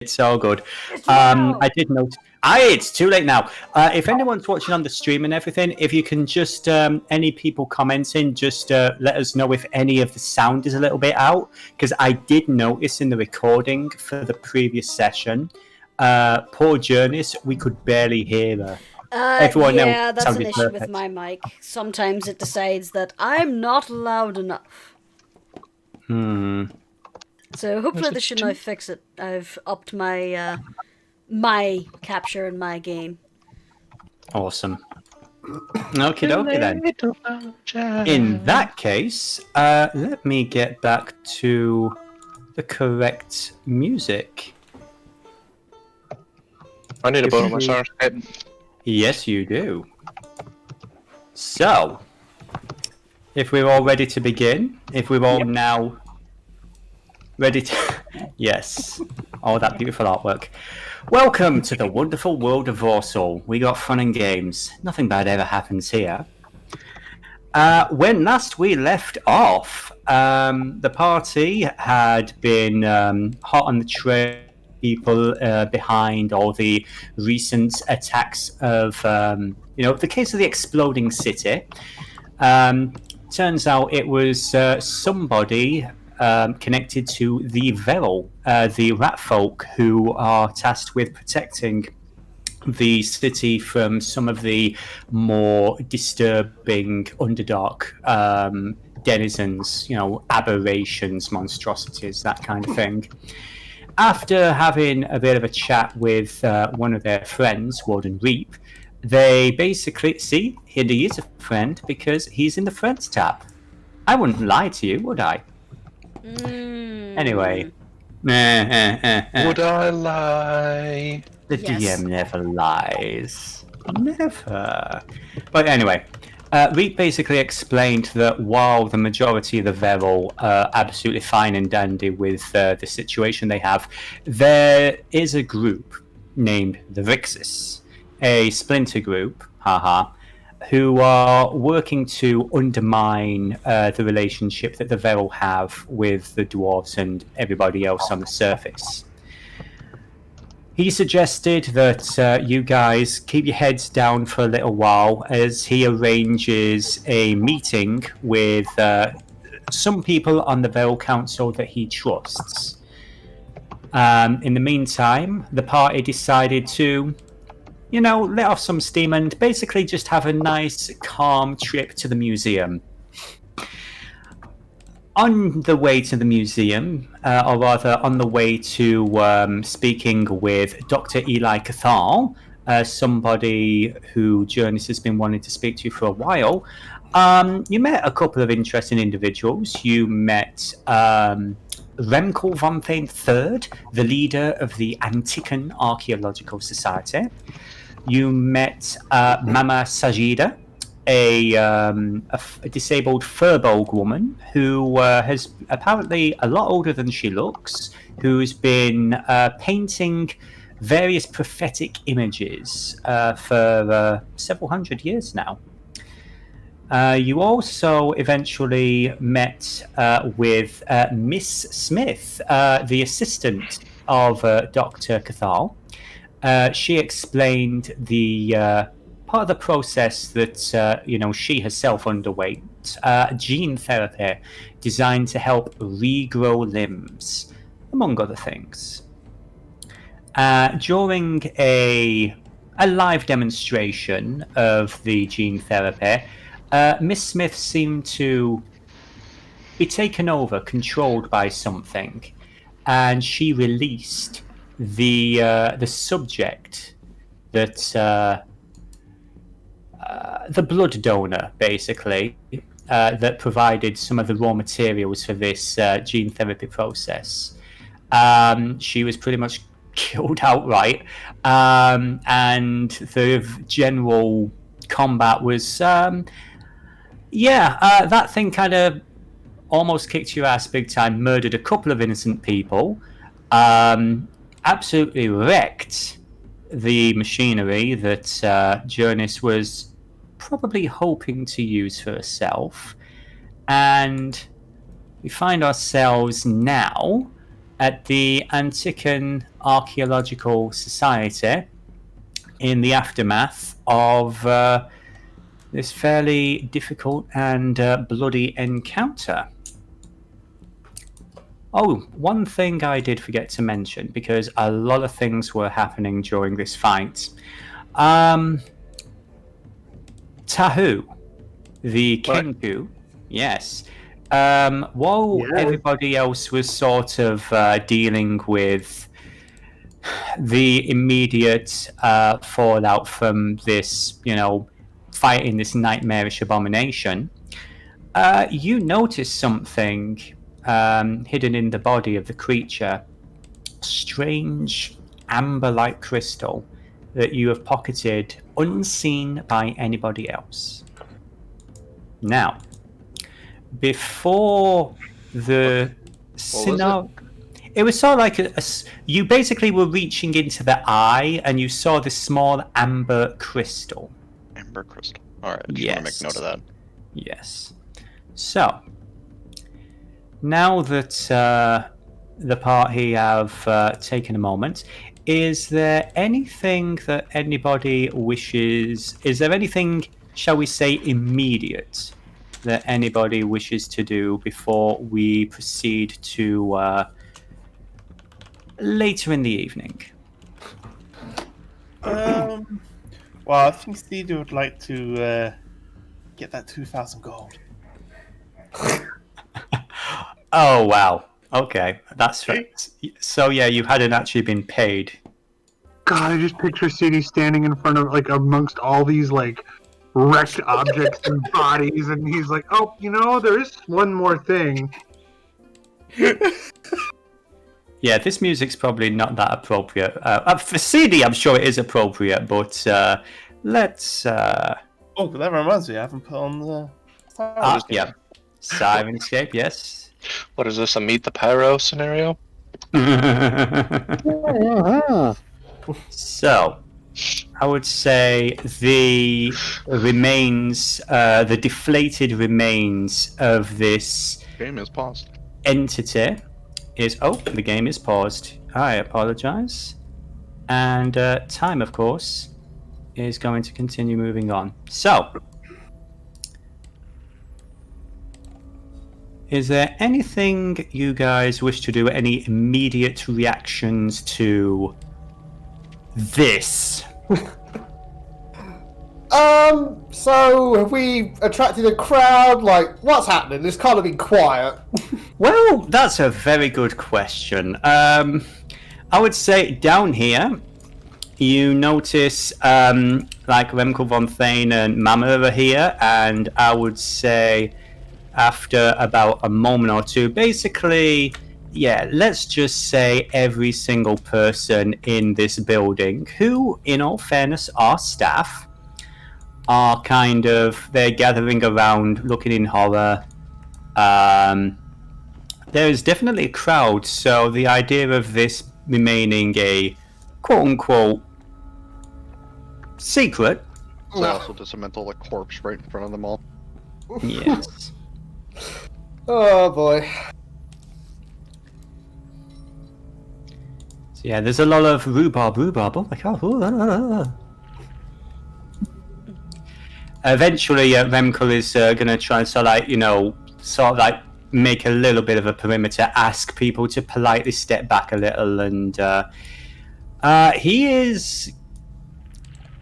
It's all good. It's now. I did note. It's too late now. If anyone's watching on the stream and everything, if you can just any people commenting, just let us know if any of the sound is a little bit out, because I did notice in the recording for the previous session, poor Jurnis, we could barely hear her. Everyone yeah, else that's an sounded issue with perfect. my mic. Sometimes it decides that I'm not loud enough. So hopefully this should now fix it. I've upped my my capture in my game. Awesome. Okie dokie then. In that case, let me get back to the correct music. I need a bow on my source. Yes, you do. So, if we're all ready to begin, if we're all now ready to... Yes, all that beautiful artwork. Welcome to the wonderful world of Voarcel. We got fun and games. Nothing bad ever happens here. When last we left off, the party had been hot on the trail. People behind all the recent attacks of, the case of the exploding city. Turns out it was somebody connected to the Veril, the rat folk who are tasked with protecting the city from some of the more disturbing Underdark denizens, aberrations, monstrosities, that kind of thing. After having a bit of a chat with one of their friends, Warden Reap, they basically see he is a friend because he's in the friends tab. I wouldn't lie to you, would I? Anyway. Would I lie? The DM never lies. Never. But anyway, Reap basically explained that while the majority of the Veril are absolutely fine and dandy with the situation they have, there is a group named the Vixis, a splinter group, who are working to undermine the relationship that the Veril have with the dwarves and everybody else on the surface. He suggested that you guys keep your heads down for a little while as he arranges a meeting with some people on the Veril Council that he trusts. In the meantime, the party decided to let off some steam and basically just have a nice, calm trip to the museum. On the way to the museum, or rather on the way to speaking with Dr. Eli Cathal, somebody who Jurnis has been wanting to speak to for a while, you met a couple of interesting individuals. You met Remkel von Thane III, the leader of the Antiquan Archaeological Society. You met Mama Sajida, a disabled Furbolg woman who has apparently a lot older than she looks, who's been painting various prophetic images for several hundred years now. You also eventually met with Miss Smith, the assistant of Dr. Cathal. She explained the part of the process that she herself underwent, gene therapy designed to help regrow limbs, among other things. During a live demonstration of the gene therapy, Miss Smith seemed to be taken over, controlled by something, and she released the subject that the blood donor, basically, that provided some of the raw materials for this gene therapy process. She was pretty much killed outright, and the general combat was, that thing kind of almost kicked your ass big time, murdered a couple of innocent people, absolutely wrecked the machinery that Jurnis was probably hoping to use for herself. And we find ourselves now at the Antiquan Archaeological Society in the aftermath of this fairly difficult and bloody encounter. Oh, one thing I did forget to mention, because a lot of things were happening during this fight. Tahu, the Kenku, yes. While everybody else was sort of dealing with the immediate fallout from this, fighting this nightmarish abomination, you notice something hidden in the body of the creature. Strange amber-like crystal that you have pocketed unseen by anybody else. Now, before the scenario, it was sort of like you basically were reaching into the eye and you saw this small amber crystal. Amber crystal. Alright, I just want to make note of that. Yes. So, now that the party have taken a moment, is there anything that anybody wishes... Is there anything, shall we say, immediate that anybody wishes to do before we proceed to later in the evening? Well, I think Seethe would like to get that 2,000 gold. Oh, wow. Okay, that's right. So, yeah, you hadn't actually been paid. God, I just picture Seethe standing in front of, amongst all these, wrecked objects and bodies, and he's like, oh, there is one more thing. Yeah, this music's probably not that appropriate. For Seethe, I'm sure it is appropriate, but let's... Oh, but that reminds me, I haven't put on the... yeah. Siren Escape, yes. What is this, a Meet the Pyro scenario? So, I would say the remains, the deflated remains of this Game is paused. entity is... Oh, the game is paused. I apologize. And time, of course, is going to continue moving on. So, is there anything you guys wish to do? Any immediate reactions to this? So have we attracted a crowd? What's happening? It's kind of been quiet. Well, that's a very good question. I would say down here, you notice Remco von Thane and Mama are here, and I would say after about a moment or two, basically, yeah, let's just say every single person in this building, who, in all fairness, are staff, are they're gathering around, looking in horror. There's definitely a crowd, so the idea of this remaining a quote-unquote secret. So also dismantle a corpse right in front of them all. Yes. Oh boy. So yeah, there's a lot of rhubarb. Eventually, Remkel is going to try and make a little bit of a perimeter, ask people to politely step back a little, and he is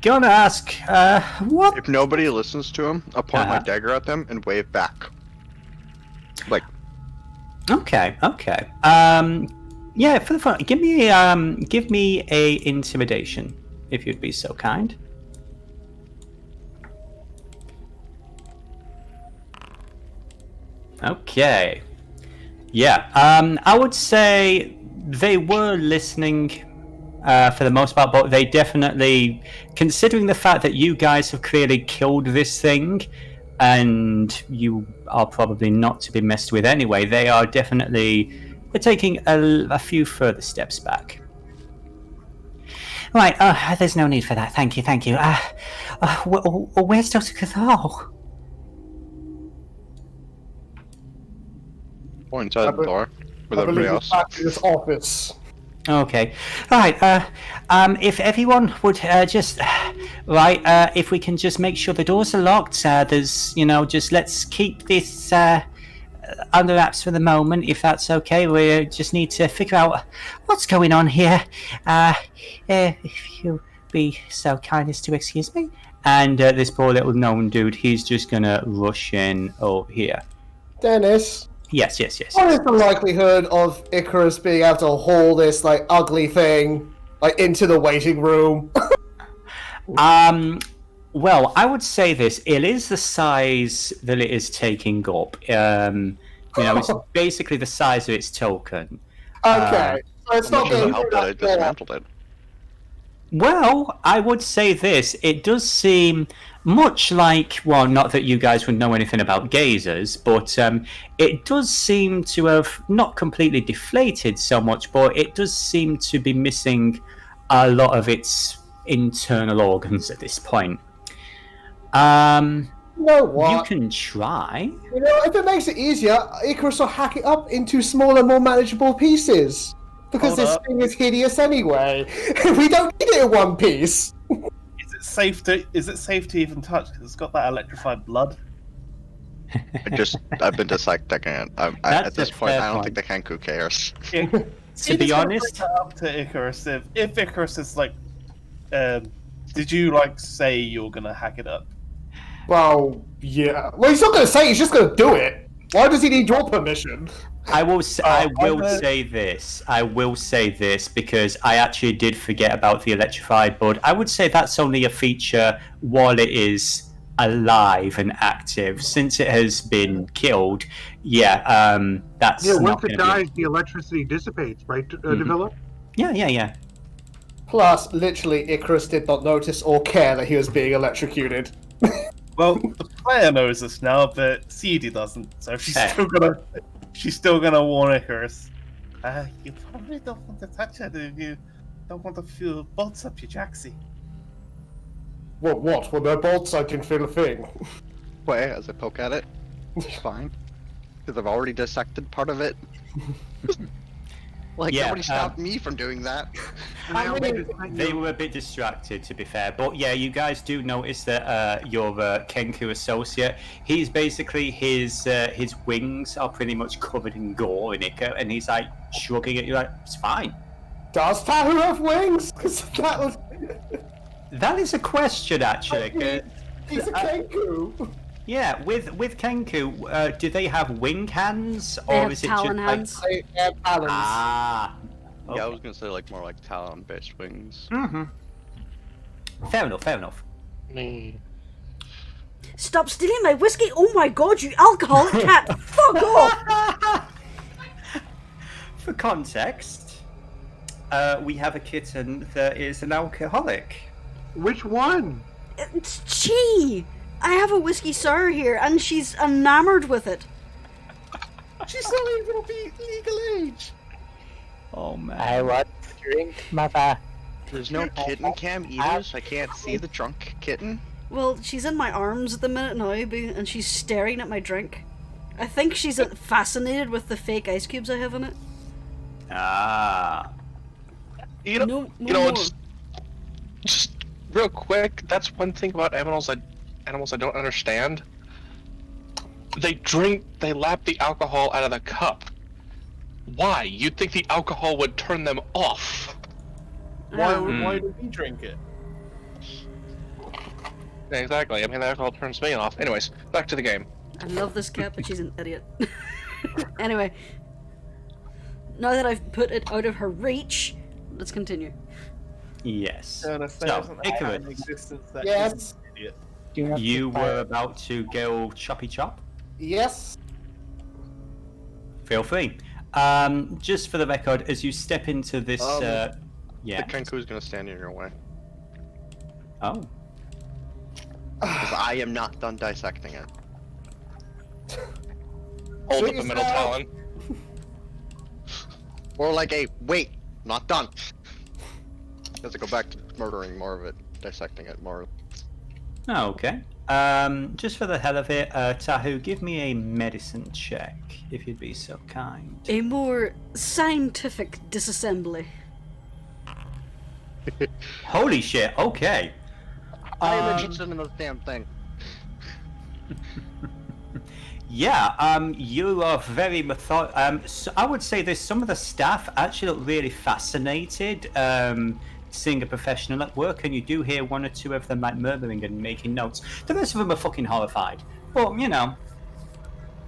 gonna ask, what? If nobody listens to him, I'll point my dagger at them and wave back. Okay. Yeah, for the fun, give me a intimidation, if you'd be so kind. Okay. Yeah, I would say they were listening for the most part, but they definitely, considering the fact that you guys have clearly killed this thing, and you are probably not to be messed with anyway, they are definitely... They're taking a few further steps back. Right, there's no need for that. Thank you. Where's Dr. Cathal? Or inside the door. With I believe everybody he's else. back in his office. Okay. Right. If everyone would just if we can just make sure the doors are locked. There's, just let's keep this under wraps for the moment, if that's okay. We just need to figure out what's going on here. If you be so kind as to excuse me. And this poor little gnome dude, he's just gonna rush in over here. Dennis. Yes. What is the likelihood of Icrius being able to haul this ugly thing into the waiting room? Well, I would say this: it is the size that it is taking up. It's basically the size of its token. Okay, so it's not Much as I being hope that I dismantled it. Well, I would say this: it does seem much like, well, not that you guys would know anything about gazers, but it does seem to have not completely deflated so much, but it does seem to be missing a lot of its internal organs at this point. You know what? You can try. If it makes it easier, Icrius will hack it up into smaller, more manageable pieces. Because Hold this up. thing is hideous anyway. We don't need it in one piece. Is it safe to even touch? Because it's got that electrified blood. I've been dissecting it. At this point, I don't think the Kenku cares. To be honest, Up to Icarus, if Icarus is did you say you're gonna hack it up? Well, yeah. Well, he's not going to say. He's just going to do it. Why does he need your permission? I will say this because I actually did forget about the electrified bud. I would say that's only a feature while it is alive and active. Since it has been killed, that's once it dies, the electricity dissipates, right, Devillo? Yeah. Plus, literally, Icrius did not notice or care that he was being electrocuted. Well, the player knows this now, but Seethe doesn't. So she's still gonna warn Icarus. You probably don't want to touch it if you don't want to feel bolts up your jacksie. What? Well, no bolts, I can feel a thing. Wait, as I poke at it, it's fine. Because I've already dissected part of it. Nobody stopped me from doing that. They were a bit distracted, to be fair. But yeah, you guys do notice that your Kenku associate, he's basically his wings are pretty much covered in gore in it, and he's shrugging at you it's fine. Does Tahu have wings? Because that was... That is a question, actually. He's a Kenku. Yeah, with Kenku, do they have wing hands, They or have is it talon just hands. They have talons. Yeah, I was gonna say more like talon-based wings. Mm-hmm. Fair enough. Stop stealing my whiskey! Oh my god, you alcoholic cat! Fuck off! For context, we have a kitten that is an alcoholic. Which one? It's Chi! I have a whiskey sour here, and she's enamored with it. She's not even gonna be legal age. Oh man. I want to drink, mother. There's no kitten cam either, so I can't see the drunk kitten. Well, she's in my arms at the minute now, and she's staring at my drink. I think she's fascinated with the fake ice cubes I have in it. Ah. You know, No you know, more. just real quick. That's one thing about animals I don't understand. They lap the alcohol out of the cup. Why? You'd think the alcohol would turn them off. Why do we drink it? Exactly. I mean, the alcohol turns me off. Anyways, back to the game. I love this cat, but she's an idiot. Anyway, now that I've put it out of her reach, let's continue. Yes. So, Icarus, existence that Yes. is an idiot. you were about to go choppy chop. Yes. Feel free. Just for the record, as you step into this, The yeah. Kenku's gonna stand in your way. Oh. Because I am not done dissecting it. Hold Shoot up the middle yourself. talon. Or like a, wait, not done. Has to go back to murdering more of it, dissecting it more. Oh, okay. Just for the hell of it, Tahu, give me a medicine check. if you'd be so kind. A more scientific disassembly. Holy shit, okay. I am interested in this damn thing. Yeah, you are very so I would say there's some of the staff actually look really fascinated seeing a professional at work, and you do hear one or two of them like murmuring and making notes. The rest of them are fucking horrified. But, you know,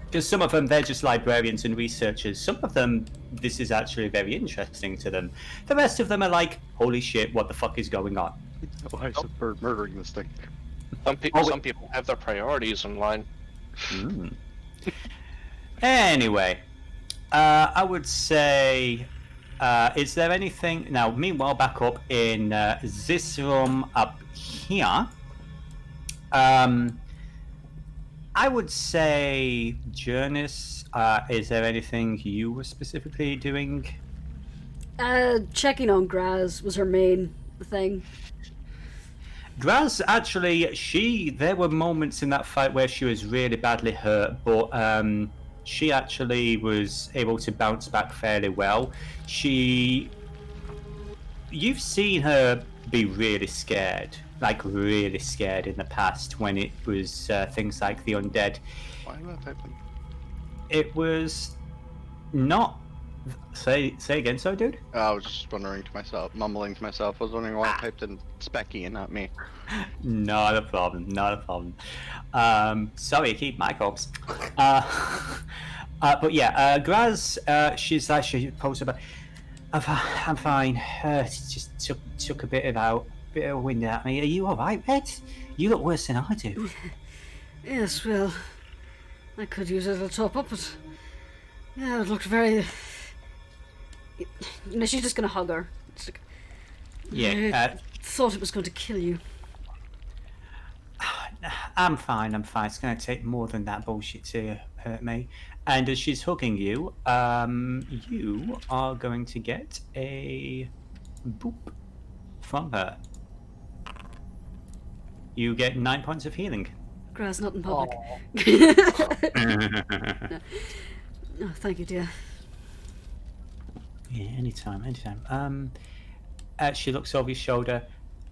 because some of them, they're just librarians and researchers. Some of them, this is actually very interesting to them. The rest of them are like, holy shit, what the fuck is going on? Why is the bird murdering this thing? Some people have their priorities in line. Mm. Anyway, I would say, is there anything now? Meanwhile, back up in this room up here, I would say, Jurnis, is there anything you were specifically doing? Checking on Graz was her main thing. Graz, actually, there were moments in that fight where she was really badly hurt, but she actually was able to bounce back fairly well. You've seen her be really scared in the past when it was things like the undead. Why am I typing? It was not. Say again, sorry, dude. I was just wondering to myself, mumbling to myself. I was wondering why I typed in Specky and not me. Not a problem. Sorry, keep my corpse. But yeah, Graz, she posted about. I'm fine. It just took a bit of wind out of me. Are you all right, Red? You look worse than I do. Yes, well, I could use a little top up, but yeah, it looked very. You know, she's just gonna hug her. It's like, Yeah. I thought it was going to kill you. I'm fine. It's going to take more than that bullshit to hurt me. And as she's hugging you, you are going to get a boop from her. You get 9 points of healing. Graz, not in public. No, thank you, dear. Yeah, anytime. She looks over his shoulder.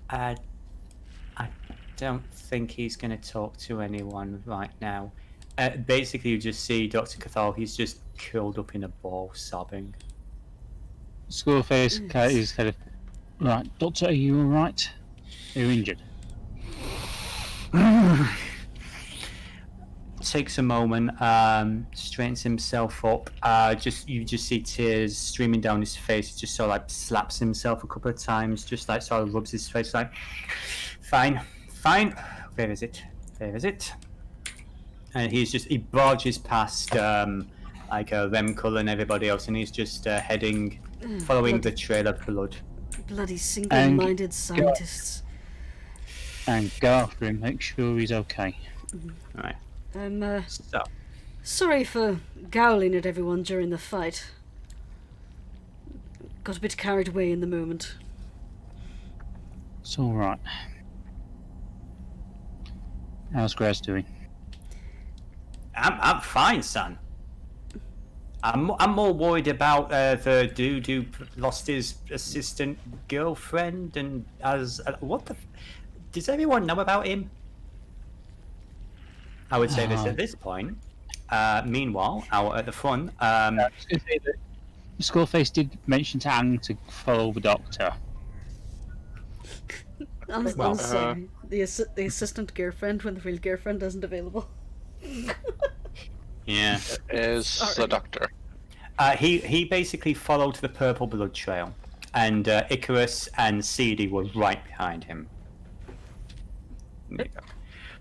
I don't think he's going to talk to anyone right now. Basically, you just see Dr. Cathal. He's just curled up in a ball, sobbing. Skullface is kind of, right, Doctor, are you alright? Are you injured? Takes a moment, straightens himself up. You just see tears streaming down his face. Just sort of like slaps himself a couple of times, just like sort of rubs his face, like, fine. Where is it? And he barges past like Remkull and everybody else, and he's just heading, following the trail of blood. Bloody single-minded scientists. And go after him, make sure he's okay. All right. So. Sorry for growling at everyone during the fight. Got a bit carried away in the moment. It's alright. How's Graz doing? I'm fine, son. I'm more worried about the dude who lost his assistant girlfriend, and does everyone know about him? I would say this at this point. Meanwhile, out at the front, I was going to say that Skullface did mention to Ang to follow the doctor. I'm sorry. The assistant girlfriend when the real girlfriend isn't available. Yeah, is the doctor. He basically followed the purple blood trail, and Icrius and Seethe were right behind him. There you go.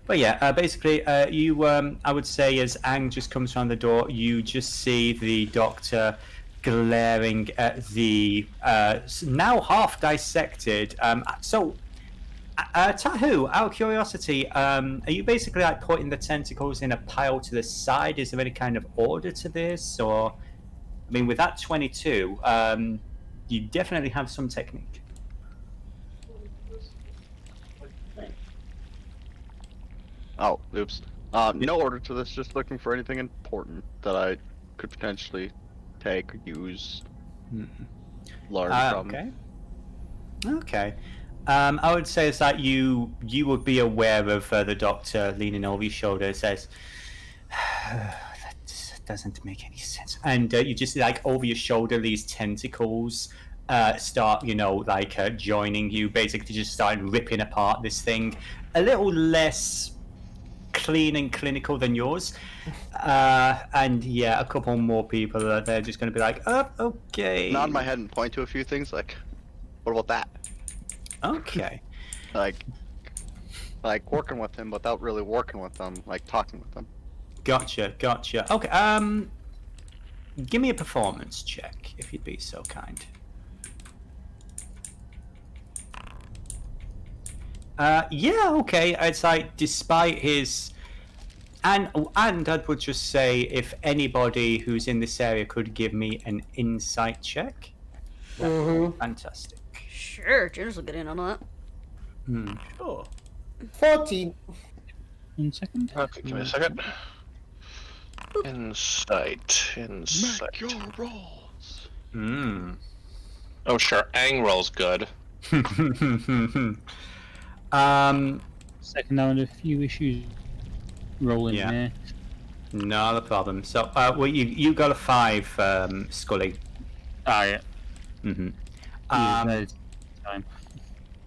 But yeah, basically, you I would say as Ang just comes around the door, you just see the doctor glaring at the now half dissected. Tahu, out of curiosity, are you basically like putting the tentacles in a pile to the side? Is there any kind of order to this, or I mean, with that 22, you definitely have some technique. Oh, oops. No order to this, just looking for anything important that I could potentially take or use, Hmm. learn from. Okay. Okay. I would say is that you would be aware of the doctor leaning over your shoulder and says, that doesn't make any sense. And you just like over your shoulder, these tentacles start, joining you, basically just starting ripping apart this thing. A little less clean and clinical than yours. And yeah, a couple more people they're just going to be like, oh, okay. Nod my head and point to a few things like, what about that? Okay. Like working with him without really working with them, like talking with them. Gotcha. Okay, give me a performance check, if you'd be so kind. Yeah, okay, it's like, despite his... And I would just say, if anybody who's in this area could give me an insight check. Fantastic. Sure, Jurnis will get in on that. Sure. 14. 1 second. Okay, give me a second. Insight. Make your rolls. Oh, sure. Ang roll's good. Second, now, and a few issues rolling Yeah. here. Not a problem. So, well, you got a 5, Scully. Ah, yeah. Time.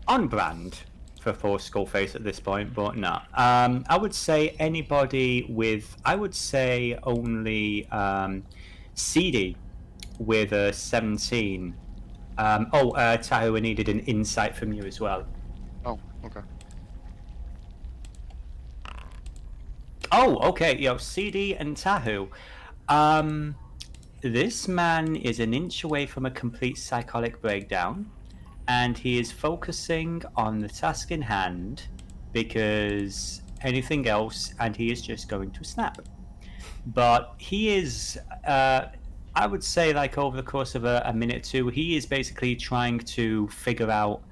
On brand for Skullface at this point, but no. I would say anybody with, I would say only Seethe with a 17. Tahu, I needed an insight from you as well. Oh, okay. Oh, okay. Seethe and Tahu. This man is an inch away from a complete psychotic breakdown, and he is focusing on the task in hand because anything else, and he is just going to snap. But he is, I would say, like over the course of a minute or two, he is basically trying to figure out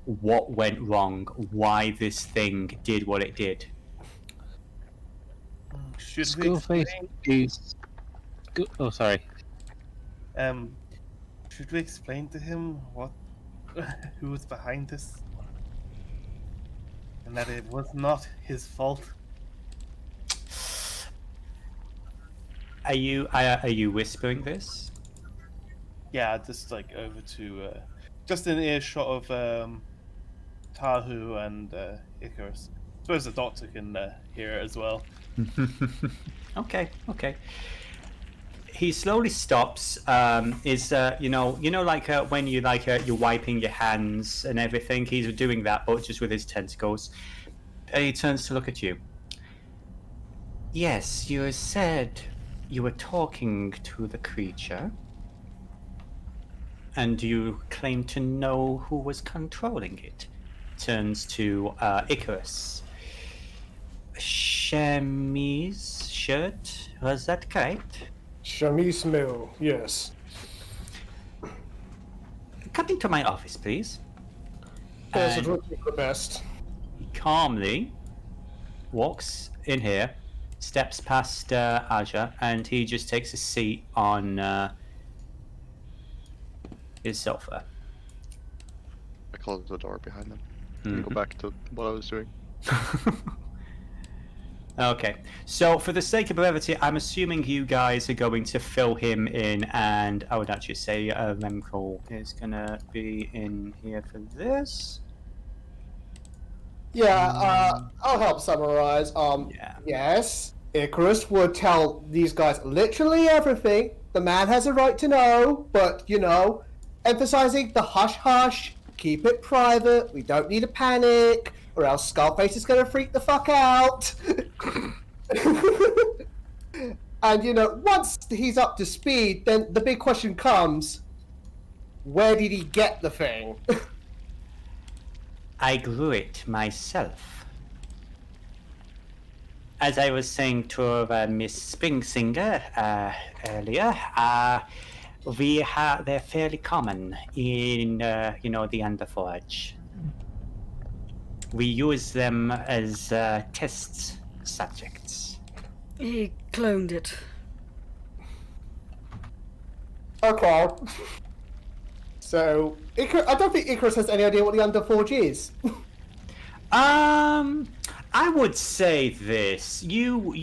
what went wrong, why this thing did what it did. Should Skullface is. Oh, sorry. Should we explain to him who was behind this, and that it was not his fault? Are you whispering this? Yeah, just like over to just an earshot of Tahu and Icarus. I suppose the doctor can hear it as well. Okay. He slowly stops. When you're wiping your hands and everything. He's doing that, but just with his tentacles. And he turns to look at you. Yes, you said you were talking to the creature, and you claim to know who was controlling it. Turns to Icrius. Chemise shirt, was that correct? Chemise Mill, yes. Come into my office, please. Yes, it And would be the best. he calmly walks in here, steps past Aja, and he just takes a seat on his sofa. I closed the door behind them. And go back to what I was doing. Okay, so for the sake of brevity, I'm assuming you guys are going to fill him in, and I would actually say Remco is gonna be in here for this. Yeah, I'll help summarize. Yeah. Yes, Icarus would tell these guys literally everything. The man has a right to know, but, emphasizing the hush-hush, keep it private, we don't need a panic, or else Skullface is gonna freak the fuck out. And, once he's up to speed, then the big question comes, where did he get the thing? I grew it myself. As I was saying to Miss Springsinger earlier, they're fairly common in, the Underforge. We use them as test subjects. He cloned it. Okay. So, I don't think Icrius has any idea what the Underforge is. I would say this. You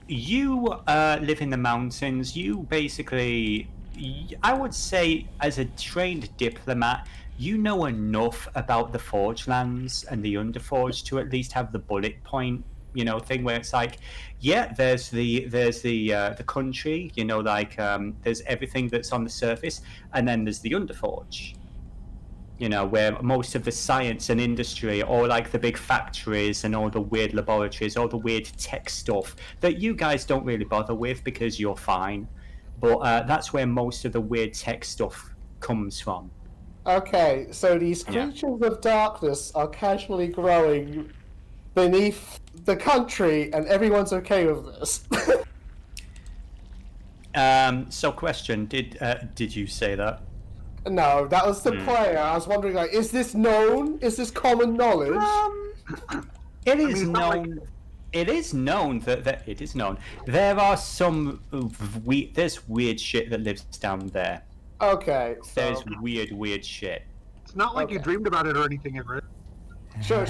live in the mountains. You basically, I would say, as a trained diplomat, you know enough about the Forge lands and the Underforge to at least have the bullet point, thing where it's like, yeah, there's the country, there's everything that's on the surface, and then there's the Underforge. Where most of the science and industry, or like the big factories and all the weird laboratories, all the weird tech stuff that you guys don't really bother with because you're fine. But that's where most of the weird tech stuff comes from. Okay, so these creatures of darkness are casually growing beneath the country, and everyone's okay with this. So question, did you say that? No, that was the player. I was wondering, like, is this known? Is this common knowledge? It is known. It is known that it is known. There are some there's weird shit that lives down there. Okay. So... There's weird shit. It's not like you dreamed about it or anything, Everett. Sure.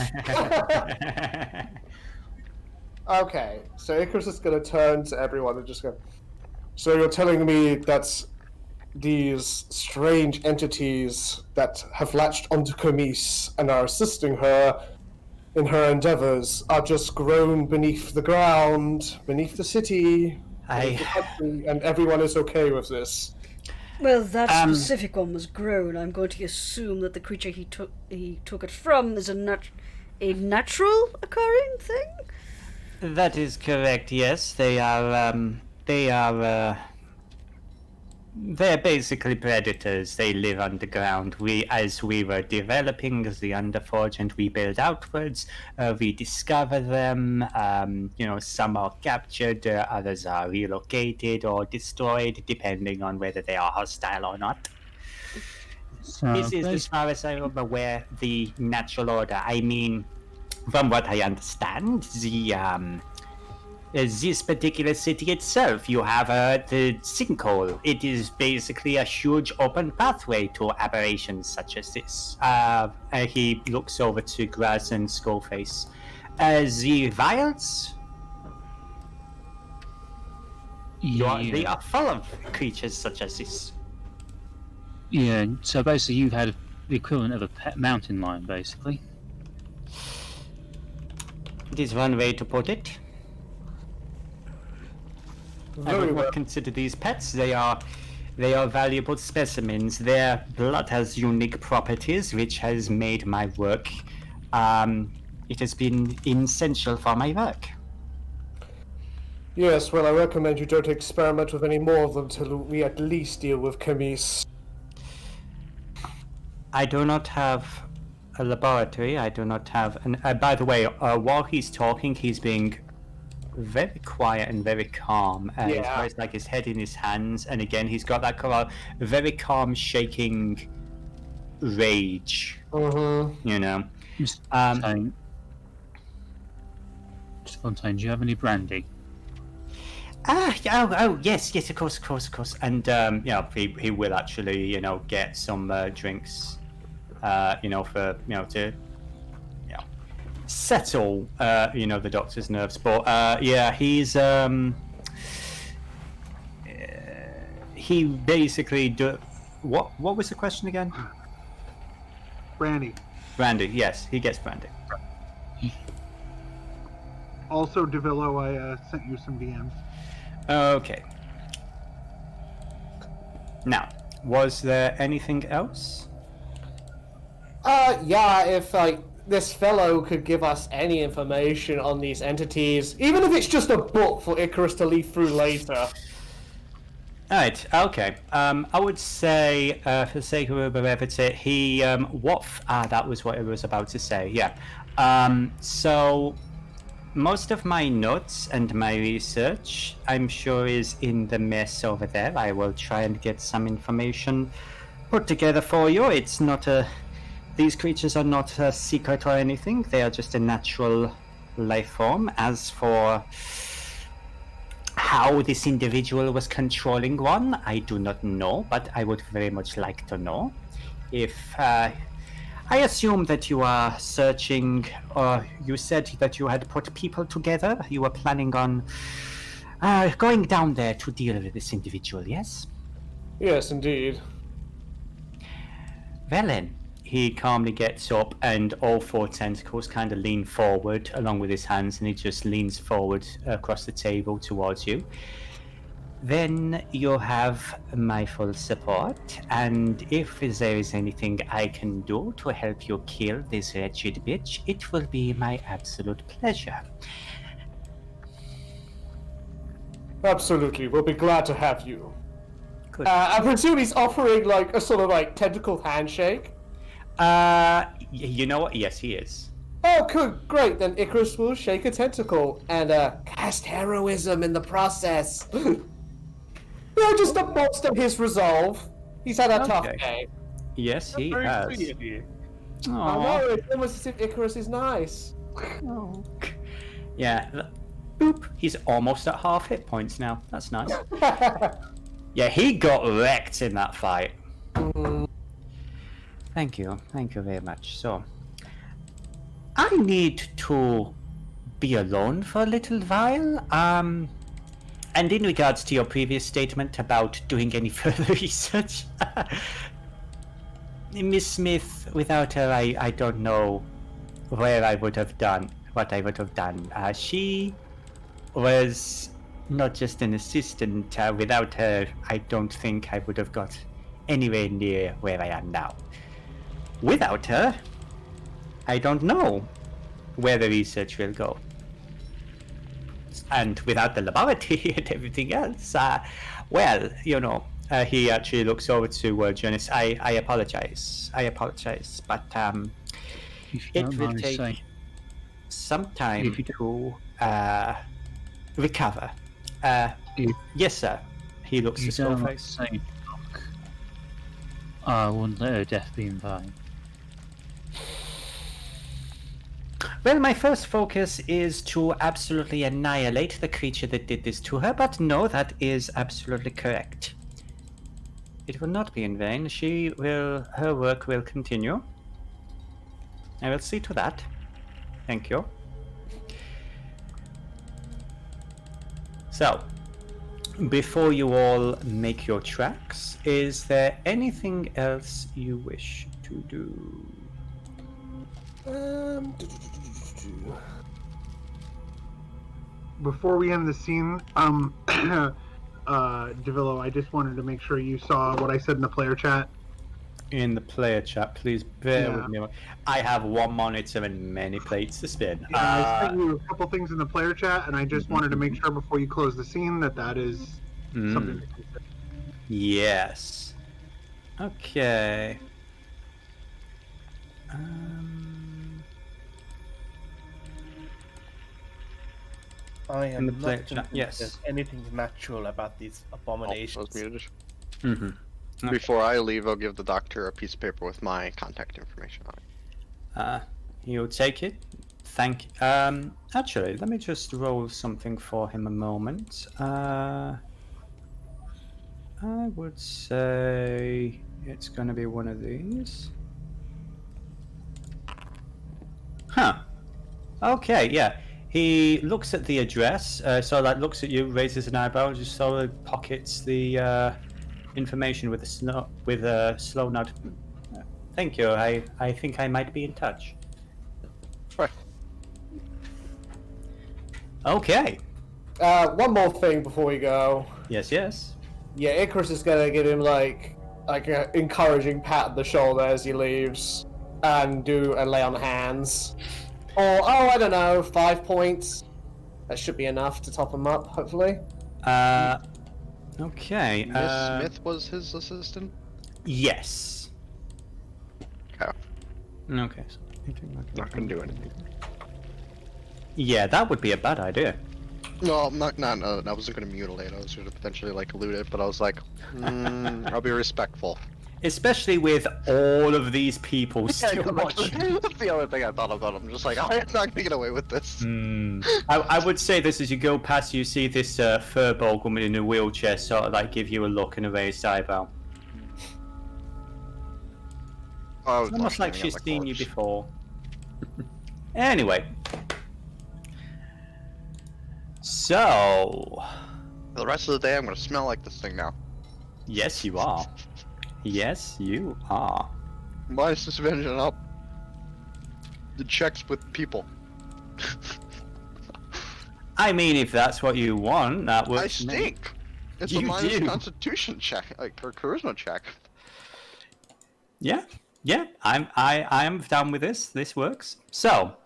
Okay, so Icrius is going to turn to everyone and just go, so you're telling me that these strange entities that have latched onto Chemise and are assisting her in her endeavors are just grown beneath the ground, beneath the city, beneath the country, and everyone is okay with this? Well, that specific one was grown. I'm going to assume that the creature he took it from is a natural occurring thing? That is correct, yes. They're basically predators. They live underground. As we were developing the Underforge and we build outwards, we discover them. Some are captured, others are relocated or destroyed, depending on whether they are hostile or not. So, This is, as far as I'm aware, the natural order. I mean, from what I understand, this particular city itself, you have the sinkhole. It is basically a huge open pathway to aberrations such as this. He looks over to Graz and Skullface. The vials? They are full of creatures such as this. Yeah, so basically you've had the equivalent of a pet mountain lion, basically. It is one way to put it. I would not consider these pets. They are valuable specimens. Their blood has unique properties, which has made my work. It has been essential for my work. Yes, well, I recommend you don't experiment with any more of them till we at least deal with Chemise. I do not have a laboratory. I do not have by the way, while he's talking, he's being very quiet and very calm. He's got like his head in his hands, and again, he's got that kind of very calm, shaking rage. Fontaine, do you have any brandy? Yes, of course. And he will actually, get some drinks, for to settle, the doctor's nerves. But he's he basically what was the question again? Brandy. Brandy, yes, he gets brandy. Also, Devillo, I sent you some DMs. Okay. Now, was there anything else? If this fellow could give us any information on these entities, even if it's just a book for Icrius to leaf through later. Alright, okay. I would say, for the sake of brevity, that was what I was about to say, yeah. So, most of my notes and my research, I'm sure, is in the mess over there. I will try and get some information put together for you. It's not these creatures are not a secret or anything. They are just a natural life form. As for how this individual was controlling one, I do not know, but I would very much like to know. If I assume that you are searching, or you said that you had put people together. You were planning on going down there to deal with this individual, yes? Yes, indeed. Well then, he calmly gets up and all 4 tentacles kind of lean forward along with his hands, and he just leans forward across the table towards you. Then you'll have my full support, and if there is anything I can do to help you kill this wretched bitch, it will be my absolute pleasure. Absolutely, we'll be glad to have you. Good. I presume he's offering like a sort of like tentacle handshake. You know what? Yes, he is. Oh, good, great. Then Icrius will shake a tentacle and cast heroism in the process. Just to bolster his resolve. He's had a tough day. Yes, he Very has. sweet of you. I know, it's almost as if Icrius is nice. Oh. Yeah. Boop. He's almost at half hit points now. That's nice. Yeah, he got wrecked in that fight. Thank you very much. So, I need to be alone for a little while. And in regards to your previous statement about doing any further research, Miss Smith, without her, I don't know where I would have done what I would have done. She was not just an assistant. Without her, I don't think I would have got anywhere near where I am now. Without her, I don't know where the research will go. And without the laboratory and everything else, well, you know, he actually looks over to Jurnis. I apologize, but it will take some time to recover. Yes, sir. He looks at Skullface. I wouldn't let her death be in vain. Well, my first focus is to absolutely annihilate the creature that did this to her, but no, that is absolutely correct. It will not be in vain. Her work will continue. I will see to that. Thank you. So, before you all make your tracks, is there anything else you wish to do? Before we end the scene, Devillo, I just wanted to make sure you saw what I said in the player chat. In the player chat, please bear with me. I have one monitor and many plates to spin. I sent you a couple things in the player chat, and I just wanted to make sure before you close the scene that is something to consider. Yes. Okay. I am the not player convinced chat, yes. there's anything natural about these abominations. I was muted. Mm-hmm. Before I leave, I'll give the doctor a piece of paper with my contact information on it. He'll take it. Actually, let me just roll something for him a moment. I would say it's gonna be one of these. Huh. Okay, yeah. He looks at the address, looks at you, raises an eyebrow, just sort of pockets the information with a slow nod. Thank you. I think I might be in touch. Right. Okay. One more thing before we go. Yes. Yeah, Icrius is gonna give him like an encouraging pat on the shoulder as he leaves, and do a lay on hands. Or I don't know, 5 points. That should be enough to top him up, hopefully. Okay. Miss Smith was his assistant? Yes. Okay. Okay. So Not gonna do anything. Yeah, that would be a bad idea. No, I wasn't gonna mutilate. I was gonna potentially like loot it, but I was like, I'll be respectful. Especially with all of these people still watching. That's the other thing I thought about. I'm just like, I'm not gonna get away with this. I would say this as you go past, you see this furball woman in a wheelchair sort of like give you a look and a raised eyebrow. Oh, It's almost like she's seen you before. Anyway. So... For the rest of the day, I'm gonna smell like this thing now. Yes, you are. Yes, you are. My suspension up. The checks with people. I mean, if that's what you want, that would. I stink. It's a You minus do. Constitution check, like, or charisma check. Yeah, I am down with this. This works. So,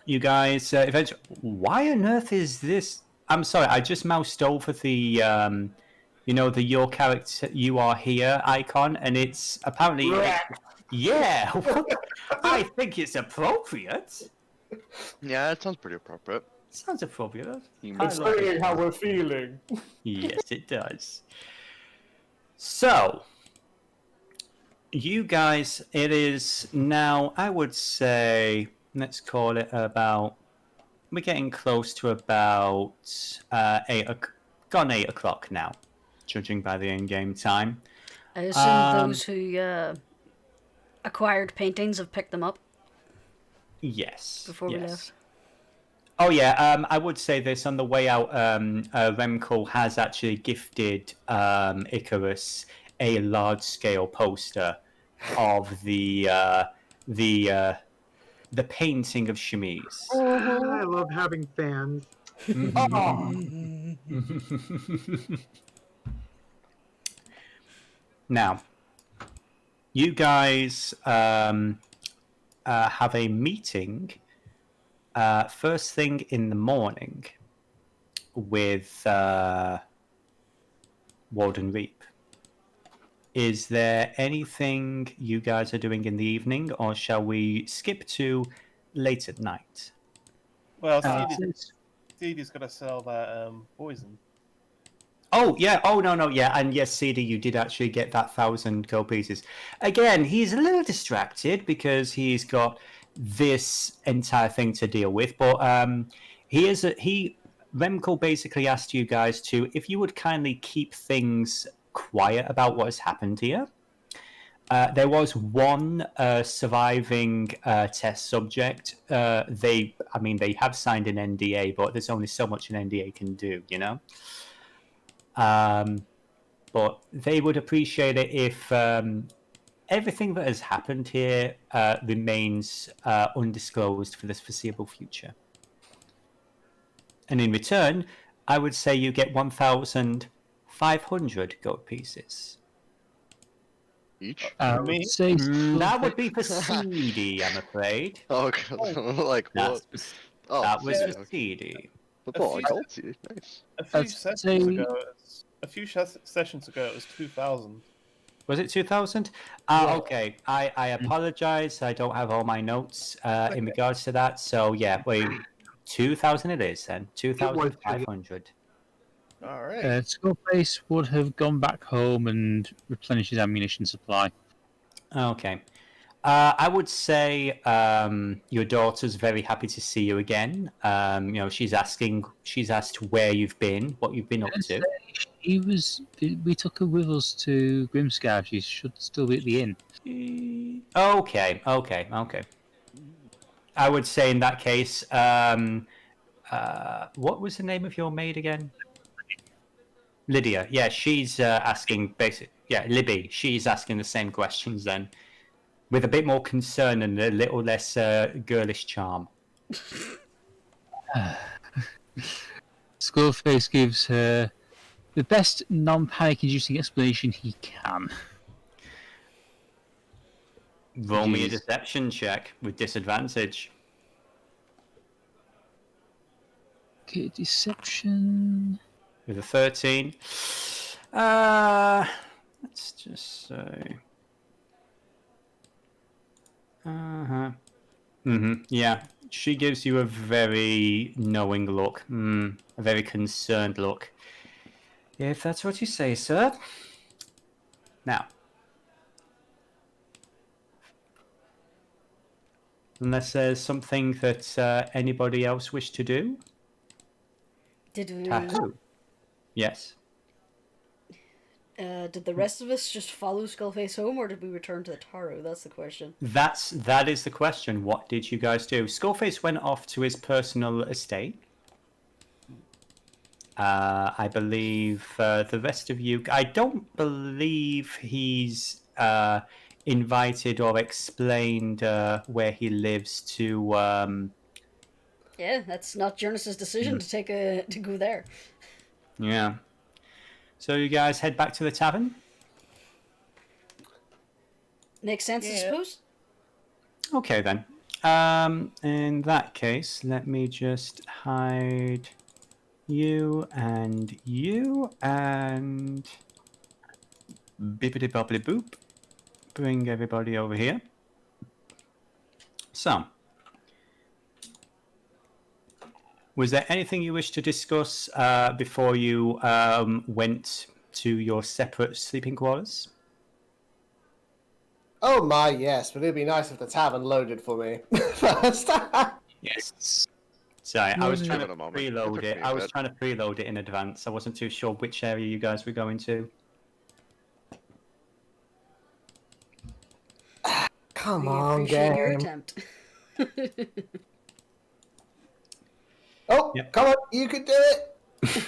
you guys, eventually, why on earth is this? I'm sorry, I just moused over the, you know, the your character, you are here icon, and it's apparently, yeah. I think it's appropriate. Yeah, it sounds pretty appropriate. Sounds appropriate. It's saying how we're feeling. Yes, it does. So, you guys, it is now, I would say, let's call it about, we're getting close to about 8 o'clock now, judging by the in-game time. I assume those who acquired paintings have picked them up Yes. before we left. Oh yeah, I would say this on the way out. Remco has actually gifted Icrius a large-scale poster of the painting of Chemise. I love having fans. Now, you guys have a meeting first thing in the morning with Warden Reap. Is there anything you guys are doing in the evening, or shall we skip to late at night? Well, Seethe's gonna sell that poison. Oh, yeah. Oh, no. Yeah. And yes, Seethe, you did actually get that 1,000 gold pieces. Again, he's a little distracted because he's got this entire thing to deal with. But Remco basically asked you guys to, if you would kindly keep things quiet about what has happened here. There was one surviving test subject. They have signed an NDA, but there's only so much an NDA can do, you know? But they would appreciate it if everything that has happened here remains undisclosed for this foreseeable future. And in return, I would say you get 1,500 gold pieces. Each? That That would be for Seethe, I'm afraid. Oh, like what? That was yeah, for Seethe. Football, nice. A few sessions ago, it was 2,000. Was it 2,000? Okay. I apologize. I don't have all my notes in regards to that. So, yeah, wait. 2,000 it is then. 2,500. All right. Skullface would have gone back home and replenished his ammunition supply. Okay. I would say your daughter's very happy to see you again. She's asked where you've been, what you've been up to. We took her with us to Grimscar. She should still be at the inn. Okay. I would say in that case, what was the name of your maid again? Lydia. Yeah, she's asking Libby. She's asking the same questions then, with a bit more concern and a little less girlish charm. Skullface gives her the best non-panic-inducing explanation he can. Roll me a deception check with disadvantage. Okay, deception. With a 13. Let's just say. Yeah, she gives you a very knowing look. A very concerned look. If that's what you say, sir. Now, Unless there's something that anybody else wished to do. Did we? Tattoo. Yes. Did the rest of us just follow Skullface home, or did we return to the Taro? That's the question. That is the question. What did you guys do? Skullface went off to his personal estate. I believe the rest of you... I don't believe he's invited or explained where he lives to... Yeah, that's not Jurnis' decision to go there. Yeah. So you guys head back to the tavern? Makes sense, I suppose? Okay, then. In that case, let me just hide you and bippity boppity boop. Bring everybody over here. So, was there anything you wish to discuss before you went to your separate sleeping quarters? Oh my, yes, but it'd be nice if the tavern loaded for me first. Yes. Sorry, I was trying Give to it a moment. preload It took it. me a I was bit. trying to preload it in advance. I wasn't too sure which area you guys were going to. Come We on, appreciate your game. attempt. Oh, Yep. come on, you can do it.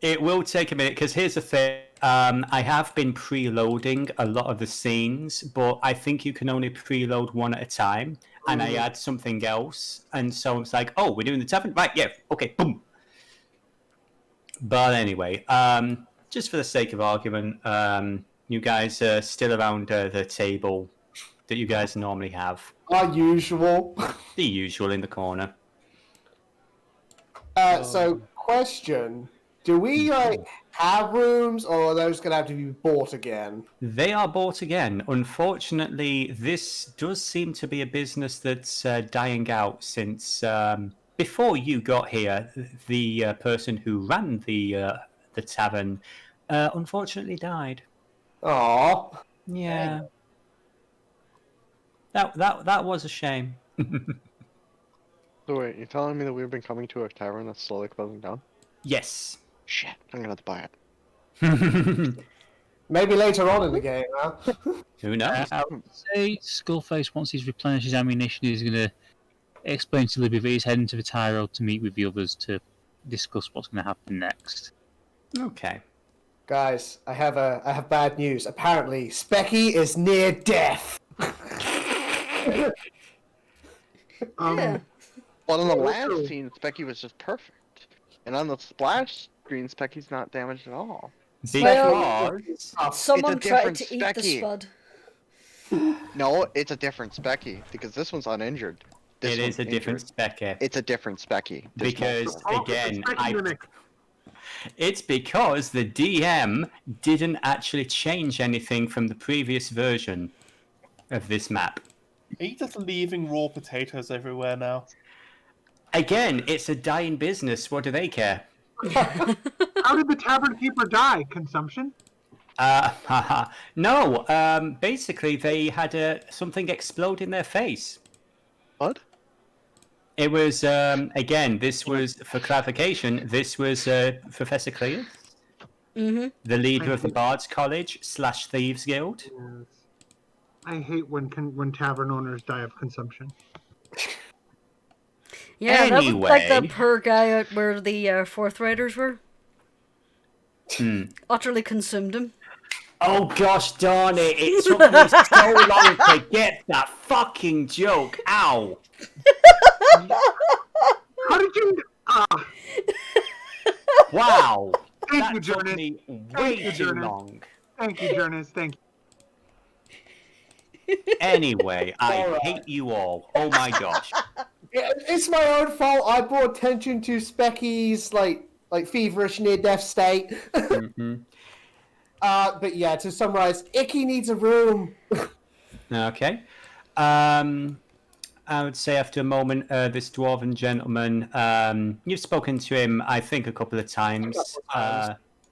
It will take a minute because here's the thing. I have been preloading a lot of the scenes, but I think you can only preload one at a time. And I add something else, and so it's like, oh, we're doing the tavern, right? Yeah, okay, boom. But anyway, just for the sake of argument, you guys are still around the table that you guys normally have, Our usual. the usual in the corner. So, question: do we have rooms, or are those gonna have to be bought again? They are bought again. Unfortunately, this does seem to be a business that's dying out since before you got here. The person who ran the tavern unfortunately died. Aww. Yeah, that was a shame. So wait, you're telling me that we've been coming to a tavern that's slowly closing down? Yes. Shit, I'm gonna have to buy it. Maybe later on in the game, huh? Who knows? I would say Skullface, once he's replenished his ammunition, is going to explain to Libby that he's heading to the Tyro to meet with the others to discuss what's going to happen next. Okay. Guys, I have bad news. Apparently, Specky is near death. Yeah. Well, on the last scene, Specky was just perfect. And on the splash screen, Specky's not damaged at all. Because Someone tried different to eat the Specky. spud. No, it's a different Specky, because this one's uninjured. This it is one's a different injured. Specky. It's a different Specky. This Because one's- again, Specky mimic. it's because the DM didn't actually change anything from the previous version of this map. Are you just leaving raw potatoes everywhere now? Again, it's a dying business. What do they care? How did the tavern keeper die? Consumption? No. Basically, they had something explode in their face. What? It was again. This was for clarification. This was Professor Clear, the leader of the Bards College / Thieves Guild. Yes. I hate when tavern owners die of consumption. Yeah, that was like the Anyway. poor guy out where the Fourth Riders were. Utterly consumed him. Oh gosh darn it! It took me so long to get that fucking joke. Ow! How did you? Wow! Thank That you, took Jurnis. me Thank way you, too Jurnis. long. Thank you, Jurnis. Thank you. Anyway, I Alright. hate you all. Oh my gosh. It's my own fault. I brought attention to Specky's like feverish near-death state. Mhm. But yeah, to summarize, Icky needs a room. Okay. I would say after a moment, this dwarven gentleman, you've spoken to him, I think, a couple of times,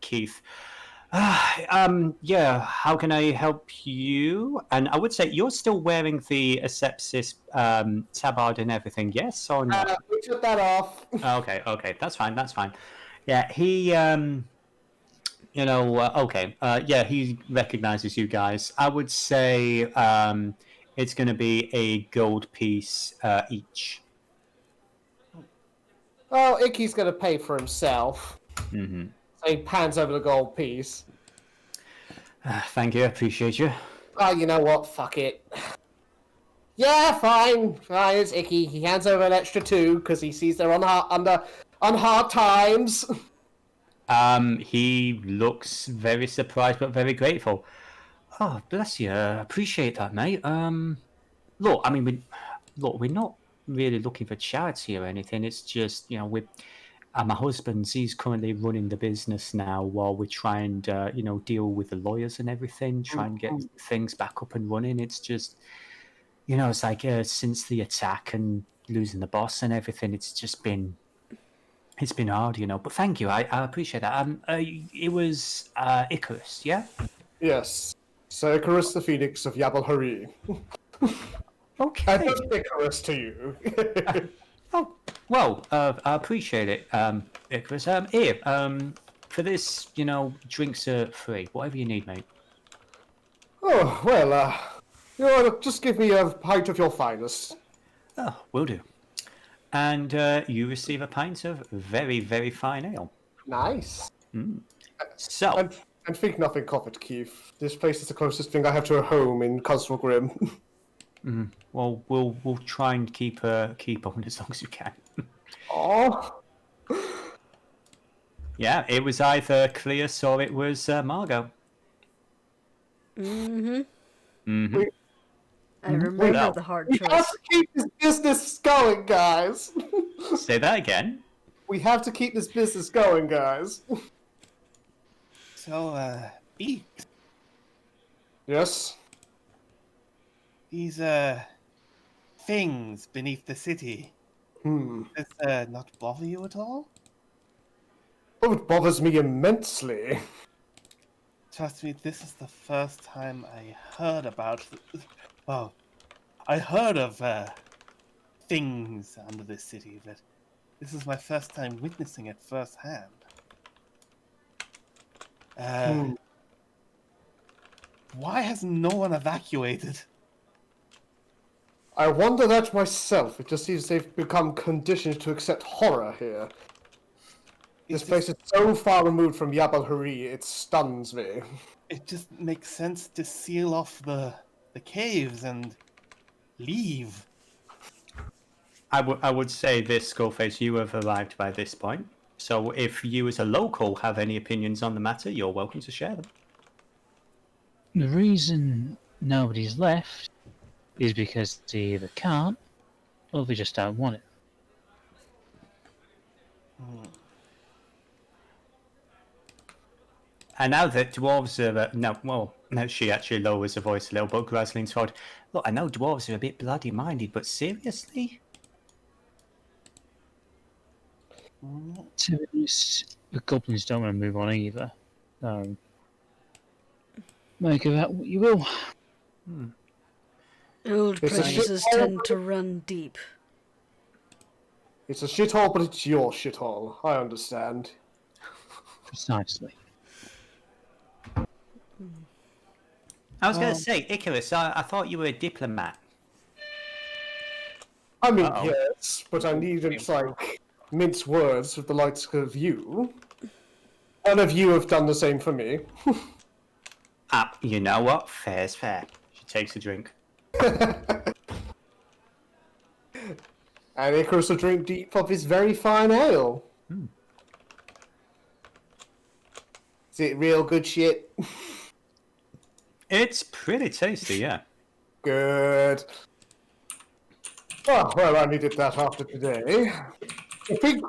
Keith. Yeah, how can I help you? And I would say you're still wearing the asepsis tabard and everything, yes or no? We took that off. Okay, that's fine. Yeah, he, yeah, he recognizes you guys. I would say it's going to be a gold piece each. Oh, Icky's gonna pay for himself. Mm-hmm. So he pans over the gold piece. Thank you, appreciate you. Oh, you know what? Fuck it. Yeah, fine. It's Icky. He hands over an extra 2 because he sees they're on hard times. He looks very surprised but very grateful. Oh, bless you. Appreciate that, mate. Look, I mean, we're not really looking for charity or anything. It's just, my husband's, he's currently running the business now while we try and, deal with the lawyers and everything, try and get things back up and running. It's just, it's like since the attack and losing the boss and everything, it's been hard, But thank you, I appreciate that. It was Icrius, yeah? Yes. So Icarus the Phoenix of Yabal Hari. Okay. I don't Icarus to you. Oh, well, I appreciate it, Icrius. Here, for this, drinks are free. Whatever you need, mate. Oh, well, just give me a pint of your finest. Oh, will do. And you receive a pint of very, very fine ale. Nice. So, And think nothing of it, Keith. This place is the closest thing I have to a home in Constable Grim. well, we'll try and keep on as long as you can. Oh. Yeah, it was either Cleus or it was Margot. I Well, remember the hard We choice. have to keep this business going, guys. Say that again. We have to keep this business going, guys. So, Beaks, Yes? these, things beneath the city, does, not bother you at all? Oh, it bothers me immensely. Trust me, this is the first time I heard about... Well, I heard of, things under this city, but this is my first time witnessing it firsthand. Why has no one evacuated? I wonder that myself. It just seems they've become conditioned to accept horror here. This place is so far removed from Yabal Hari, it stuns me. It just makes sense to seal off the caves and leave. I would say this, Skullface, you have arrived by this point. So if you as a local have any opinions on the matter, you're welcome to share them. The reason nobody's left is because they either can't or they just don't want it. And now that dwarves are... no, she actually lowers her voice a little, but Graz leans forward. Look, I know dwarves are a bit bloody-minded, but seriously? To be honest, the goblins don't want to move on either. Make of that what you will. Old It's a prejudices shithole. tend to run deep. It's a shithole, but it's your shithole. I understand. Precisely. I was going to say, Icrius, I thought you were a diplomat. I mean, yes, but I needn't, mince words with the likes of you. None of you have done the same for me. You know what? Fair's fair. She takes a drink. And Icarus will drink deep of his very fine ale. Is it real good shit? It's pretty tasty, yeah. Good. Oh, well, I needed that after today. I think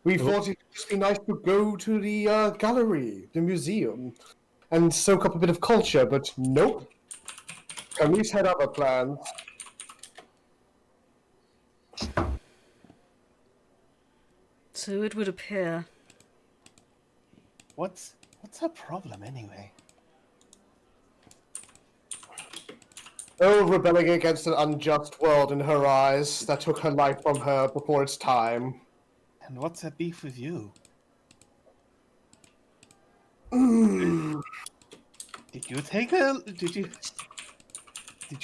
we thought it'd just be nice to go to the gallery, the museum, and soak up a bit of culture, but nope. Chemise had other plans. So it would appear. What's What's her problem anyway? Oh, rebelling against an unjust world in her eyes that took her life from her before its time. And what's her beef with you? Mm. Did you take her? Did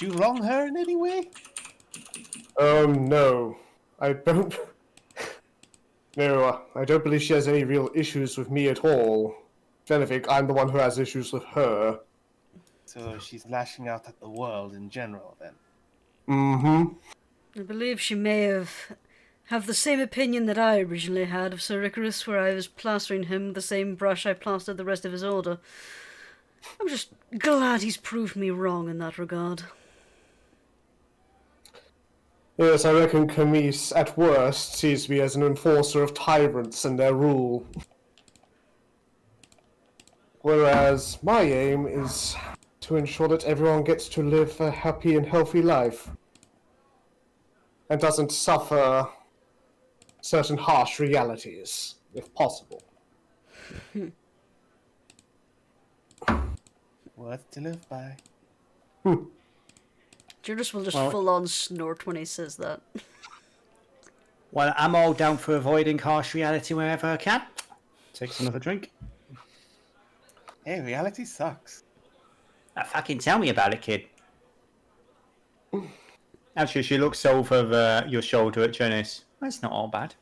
you wrong her in any way? Oh no, I don't. No, I don't believe she has any real issues with me at all. If anything, I'm the one who has issues with her. So she's lashing out at the world in general, then. Mm-hmm. I believe she may have the same opinion that I originally had of Sir Icrius, where I was plastering him with the same brush I plastered the rest of his order. I'm just glad he's proved me wrong in that regard. Yes, I reckon Chemise, at worst, sees me as an enforcer of tyrants and their rule. Whereas my aim is to ensure that everyone gets to live a happy and healthy life. And doesn't suffer certain harsh realities, if possible. Worth to live by. Jurnis will just full-on snort when he says that. Well, I'm all down for avoiding harsh reality wherever I can. Take another drink. Hey, reality sucks. Fucking tell me about it, kid. Actually, she looks over your shoulder at Jurnis. That's not all bad.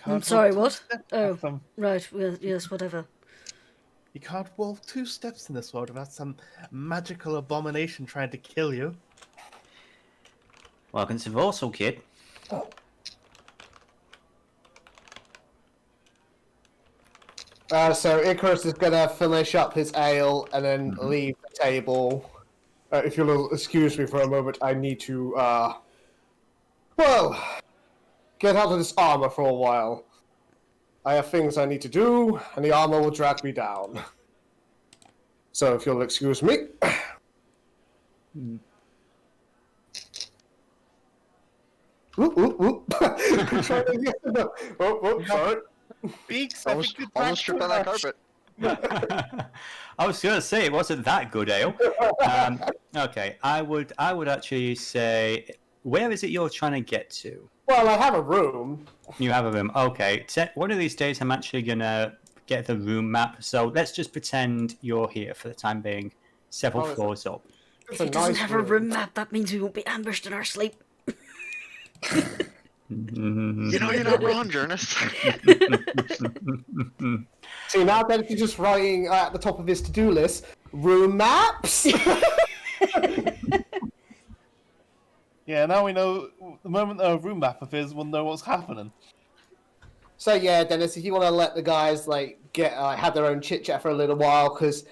I'm sorry, what? Oh, right, well, yes, whatever. You can't walk 2 steps in this world without some magical abomination trying to kill you. Welcome to Voarcel, kid. So Icrius is gonna finish up his ale and then leave the table. If you'll excuse me for a moment, I need to, well, get out of this armor for a while. I have things I need to do, and the armor will drag me down. So if you'll excuse me. Sorry. Almost tripped on that carpet. I was going to say it wasn't that good ale. Okay, I would actually say, where is it you're trying to get to? Well, I have a room. You have a room. Okay, one of these days I'm actually gonna get the room map. So let's just pretend you're here for the time being, several floors up. If he doesn't have a room map, that means we won't be ambushed in our sleep. You know, you're not wrong, Jurnis. See, now that he's just writing at the top of his to-do list, room maps. Yeah, now we know. The moment a room map appears, we'll know what's happening. So yeah, Dennis, if you want to let the guys have their own chit chat for a little while, because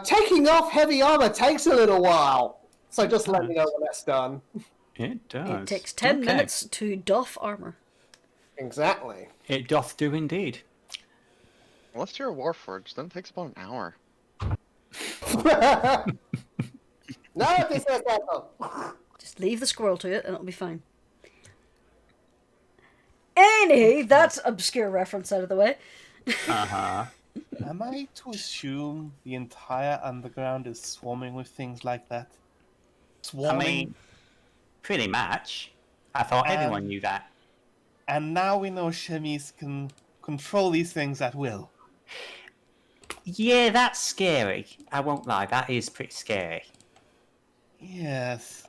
taking off heavy armor takes a little while. So just let me know when that's done. It does. It takes 10 minutes to doff armor. Exactly. It doth do indeed. Unless you're a warforged, then it takes about an hour. No, this is that. Just leave the squirrel to it and it'll be fine. Anywho, that's obscure reference out of the way. Uh-huh. Am I to assume the entire underground is swarming with things like that? Swarming? I mean, pretty much. I thought everyone knew that. And now we know Chemise can control these things at will. Yeah, that's scary. I won't lie, that is pretty scary. Yes.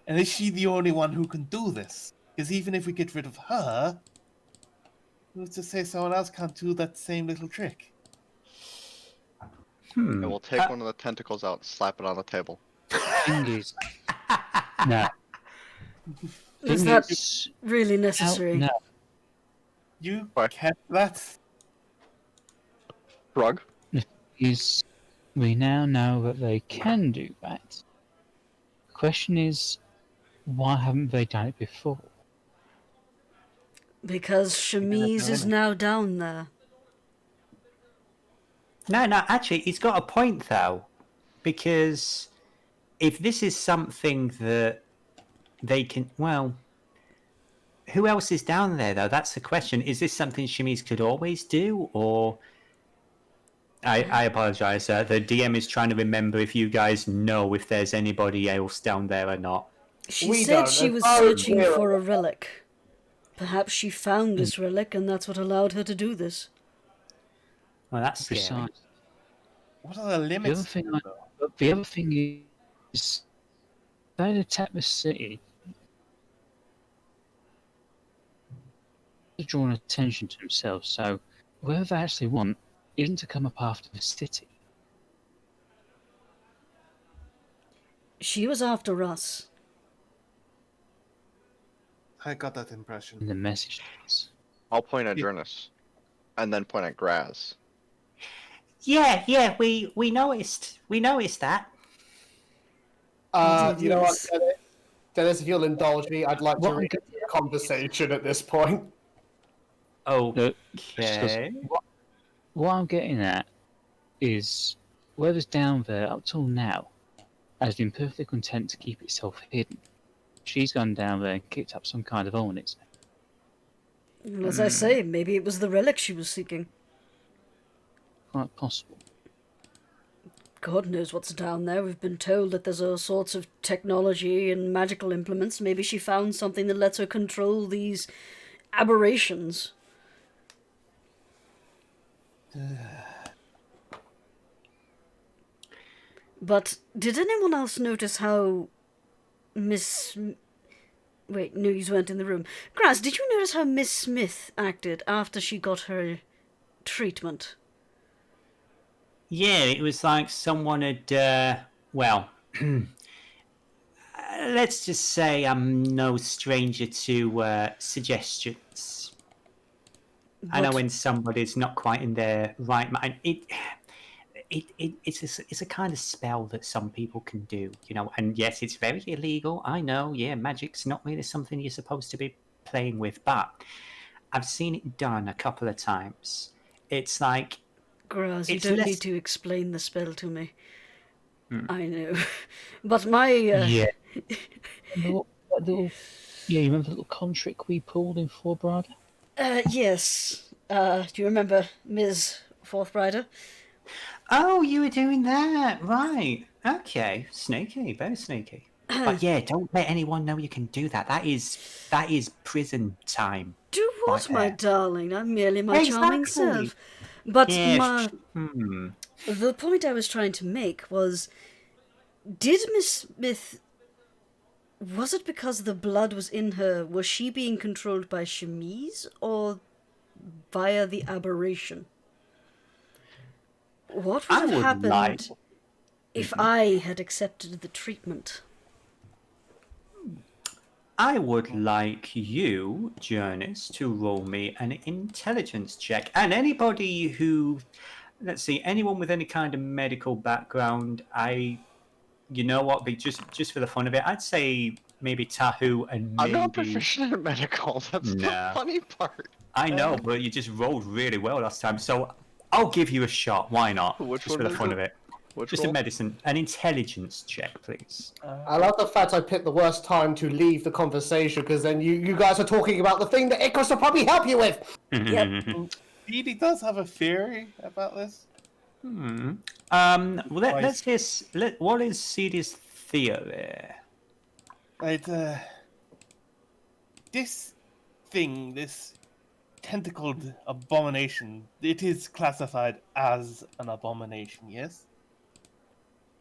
And is she the only one who can do this? Because even if we get rid of her, who's to say someone else can't do that same little trick? And we'll take one of the tentacles out and slap it on the table. Fingers. No. Is that really necessary? No. You What? kept that? Rug? Is we now know that they can do that. The question is, why haven't they done it before? Because Chemise is now down there. No, actually, he's got a point, though. Because if this is something that they can... Well, who else is down there, though? That's the question. Is this something Chemise could always do, or I apologise. The DM is trying to remember if you guys know if there's anybody else down there or not. She We said don't. she As was far as searching we're for a relic. Perhaps she found this relic, and that's what allowed her to do this. Well, that's scary. Precise. What are the limits? The other thing is, they attack the city. To draw attention to themselves, so whatever they actually want isn't to come up after the city. She was after us. I got that And impression. the message is, I'll point at Jurnis, and then point at Graz. Yeah, we noticed. We noticed that. You know what, Yes. Dennis, if you'll indulge me, I'd like to What I'm read the conversation at this point. Okay. what I'm getting at is whoever's down there up till now has been perfectly content to keep itself hidden. She's gone down there and kicked up some kind of hole in its neck. As I say, maybe it was the relic she was seeking. Quite possible. God knows what's down there. We've been told that there's all sorts of technology and magical implements. Maybe she found something that lets her control these aberrations. But did anyone else notice how Miss... Wait, no, you weren't in the room. Graz, did you notice how Miss Smith acted after she got her treatment? Yeah, it was like someone had, well, let's just say I'm no stranger to suggestions. I know But- when somebody's not quite in their right mind. It's a kind of spell that some people can do, you know. And yes, it's very illegal. I know. Yeah, magic's not really something you're supposed to be playing with, but I've seen it done a couple of times. It's like Graz, you It's don't less- need to explain the spell to me. Hmm. I know. But my... Yeah. You remember the little contrick we pulled in Forbrada? Yes. Do you remember Ms. Forthbrider? oh, you were doing that, right? Okay, sneaky, very sneaky. But yeah, don't let anyone know you can do that. That is prison time. Do what, Right my there. darling? I'm merely my charming Exactly. self. But Yeah. the point I was trying to make was, did Miss Smith... Was it because the blood was in her? Was she being controlled by Chemise or via the aberration? What would I have would happened like- if I had accepted the treatment? I would like you, Jurnis, to roll me an intelligence check. And anybody who, let's see, anyone with any kind of medical background, you know what, just for the fun of it, I'd say maybe Tahu and maybe... I'm not proficient in medical. That's Nah. the funny part. I know, but you just rolled really well last time, so I'll give you a shot. Why not? Which just for one the is fun it? of it. Which Just roll? an intelligence check, please. I love the fact I picked the worst time to leave the conversation because then you guys are talking about the thing that Icrius will probably help you with. Yep. Edie does have a theory about this. Well, let's hear. What is Seethe's theory? Right, this thing, this tentacled abomination, it is classified as an abomination, yes?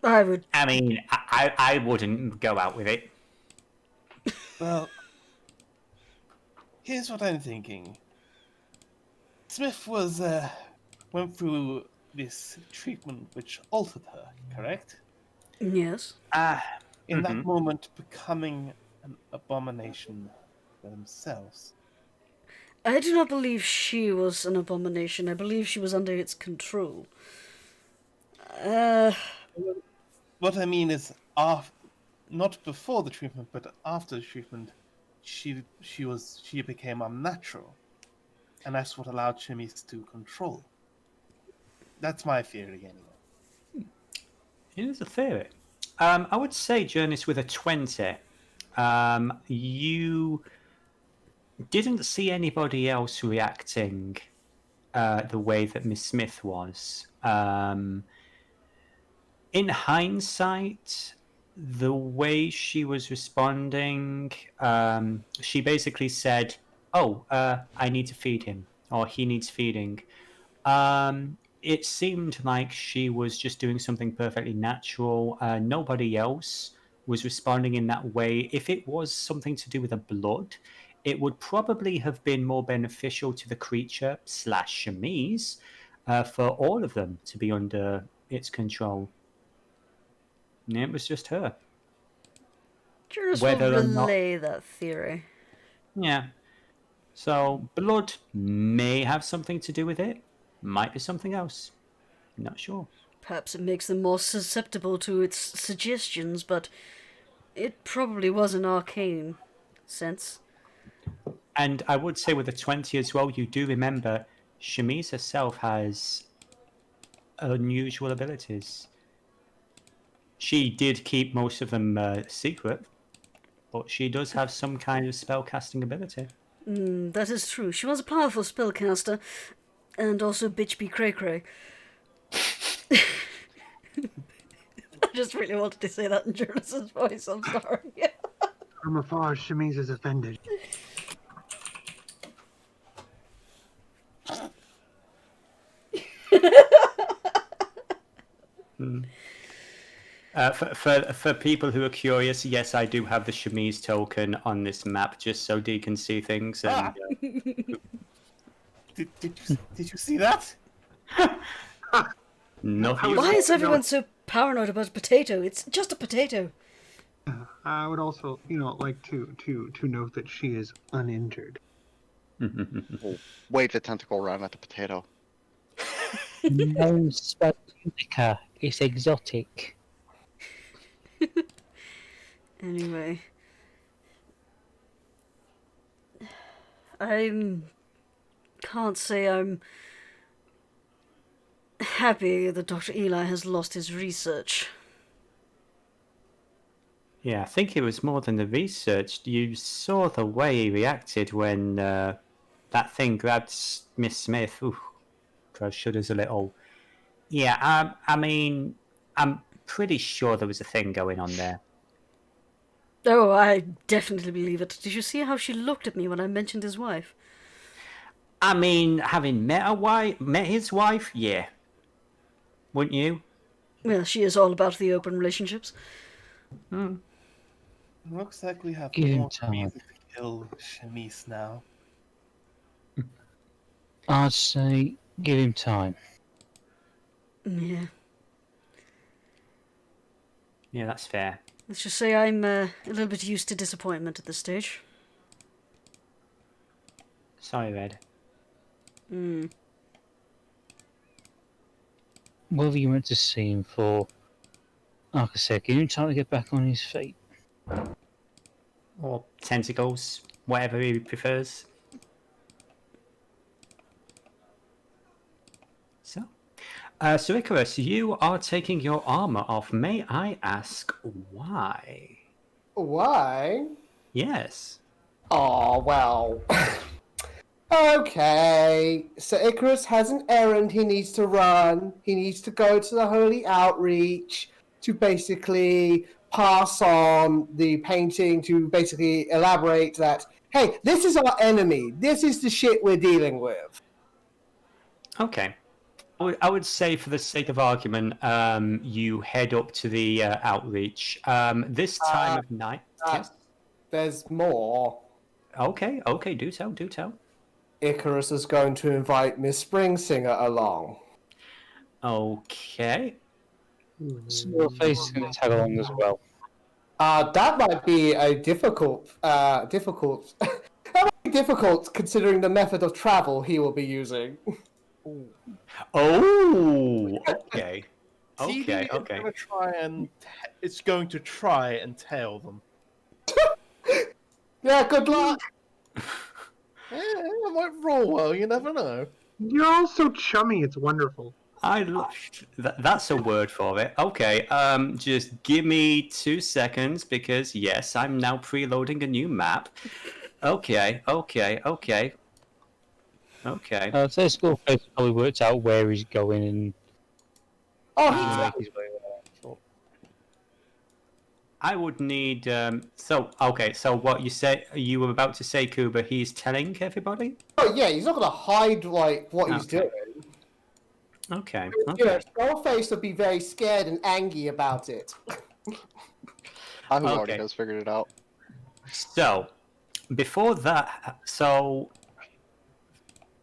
I would... I mean, I wouldn't go out with it. Well, here's what I'm thinking. Smith went through this treatment which altered her, correct? Yes. In that moment, becoming an abomination for themselves. I do not believe she was an abomination. I believe she was under its control. What I mean is, not before the treatment, but after the treatment, she became unnatural, and that's what allowed Chemise to control. That's my theory, anyway. It is a theory. I would say, Jurnis, with a 20, you didn't see anybody else reacting the way that Miss Smith was. In hindsight, the way she was responding, she basically said, "Oh, I need to feed him," or "He needs feeding." It seemed like she was just doing something perfectly natural. Nobody else was responding in that way. If it was something to do with the blood, it would probably have been more beneficial to the creature / Chemise for all of them to be under its control. It was just her. Jurnis Whether will or not- relay that theory. Yeah. So blood may have something to do with it. Might be something else. Not sure. Perhaps it makes them more susceptible to its suggestions, but it probably was an arcane sense. And I would say with the 20 as well, you do remember Chemise herself has unusual abilities. She did keep most of them secret, but she does have some kind of spellcasting ability. That is true. She was a powerful spellcaster, and also bitch be cray cray. I just really wanted to say that in Jurnis's voice, I'm sorry. From afar, Chemise is offended. For people who are curious, yes, I do have the Chemise token on this map, just so Dee can see things. And Did you see that? nothing. Why is everyone so paranoid about a potato? It's just a potato. I would also, like to note that she is uninjured. Wave the tentacle around at the potato. No spell indica. It's exotic. Anyway. Can't say I'm happy that Dr. Eli has lost his research. Yeah, I think it was more than the research. You saw the way he reacted when that thing grabbed Miss Smith. Ooh, shudders a little. Yeah, I mean, I'm pretty sure there was a thing going on there. Oh, I definitely believe it. Did you see how she looked at me when I mentioned his wife? I mean, having met his wife, yeah. Wouldn't you? Well, she is all about the open relationships. Looks like we have Give him more time. reason to kill Chemise now. I'd say give him time. Yeah. Yeah, that's fair. Let's just say I'm a little bit used to disappointment at this stage. Sorry, Red. Whether you went to see him for, like I said, give him time to get back on his feet. Or tentacles, whatever he prefers. So, Icrius, you are taking your armor off. May I ask why? Why? Yes. Oh, well. Okay. So Icrius has an errand he needs to run. He needs to go to the Holy Outreach to basically pass on the painting, to basically elaborate that, hey, this is our enemy. This is the shit we're dealing with. Okay. I would say, for the sake of argument, you head up to the outreach. This time of night. Yes? There's more. Okay, do tell. Icarus is going to invite Miss Springsinger along. Okay. So your face is going to tag along as well. That might be a difficult. That might be difficult considering the method of travel he will be using. Oh, okay. Seethe is going to try and tail them. Yeah, good luck. Yeah, it might roll well. You never know. You're all so chummy. It's wonderful. That's a word for it. Okay, just give me 2 seconds, because yes, I'm now preloading a new map. Okay. Okay. I'd say Skullface probably worked out where he's going and Oh, make he his way around. I would need. So what you say? You were about to say, Kuba? He's telling everybody. oh yeah, he's not gonna hide like what he's Okay. doing. Okay. You know, Okay. Skullface would be very scared and angry about it. Who already Okay. has figured it out. So, before that,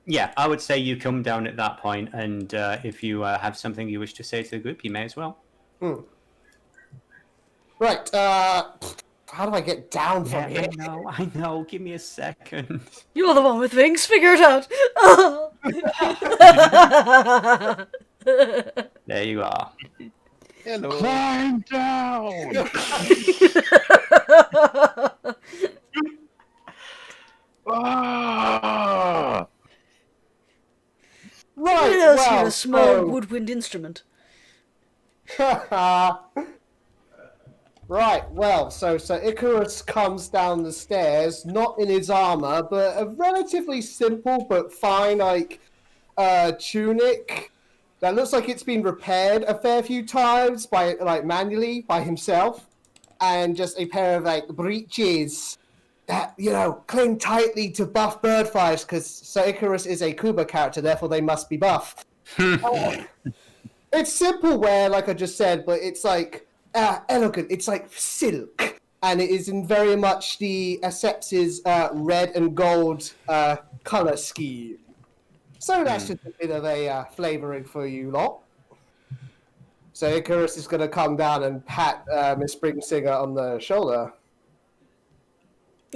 yeah, I would say you come down at that point, and if you have something you wish to say to the group, you may as well. Right, how do I get down from here? I know. Give me a second. You're the one with wings. Figure it out. There you are. Hello. Climb down! Ah! Right, Let us well, hear a small woodwind instrument. Right, well, so Icrius comes down the stairs, not in his armor, but a relatively simple but fine, like, tunic that looks like it's been repaired a fair few times by, like, manually by himself, and just a pair of, like, breeches that, you know, cling tightly to buff bird flies, because Sir Icrius is a Kubur character, therefore they must be buff. It's simple wear, like I just said, but it's, like, elegant. It's like silk, and it is in very much the Asepsis red and gold color scheme. So that's just a bit of a flavoring for you lot. So Icarus is going to come down and pat Miss Springsinger on the shoulder.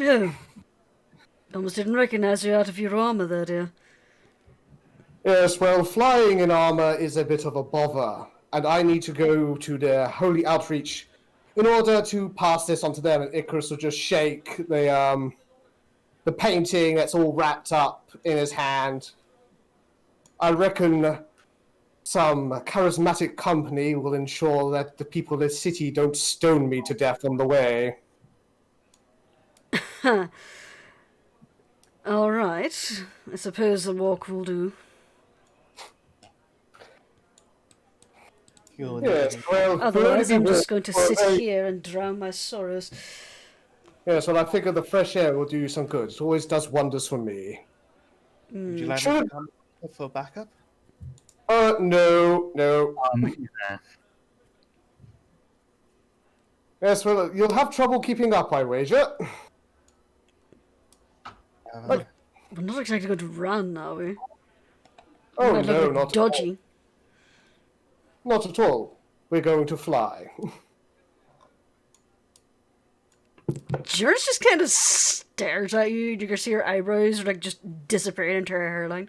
Oh. Almost didn't recognize you out of your armor there, dear. Yes, well, flying in armor is a bit of a bother, and I need to go to the Holy Outreach in order to pass this on to them, and Icarus will just shake the painting that's all wrapped up in his hand. I reckon some charismatic company will ensure that the people of this city don't stone me to death on the way. All right. I suppose the walk will do. Yes, well, Otherwise, I'm just going to sit well, here and drown my sorrows. Yes, well, I figure the fresh air will do you some good. It always does wonders for me. Would you like Sure. me to come for backup? No. Yeah. Yes, well, you'll have trouble keeping up, I wager. We're not exactly going to run, are we? Oh, Might no, look not dodgy. Not at all. We're going to fly. Jurnis just kind of stares at you. You can see her eyebrows like just disappearing into her hairline.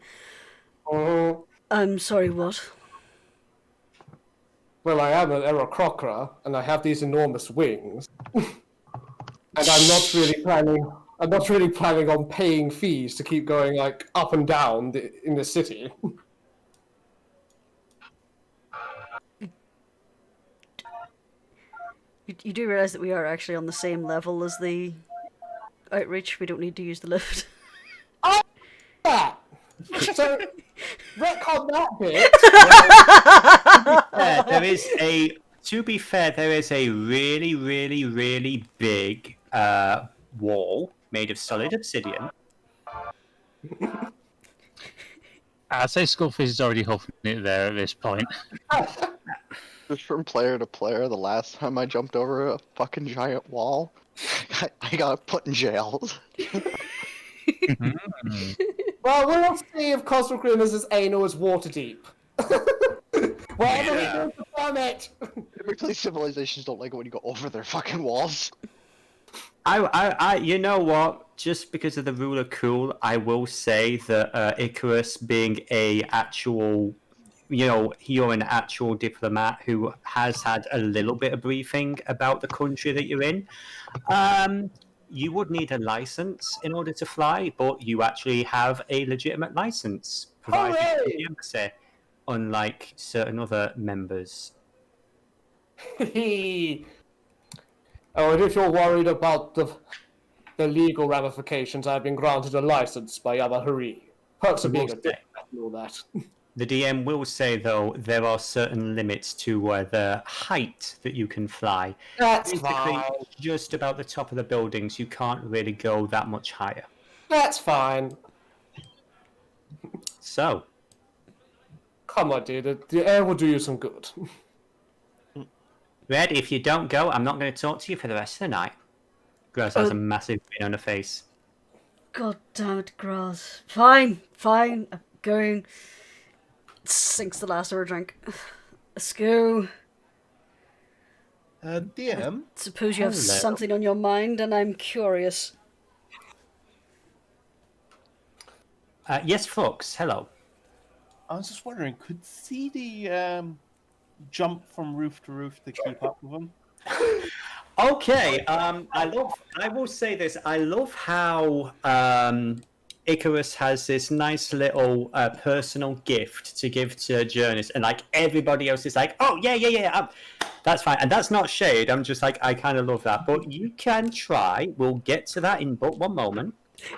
Oh, I'm sorry, what? well, I am an Arrocakkra, and I have these enormous wings. And I'm not really planning on paying fees to keep going like up and down in the city. You do realize that we are actually on the same level as the outreach. We don't need to use the lift. Yeah. So, retcon that bit. To be fair, there is a really, really, really big wall made of solid obsidian. I'd say Skullface is already huffing it there at this point. Just from player to player, the last time I jumped over a fucking giant wall, I got put in jail. Well, we'll see if Cosmogrimus' anal is water deep. Whatever we do to farm it. Typically, civilizations don't like it when you go over their fucking walls. You know what? Just because of the rule of cool, I will say that Icarus, being a actual, you're an actual diplomat who has had a little bit of briefing about the country that you're in. You would need a license in order to fly, but you actually have a legitimate license provided by the embassy, unlike certain other members. Oh, and if you're worried about the legal ramifications, I've been granted a license by Yabahuri. Perks of being a Will dick and all that. The DM will say, though, there are certain limits to the height that you can fly. That's Basically, fine. just about the top of the buildings. You can't really go that much higher. That's fine. So, Come on, dude. The air will do you some good. Red, if you don't go, I'm not going to talk to you for the rest of the night. Gross has a massive grin on her face. God damn it, Graz. Fine, I'm going. Sinks the last of her drink. Let's go. DM? Suppose you have Hello. something on your mind, and I'm curious. Yes, Frux, hello. I was just wondering, could Seethe jump from roof to roof to keep up with him? Okay, I will say this. I love how Icrius has this nice little personal gift to give to Jurnis, and like everybody else is like, oh yeah, that's fine, and that's not shade. I'm just like, I kind of love that, but you can try. We'll get to that in but one moment.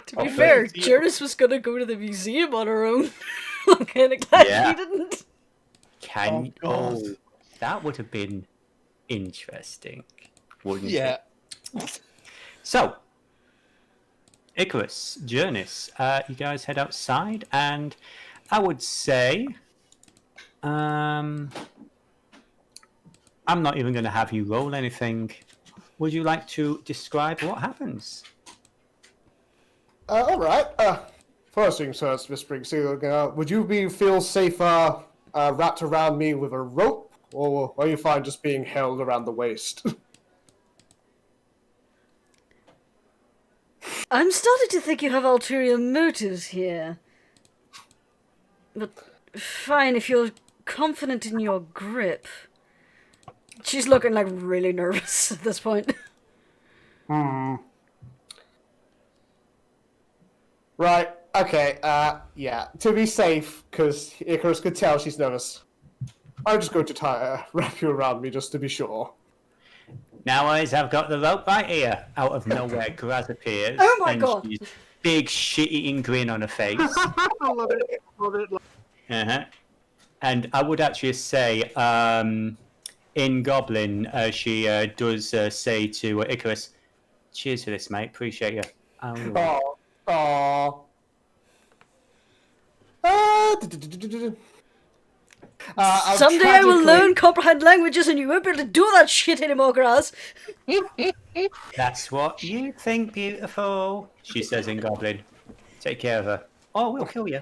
To be fair, Jurnis was gonna go to the museum on her own. I'm kind of glad she didn't. That would have been interesting, wouldn't Yeah. it? So, Icrius, Jurnis, you guys head outside, and I would say, I'm not even going to have you roll anything. Would you like to describe what happens? All right. First things first, Miss Springseal. Would you feel safer wrapped around me with a rope, or are you fine just being held around the waist? I'm starting to think you have ulterior motives here. But fine, if you're confident in your grip. She's looking like really nervous at this point. Right. Okay. Yeah. To be safe, because Icarus could tell she's nervous. I'm just going to wrap you around me just to be sure. Now, as I've got the rope right here, out of nowhere, Graz appears. Oh my and god! She's big shit-eating grin on her face. I love it. Love it. Uh-huh. And I would actually say, in Goblin, she does say to Icrius, cheers for this, mate. Appreciate you. Someday I will learn, comprehend languages, and you won't be able to do that shit anymore, Graz. That's what you think, beautiful, she says in Goblin. Take care of her. Oh, we'll kill you.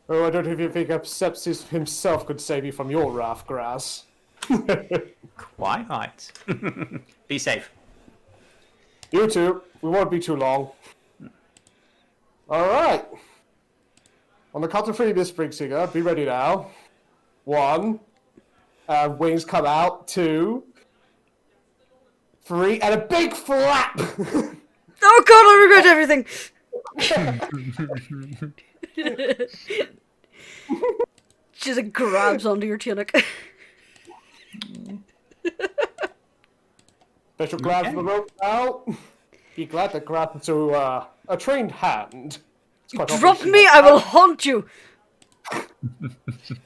Oh, I don't even think Sepsis himself could save you from your wrath, Graz. Quite right. Be safe. You too. We won't be too long. Alright. On the count of three, Miss Springsinger, be ready now. 1. Wings come out. 2. 3. And a big flap! Oh god, I regret everything! She just grabs onto your tunic. Special grab the rope now. Be glad that grab to a trained hand. Drop me, I will haunt you!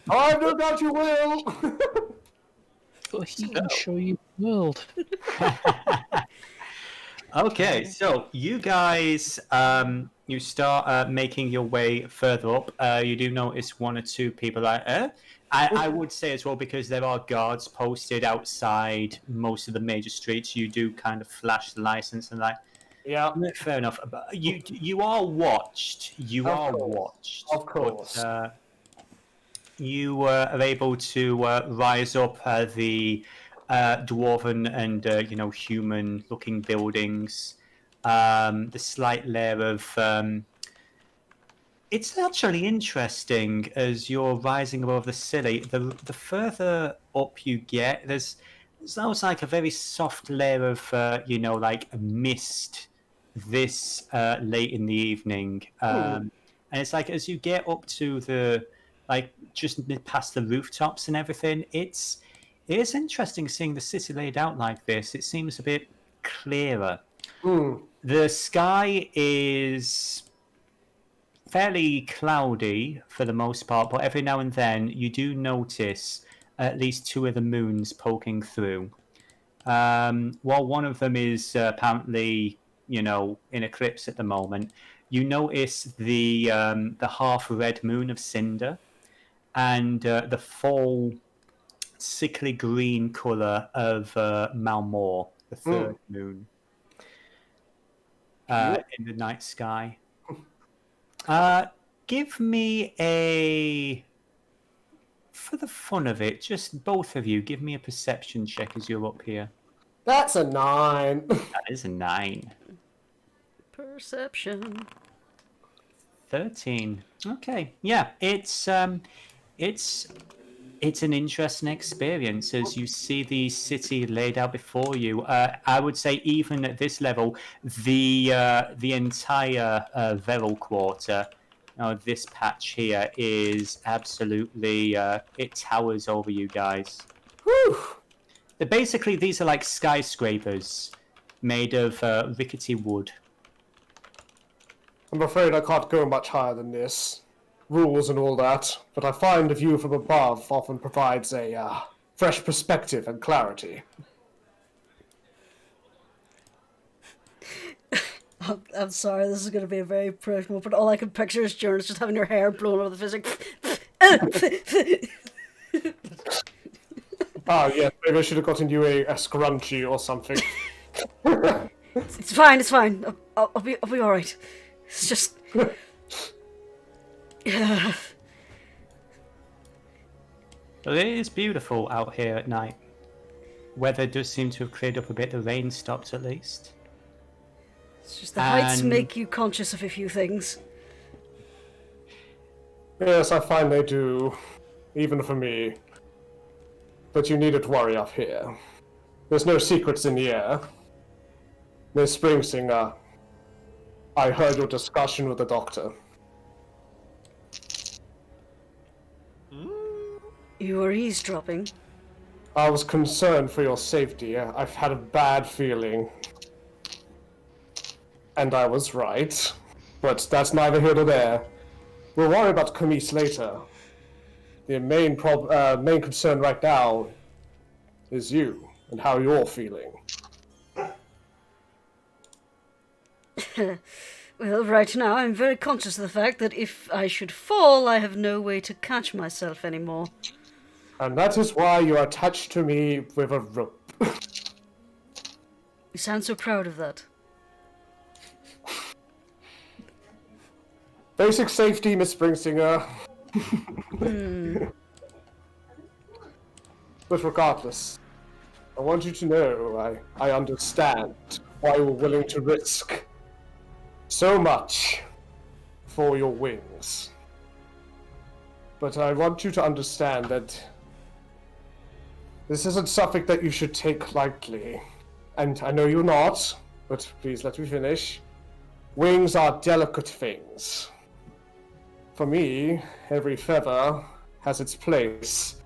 I have no doubt you will! But he can show you the world. Okay, so you guys, you start making your way further up. You do notice one or two people like, I would say as well, because there are guards posted outside most of the major streets, you do kind of flash the license and like, yeah, fair enough. But you are watched. You are watched. Of course. But, you are able to rise up the dwarven and human-looking buildings. The slight layer of it's actually interesting as you're rising above the city. The further up you get, there's almost like a very soft layer of like a mist this late in the evening, and it's like as you get up to the just past the rooftops and everything, it is interesting seeing the city laid out like this. It seems a bit clearer. The sky is fairly cloudy for the most part, but every now and then you do notice at least 2 of the moons poking through. While one of them is apparently, in eclipse at the moment, you notice the half red moon of Cinder and the full sickly green colour of Malmore, the third moon, in the night sky. Give me for the fun of it, just both of you, give me a perception check as you're up here. That's a 9. That is a 9. Perception. 13. Okay, yeah, it's an interesting experience as you see the city laid out before you. I would say even at this level, the entire Veril quarter, this patch here is absolutely it towers over you guys. Whew. Basically, these are like skyscrapers made of rickety wood. I'm afraid I can't go much higher than this. Rules and all that, but I find a view from above often provides a fresh perspective and clarity. I'm sorry, this is going to be a very personal, but all I can picture is Jurnis just having her hair blown over the face. Yeah, maybe I should have gotten you a scrunchie or something. It's fine. I'll be all right. It's just. Yeah. But it is beautiful out here at night. Weather does seem to have cleared up a bit. The rain stopped at least. It's just the heights make you conscious of a few things. Yes, I find they do. Even for me. But you needn't worry up here. There's no secrets in the air. Miss Springsinger, I heard your discussion with the doctor. You were eavesdropping. I was concerned for your safety. I've had a bad feeling. And I was right. But that's neither here nor there. We'll worry about Chemise later. The main concern right now is you and how you're feeling. Well, right now I'm very conscious of the fact that if I should fall, I have no way to catch myself anymore. And that is why you are attached to me with a rope. You sound so proud of that. Basic safety, Miss Springsinger. But regardless, I want you to know I understand why you're willing to risk so much for your wings. But I want you to understand that this isn't something that you should take lightly. And I know you're not, but please let me finish. Wings are delicate things. For me, every feather has its place.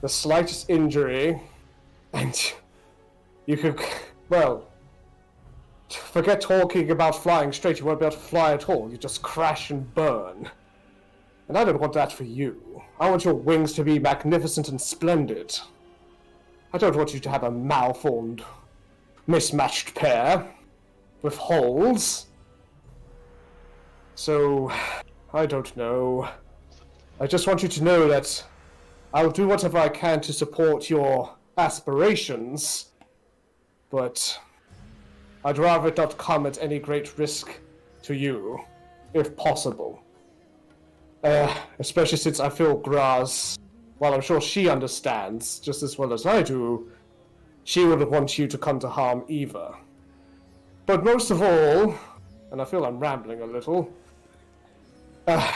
The slightest injury, and you could, well, forget talking about flying straight, you won't be able to fly at all. You just crash and burn. And I don't want that for you. I want your wings to be magnificent and splendid. I don't want you to have a malformed, mismatched pair with holes. So, I don't know. I just want you to know that I'll do whatever I can to support your aspirations, but I'd rather it not come at any great risk to you, if possible. Especially since I feel Graz, while I'm sure she understands just as well as I do, she wouldn't want you to come to harm either. But most of all, and I feel I'm rambling a little, I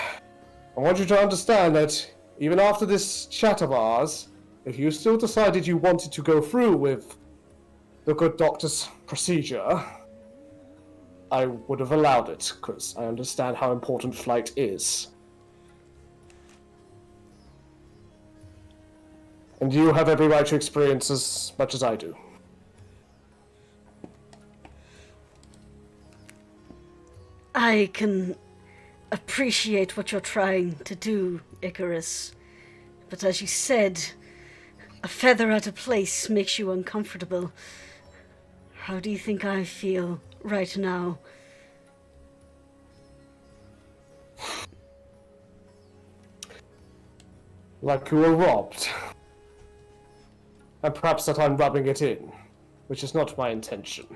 want you to understand that even after this chat of ours, if you still decided you wanted to go through with the good doctor's procedure, I would have allowed it, because I understand how important flight is. And you have every right to experience as much as I do. I can appreciate what you're trying to do, Icrius. But as you said, a feather out of place makes you uncomfortable. How do you think I feel right now? Like you were robbed. And perhaps that I'm rubbing it in, which is not my intention.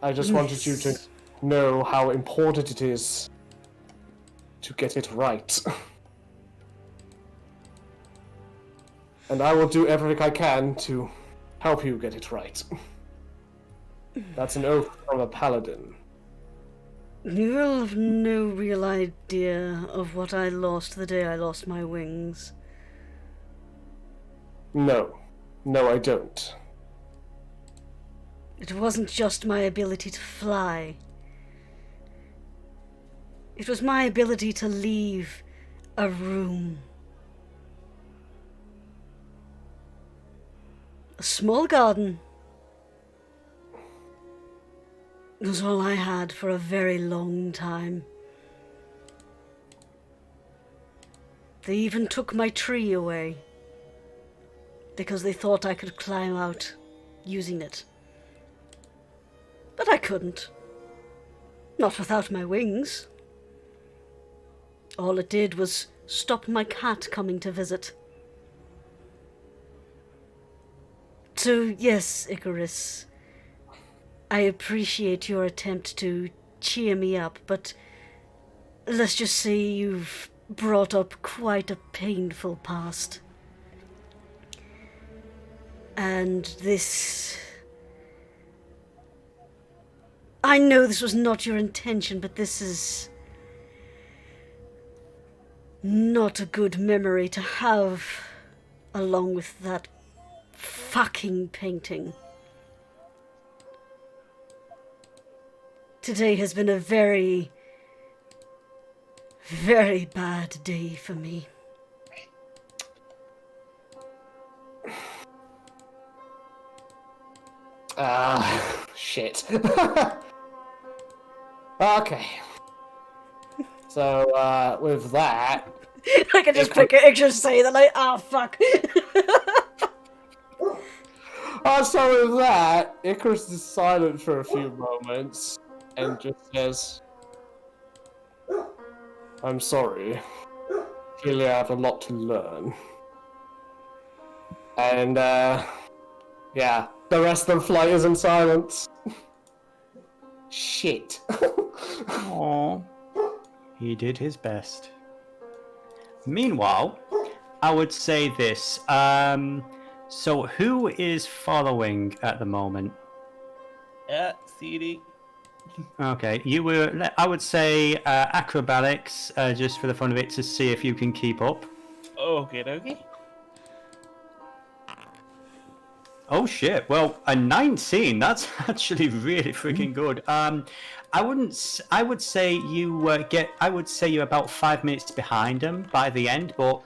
I just wanted you to know how important it is to get it right. And I will do everything I can to help you get it right. That's an oath from a paladin. You will have no real idea of what I lost the day I lost my wings. No. No, I don't. It wasn't just my ability to fly. It was my ability to leave a room. A small garden was all I had for a very long time. They even took my tree away because they thought I could climb out using it. But I couldn't. Not without my wings. All it did was stop my cat coming to visit. So, yes, Icrius, I appreciate your attempt to cheer me up, but let's just say you've brought up quite a painful past. And this... I know this was not your intention, but this is not a good memory to have along with that fucking painting. Today has been a very, very bad day for me. Shit. Okay. So, with that... I can just pick it and just say that, like, ah, fuck. So with that, Icrius is silent for a few moments and just says, I'm sorry. Clearly I have a lot to learn. And, yeah, the rest of the flight is in silence. Shit. Aww. He did his best. Meanwhile, I would say this. So who is following at the moment? Seethe. Okay, you were. I would say acrobatics, just for the fun of it, to see if you can keep up. Okay, dokie. Oh shit! Well, a 19. That's actually really freaking good. I wouldn't. I would say you get. I would say you're about 5 minutes behind them by the end. But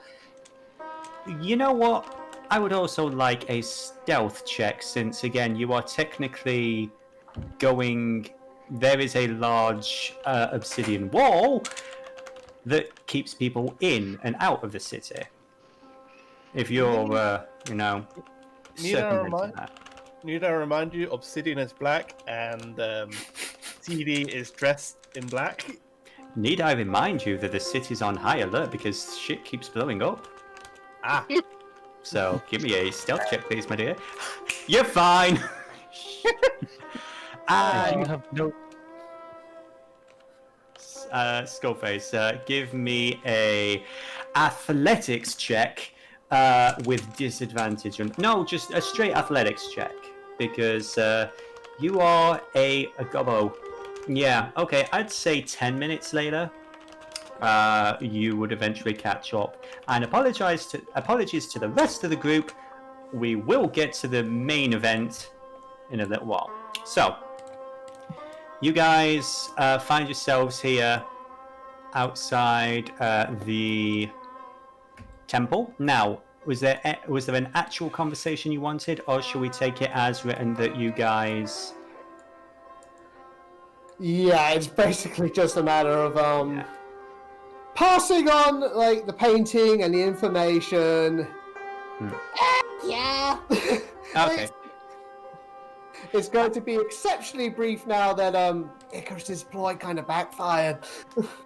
you know what? I would also like a stealth check, since again you are technically going. There is a large obsidian wall that keeps people in and out of the city. If you're, you know. Need I remind you, obsidian is black and Seethe is dressed in black? Need I remind you that the city's on high alert because shit keeps blowing up? Ah. So, give me a stealth check, please, my dear. You're fine! You have no... Skullface, give me a athletics check with disadvantage. No, just a straight athletics check, because you are a gobbo. Yeah, okay, I'd say 10 minutes later, you would eventually catch up. And apologies to the rest of the group. We will get to the main event in a little while. So, you guys find yourselves here outside the temple. Now, was there an actual conversation you wanted, or should we take it as written that you guys... Yeah, it's basically just a matter of Yeah. passing on like the painting and the information. Yeah. Okay. It's going to be exceptionally brief now that Icarus's ploy kind of backfired.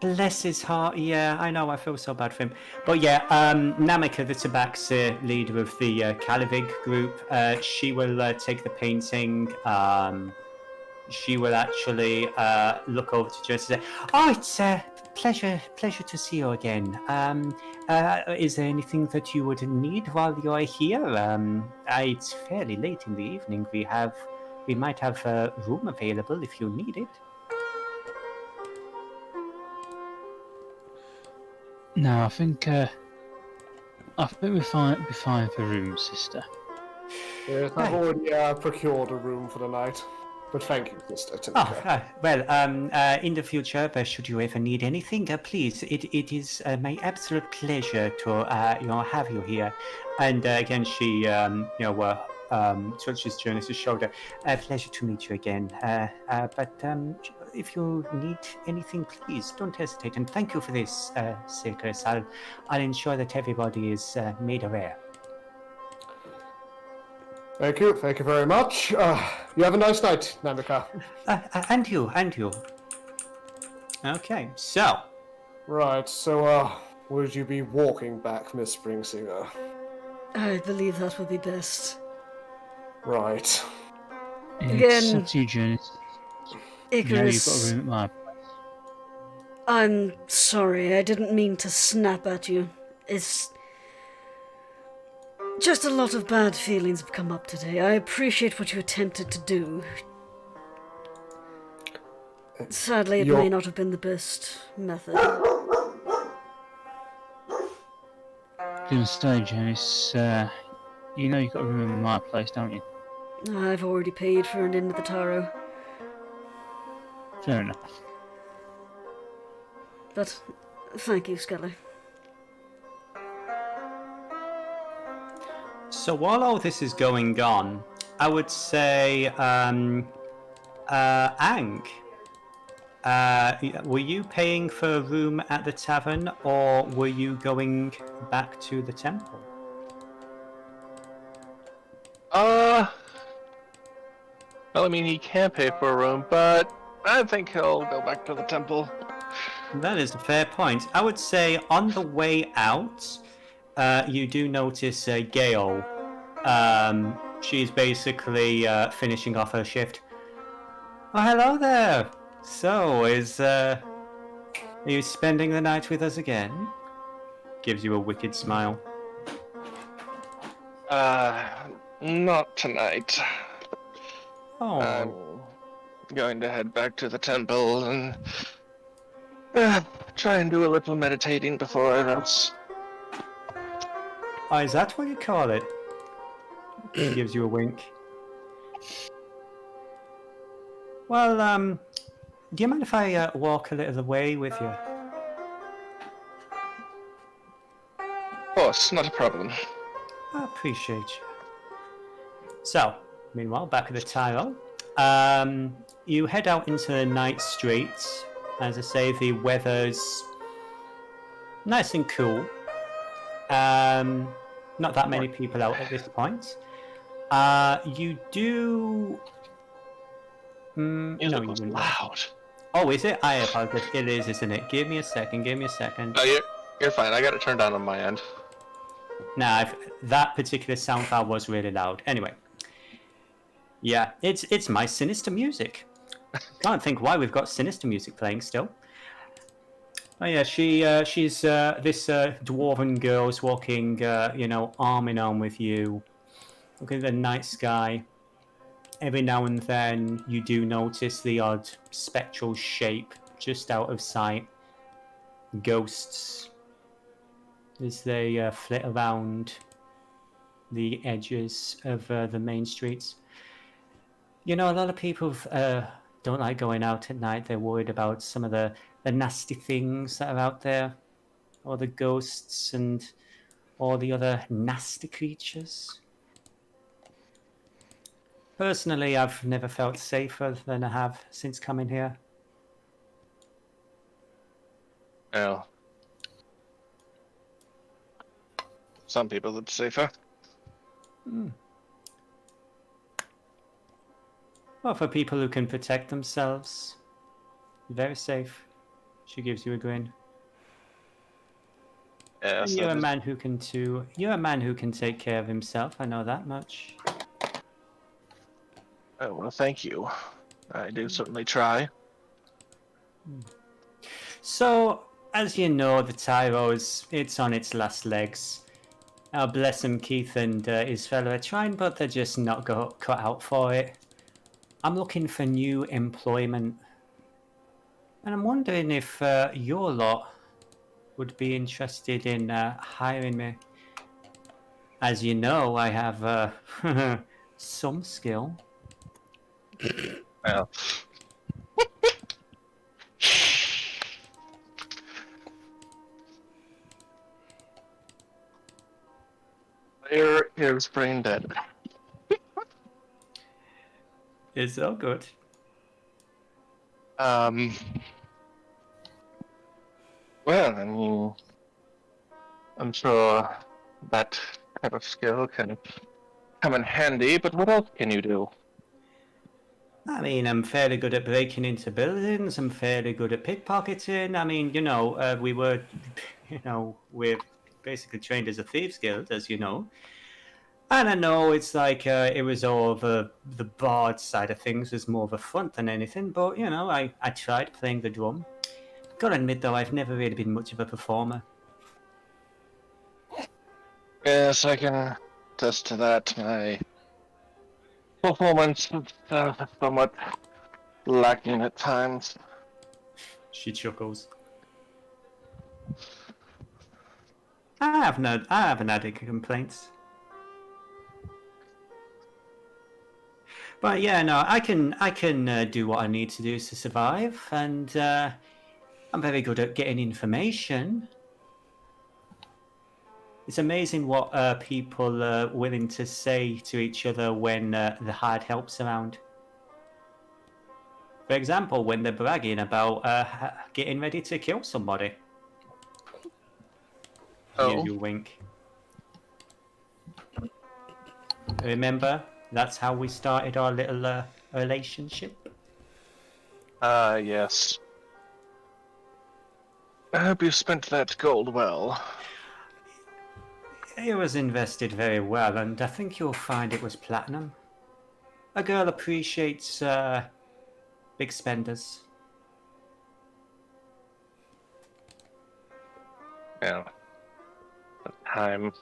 Bless his heart. Yeah, I know. I feel so bad for him. But yeah, Namika, the Tabaxi leader of the Kalavig group, she will take the painting. She will actually look over to Jurnis and say, "Oh, it's a pleasure to see you again. Is there anything that you would need while you're here? It's fairly late in the evening. We might have a room available if you need it." No, I think we're fine for rooms, sister. Yes, I've already procured a room for the night. But thank you, Mr. Tabaxi. Well, in the future, should you ever need anything, please, it is my absolute pleasure to have you here. And again, she touches Jurnis' shoulder. Pleasure to meet you again. But if you need anything, please don't hesitate. And thank you for this, Seethe. I'll ensure that everybody is made aware. Thank you very much. You have a nice night, Namika. And you. Okay, so. Right, so would you be walking back, Miss Springsinger? I believe that would be best. Right. It's up to you, Jurnis. Icarus, You know you've got a room at my place. I'm sorry, I didn't mean to snap at you. It's just a lot of bad feelings have come up today. I appreciate what you attempted to do. Sadly, it may not have been the best method. Gonna say, Jurnis, you know you've got a room at my place, don't you? I've already paid for an inn at the Taro. Fair enough. But thank you, Skelly. So while all this is going on, I would say, Ang, were you paying for a room at the tavern, or were you going back to the temple? Well, I mean, he can pay for a room, but I think he'll go back to the temple. That is a fair point. I would say on the way out, you do notice Gale. She's basically finishing off her shift. Oh, hello there. So, are you spending the night with us again? Gives you a wicked smile. Not tonight. Oh. I'm going to head back to the temple and try and do a little meditating before I rest. Oh, is that what you call it? Gives you a wink. Well, do you mind if I walk a little way with you? Of course, not a problem. I appreciate you. So, meanwhile, back at the Tyrol, you head out into the night streets. As I say, the weather's nice and cool. Not that many people out at this point. You do... Music was loud. Oh, is it? I apologize. It is, isn't it? Give me a second. No, you're fine. I got it turned down on my end. Nah, that particular sound file was really loud. Anyway. Yeah, it's my sinister music. Can't think why we've got sinister music playing still. Oh yeah, she's this dwarven girl's walking, arm in arm with you. Look at the night sky. Every now and then you do notice the odd spectral shape just out of sight. Ghosts as they flit around the edges of the main streets. You know, a lot of people don't like going out at night. They're worried about some of the nasty things that are out there, or the ghosts and all the other nasty creatures. Personally, I've never felt safer than I have since coming here. Well, some people it's safer. Well, for people who can protect themselves, very safe. She gives you a grin. Yes, And you're a that is- man who can too. You're a man who can take care of himself. I know that much. Oh, well, thank you. I do certainly try. So, as you know, the Tyros, it's on its last legs. Bless him, Keith and his fellow are trying, but they're just not cut out for it. I'm looking for new employment. And I'm wondering if your lot would be interested in hiring me. As you know, I have some skill. Well. Player is brain dead. It's all good. Well, I mean, I'm sure that type of skill can come in handy, but what else can you do? I mean, I'm fairly good at breaking into buildings. I'm fairly good at pickpocketing. I mean, we were, we're basically trained as a thieves guild, as you know. And I know it's like it was all the bard side of things was more of a front than anything, but I tried playing the drum. Gotta admit though, I've never really been much of a performer. Yes, I can attest to that. My performance is somewhat lacking at times. She chuckles. I haven't had any complaints. But yeah, no, I can do what I need to do to survive, and I'm very good at getting information. It's amazing what people are willing to say to each other when the hard help's around. For example, when they're bragging about getting ready to kill somebody. Oh. You wink. Remember, that's how we started our little relationship. Yes. I hope you spent that gold well. It was invested very well, and I think you'll find it was platinum. A girl appreciates big spenders. Yeah. The time.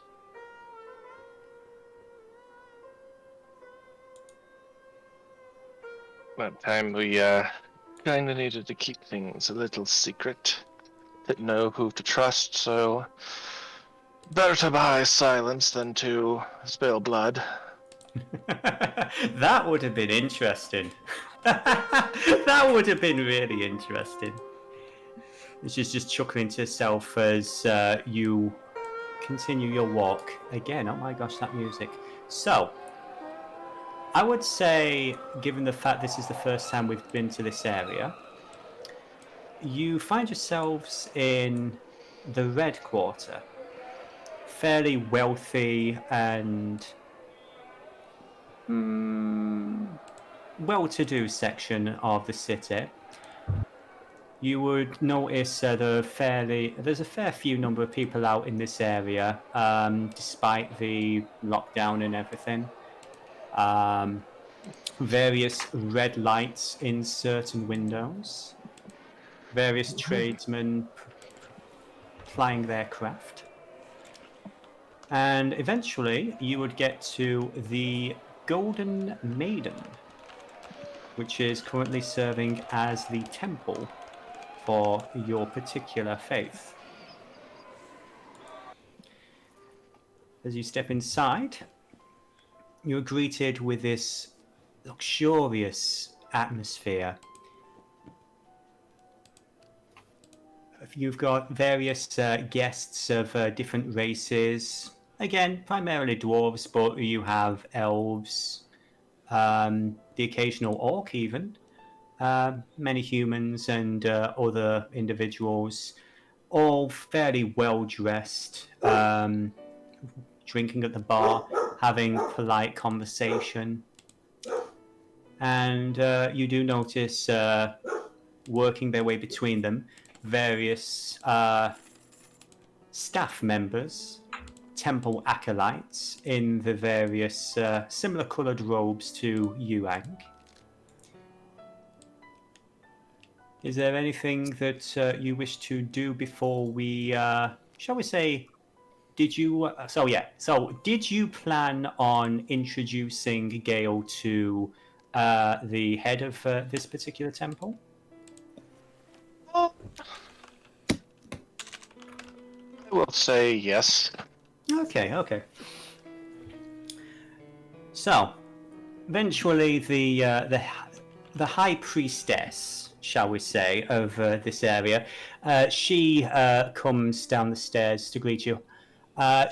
That time we kinda needed to keep things a little secret. Didn't know who to trust, so better to buy silence than to spill blood. That would have been interesting. That would have been really interesting. She's just chuckling to herself as you continue your walk. Again, oh my gosh, that music. So, I would say, given the fact this is the first time we've been to this area, you find yourselves in the Red Quarter. Fairly wealthy and well-to-do section of the city. You would notice there's a fair few number of people out in this area, despite the lockdown and everything. Various red lights in certain windows. Various tradesmen plying their craft. And eventually you would get to the Golden Maiden, which is currently serving as the temple for your particular faith. As you step inside, you're greeted with this luxurious atmosphere. You've got various guests of different races. Again, primarily dwarves, but you have elves, the occasional orc even, many humans and other individuals, all fairly well dressed, drinking at the bar, having polite conversation. And you do notice, working their way between them, various staff members, temple acolytes in the various similar coloured robes to Yuang. Is there anything that you wish to do before we, shall we say, did you... did you plan on introducing Gale to the head of this particular temple? I will say yes. Okay. So, eventually the high priestess, shall we say, of this area, she comes down the stairs to greet you.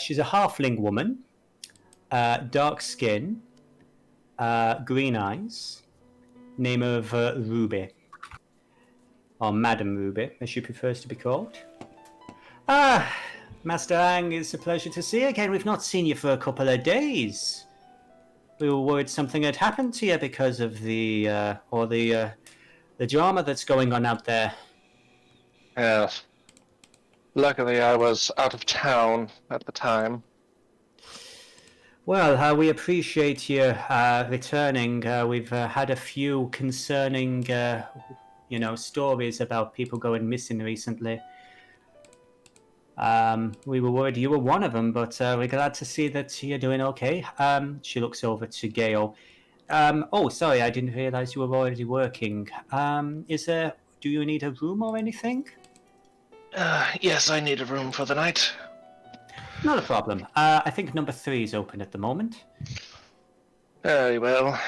She's a halfling woman, dark skin, green eyes, name of Ruby, or Madam Ruby, as she prefers to be called. Master Ang, it's a pleasure to see you again. We've not seen you for a couple of days. We were worried something had happened to you because of the drama that's going on out there. Yes. Luckily, I was out of town at the time. Well, we appreciate you returning. We've had a few concerning, stories about people going missing recently. We were worried you were one of them, but we're glad to see that you're doing okay. She looks over to Gale. Sorry, I didn't realize you were already working. Do you need a room or anything? Yes, I need a room for the night. Not a problem. I think number 3 is open at the moment. Very well.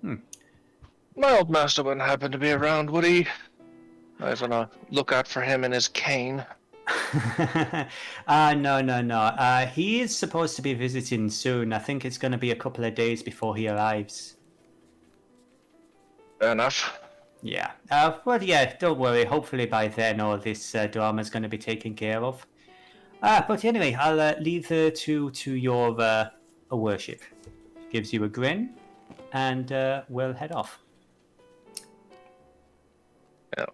My old master wouldn't happen to be around, would he? I was gonna look out for him and his cane. No. He is supposed to be visiting soon. I think it's going to be a couple of days before he arrives. Fair enough. Yeah. Don't worry. Hopefully by then all this drama is going to be taken care of. But anyway, I'll leave the two to your worship. Gives you a grin, and we'll head off. Yeah.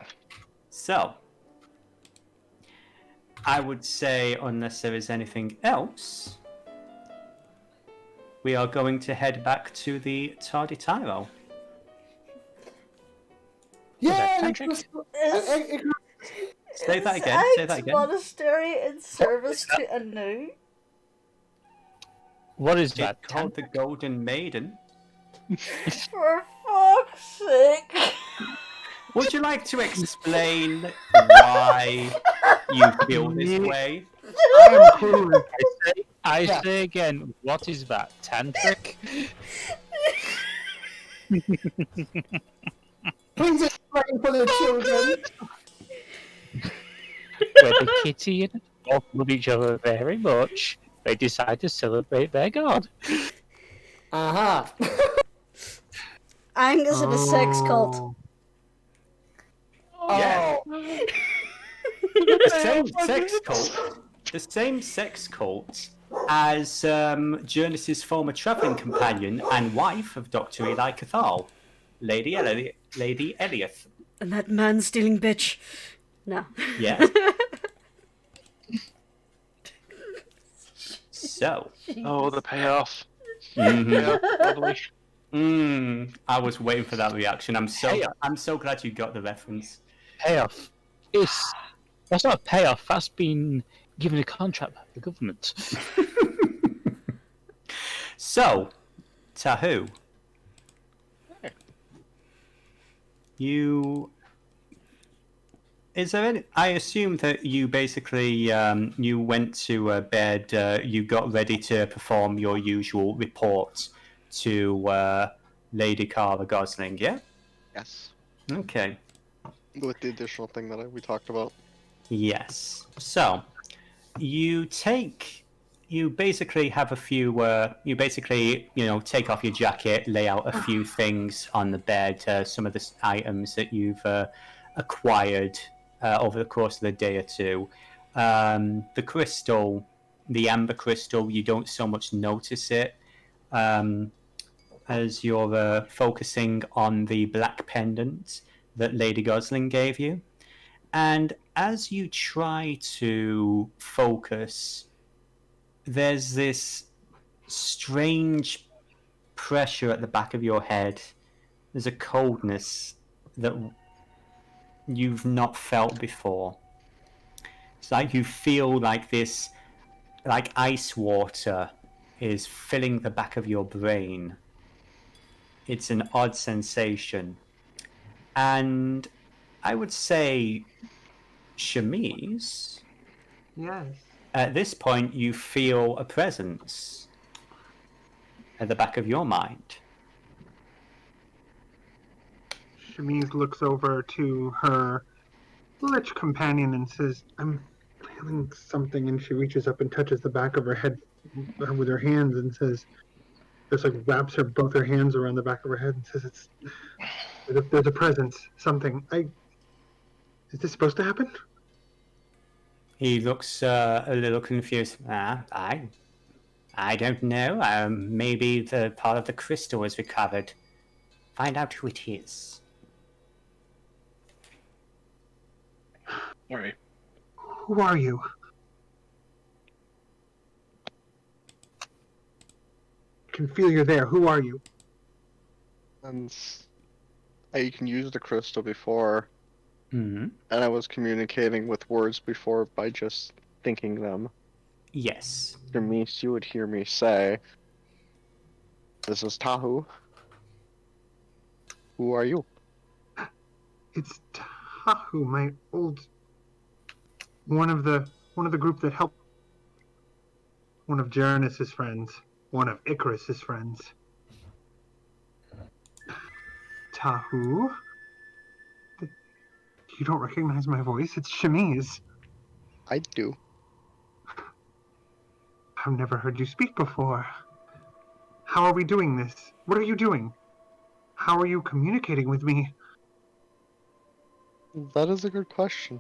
So, I would say, unless there is anything else, we are going to head back to the Tardy Tyro. Yeah, Say that again. Say that again. Monastery in service to Anu. What is It's that? called the Golden Maiden. For fuck's sake. Would you like to explain why you feel this way? I'm clueless. I say again, what is that? Tantric? Please explain for the children. Where the kitty and the dog love each other very much, they decide to celebrate their god. Aha. Ang is in a sex cult. Yeah. Oh. The same sex cult as Jurnis' former travelling companion and wife of Dr. Eli Cathal, Lady Eliath. And that man-stealing bitch. No. Yeah. So. Oh, the payoff. Mhm. Yeah, lovely. I was waiting for that reaction. I'm so glad you got the reference. Payoff. That's not a payoff, that's been given a contract by the government. So, Tahu, I assume that you basically, you went to bed, you got ready to perform your usual report to Lady Cara Gosling, yeah? Yes. Okay. With the additional thing that we talked about. Yes. So, you basically have a few, take off your jacket, lay out a few things on the bed, some of the items that you've acquired over the course of the day or two. The crystal, the amber crystal, you don't so much notice it as you're focusing on the black pendant that Lady Gosling gave you. And as you try to focus, there's this strange pressure at the back of your head. There's a coldness that you've not felt before. It's like you feel like this, like ice water is filling the back of your brain. It's an odd sensation. And I would say, Chemise, Yes. at this point you feel a presence at the back of your mind. Chemise looks over to her lich companion and says, I'm feeling something, and she reaches up and touches the back of her head with her hands and says, just like wraps both her hands around the back of her head and says, there's a presence, something. Is this supposed to happen? He looks a little confused. I don't know. Maybe the part of the crystal is recovered. Find out who it is. All right. Who are you? I can feel you're there. Who are you? And I can use the crystal before, Mm-hmm. and I was communicating with words before by just thinking them. Yes. Jurnis, you would hear me say, "This is Tahu. Who are you?" It's Tahu, my old one of the group that helped, one of Jurnis' friends, one of Icrius' friends. Tahu? You don't recognize my voice? It's Chemise. I do. I've never heard you speak before. How are we doing this? What are you doing? How are you communicating with me? That is a good question.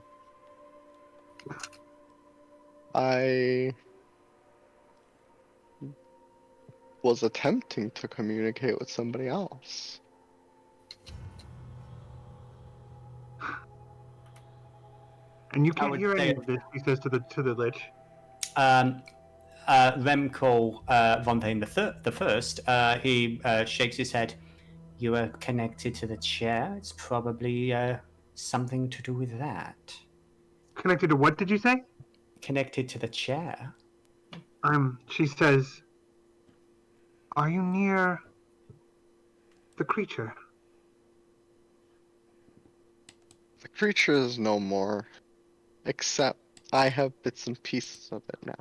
I was attempting to communicate with somebody else. And you I can't would hear any say- of this, he says to the lich. Remco Vontaine the first, he shakes his head. You are connected to the chair. It's probably something to do with that. Connected to what did you say? Connected to the chair. She says, are you near the creature? The creature is no more, except I have bits and pieces of it now.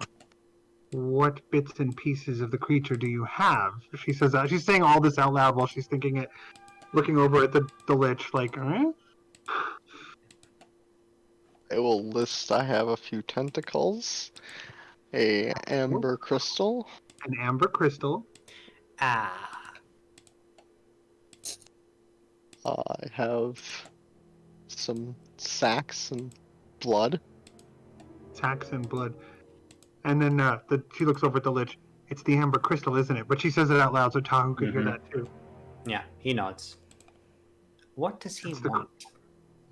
What bits and pieces of the creature do you have? She says that. She's saying all this out loud while she's thinking it, looking over at the lich like, I will list I have a few tentacles, a amber crystal, an amber crystal. Ah. I have some sacks and blood. Sacks and blood. And then she looks over at the lich. It's the amber crystal, isn't it? But she says it out loud so Tahu could hear that too. Yeah, he nods. What does he want?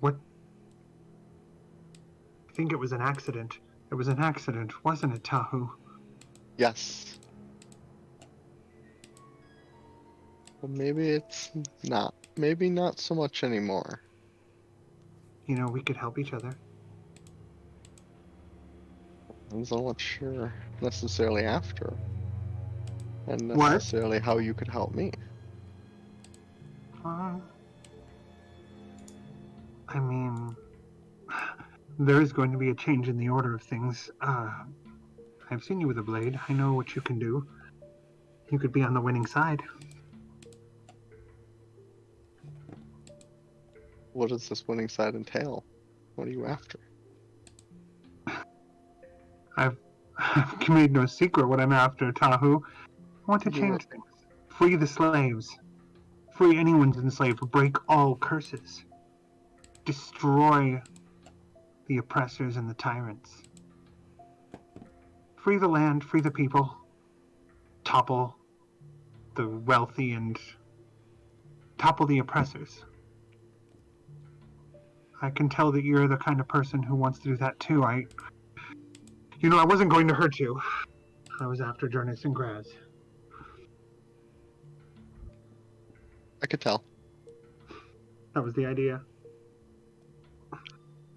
What? I think it was an accident. It was an accident, wasn't it, Tahu? Yes. Well, maybe it's not. Maybe not so much anymore. You know, we could help each other. Depends on what you're necessarily after. And What? necessarily how you could help me. I mean, there is going to be a change in the order of things. I've seen you with a blade. I know what you can do. You could be on the winning side. What does this winning side entail? What are you after? I've made no secret what I'm after, Tahu. I want to change things. Free the slaves. Free anyone's enslaved. Break all curses. Destroy the oppressors and the tyrants. Free the land, free the people, topple the wealthy, and topple the oppressors. I can tell that you're the kind of person who wants to do that too. I wasn't going to hurt you. I was after Jurnis and Graz. I could tell. That was the idea.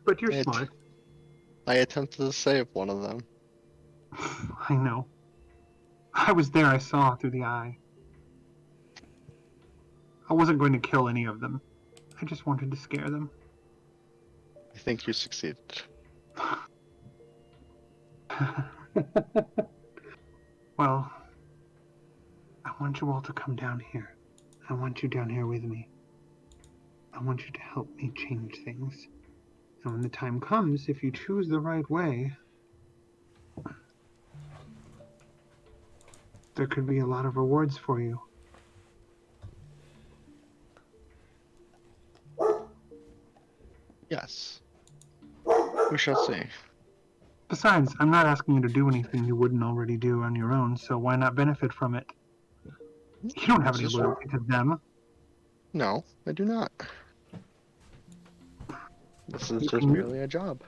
But you're smart. I attempted to save one of them. I know. I was there, I saw through the eye. I wasn't going to kill any of them. I just wanted to scare them. I think you succeeded. Well, I want you all to come down here. I want you down here with me. I want you to help me change things. And when the time comes, if you choose the right way, there could be a lot of rewards for you. Yes. We shall see. Besides, I'm not asking you to do anything you wouldn't already do on your own, so why not benefit from it? You don't have any loyalty to them. No, I do not. This is just merely a job.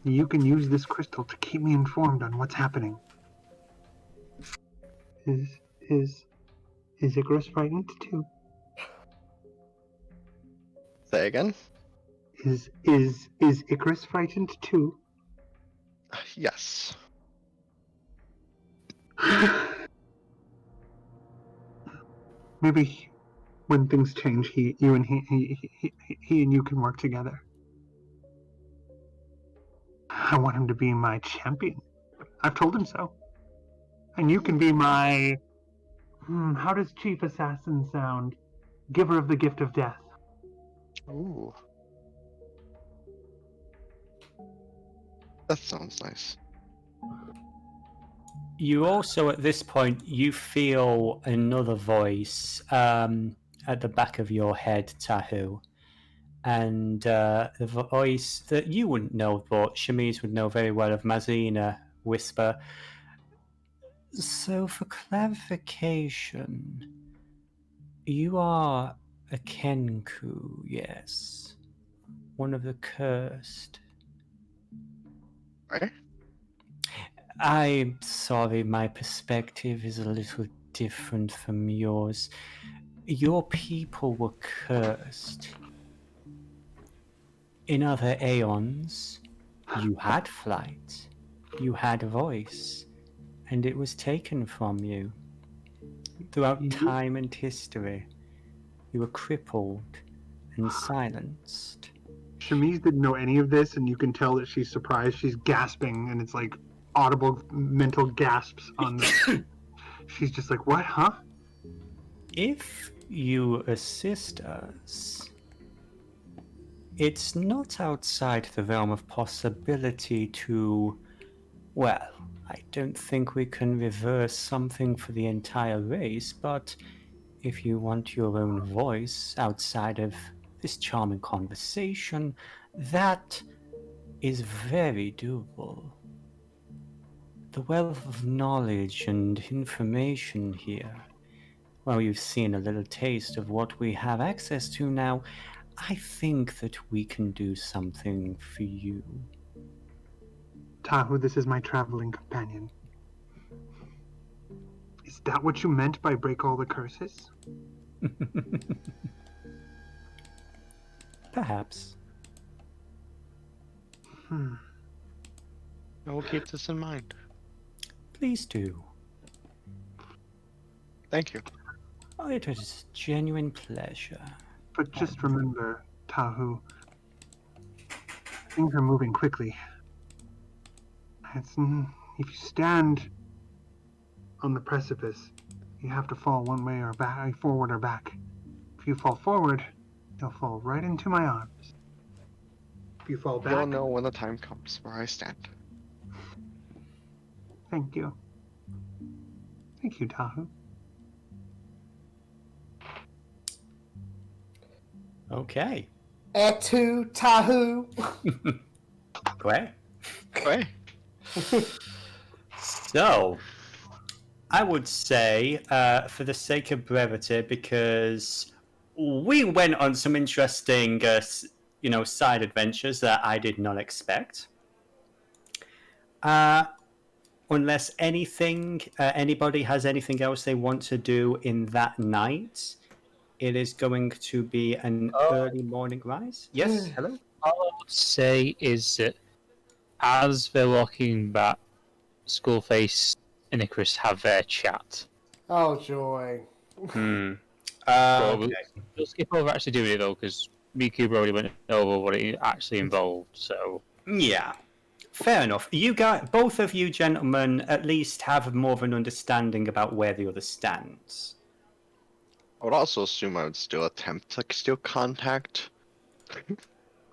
You can use this crystal to keep me informed on what's happening. Is Icrius frightened too? Say again? Is Icrius frightened too? Yes. Maybe when things change, he and you can work together. I want him to be my champion. I've told him so. And you can be my... how does Chief Assassin sound? Giver of the gift of death. Ooh. That sounds nice. You also, at this point, you feel another voice at the back of your head, Tahu. And the voice that you wouldn't know, but Chemise would know very well, of Mazina whisper. So, for clarification, you are a Kenku, yes? One of the cursed. Right? I'm sorry, my perspective is a little different from yours. Your people were cursed. In other aeons, you had flight, you had voice, and it was taken from you. Throughout time and history, you were crippled and silenced. Chemise didn't know any of this, and you can tell that she's surprised. She's gasping, and it's like audible mental gasps on the... She's just like, what, huh? If you assist us, it's not outside the realm of possibility to... Well, I don't think we can reverse something for the entire race, but if you want your own voice outside of this charming conversation, that is very doable. The wealth of knowledge and information here, well, you've seen a little taste of what we have access to now. I think that we can do something for you. Tahu, this is my traveling companion. Is that what you meant by break all the curses? Perhaps. I will keep this in mind. Please do. Thank you. Oh, it is a genuine pleasure. But just remember, Tahu, things are moving quickly. If you stand on the precipice, you have to fall one way or back, forward or back. If you fall forward, you'll fall right into my arms. If you fall back... You'll know when the time comes where I stand. Thank you. Thank you, Tahu. Okay. Etu Tahu. Great. Right. So, I would say, for the sake of brevity, because we went on some interesting, side adventures that I did not expect. Unless anybody has anything else they want to do in that night, it is going to be an early morning rise. Yes, hello? All I would say is that as they're walking back, Skullface and Icrius have their chat. Oh, joy. Okay. We'll skip over actually doing it though, because me and Kubur already went over what it actually involved, so... Yeah. Fair enough. Both of you gentlemen at least have more of an understanding about where the other stands. I would also assume I would still attempt to steal contact.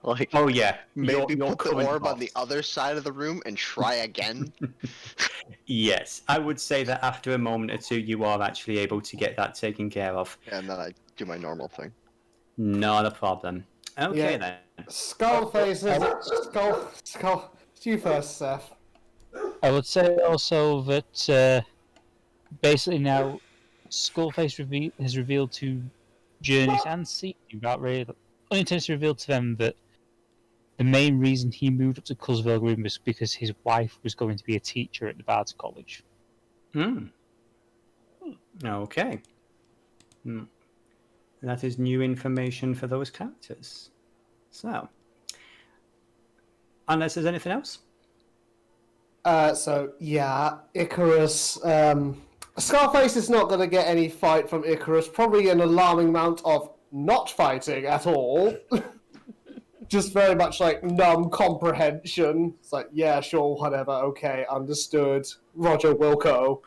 Like, Oh yeah, maybe your put the current orb on boss. the other side of the room and try again. Yes, I would say that after a moment or two, you are actually able to get that taken care of. And then I do my normal thing. Not a problem. Okay Yeah. then. Skullface is skull. You first, Seth. I would say also that basically now Skullface has revealed to Jurnis and Seethe, about really unintentionally revealed to them that the main reason he moved up to Cusville Green was because his wife was going to be a teacher at the Bard's College. Okay. That is new information for those characters. So, unless there's anything else? So yeah, Icarus. Scarface is not going to get any fight from Icarus. Probably an alarming amount of not fighting at all. Just very much like numb comprehension. It's like, yeah, sure, whatever, okay, understood. Roger Wilco.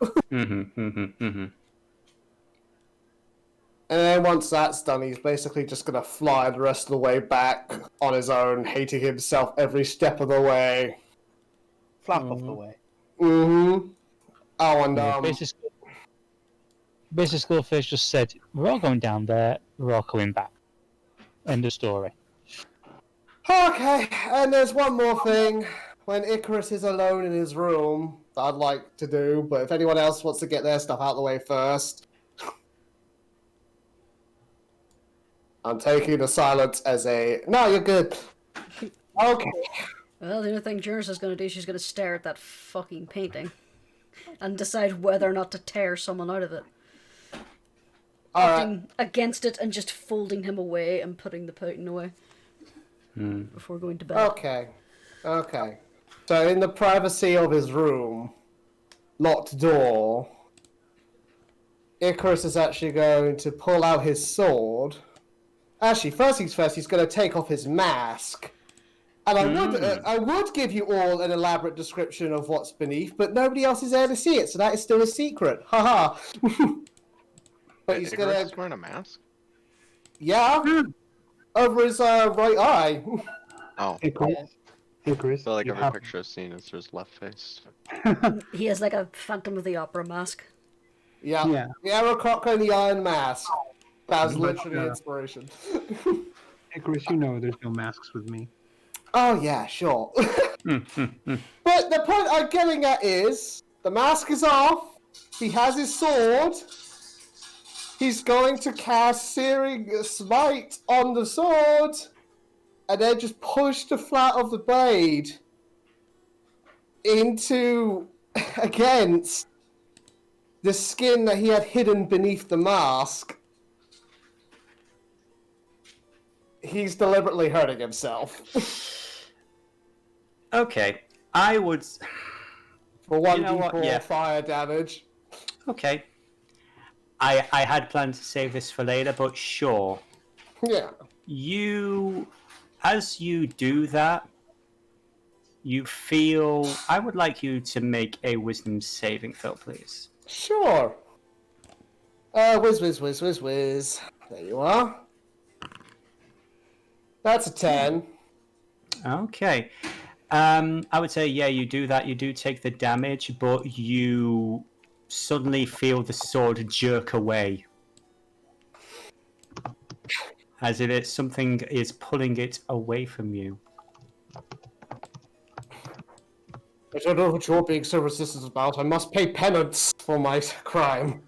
And then once that's done, he's basically just going to fly the rest of the way back on his own, hating himself every step of the way. Flap off the way. Mm-hmm. Oh, and Basically, Skullface just said, we're all going down there, we're all coming back. End of story. Okay, and there's one more thing. When Icarus is alone in his room, that I'd like to do, but if anyone else wants to get their stuff out of the way first, I'm taking the silence as a... No, you're good. Okay. Well, the only thing Jurnis is going to do, she's going to stare at that fucking painting and decide whether or not to tear someone out of it. Opting against it and just folding him away and putting the painting away before going to bed. Okay. So in the privacy of his room, locked door, Icarus is actually going to pull out his sword. Actually, first things first, he's going to take off his mask. And I would give you all an elaborate description of what's beneath, but nobody else is there to see it, so that is still a secret. Haha. But he's Icarus going is wearing a mask? Yeah. Over his right eye. Oh. Icarus. I feel like every picture I've seen is his left face. He has like a Phantom of the Opera mask. Yeah. The Arrocakkra and the Iron Mask. That was literally inspiration. Icarus, you know there's no masks with me. Oh, yeah, sure. But the point I'm getting at is, the mask is off, he has his sword, he's going to cast Searing Smite on the sword, and then just push the flat of the blade against the skin that he had hidden beneath the mask. He's deliberately hurting himself. Okay, I would... For 1d4 fire damage. Okay. I had planned to save this for later, but sure. Yeah. As you do that, you feel... I would like you to make a wisdom saving throw, please. Sure. Whiz. There you are. That's a 10. Okay. I would say, yeah, you do that. You do take the damage, but you suddenly feel the sword jerk away. As if something is pulling it away from you. I don't know what you're being so resistant about. I must pay penance for my crime.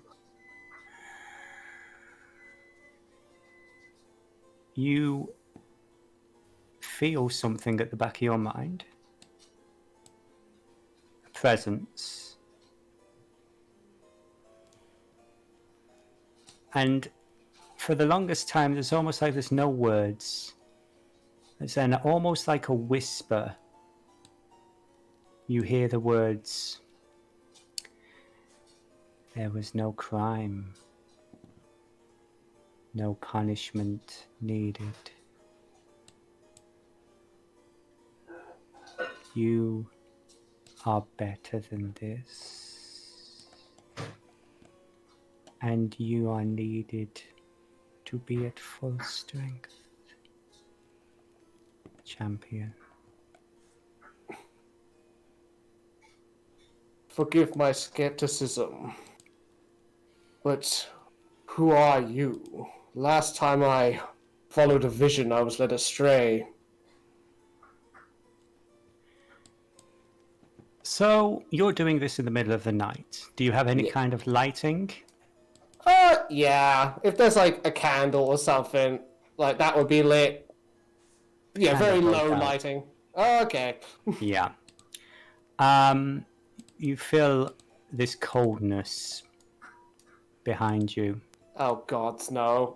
You feel something at the back of your mind. A presence. And for the longest time, there's almost like there's no words. It's then almost like a whisper. You hear the words, "There was no crime, no punishment needed. You are better than this, and you are needed to be at full strength, champion." Forgive my skepticism, but who are you? Last time I followed a vision, I was led astray. So, you're doing this in the middle of the night. Do you have any kind of lighting? Yeah. If there's like a candle or something, like that would be lit. Yeah, Candle very goes low out. lighting. Okay. Yeah. You feel this coldness behind you. Oh God, no.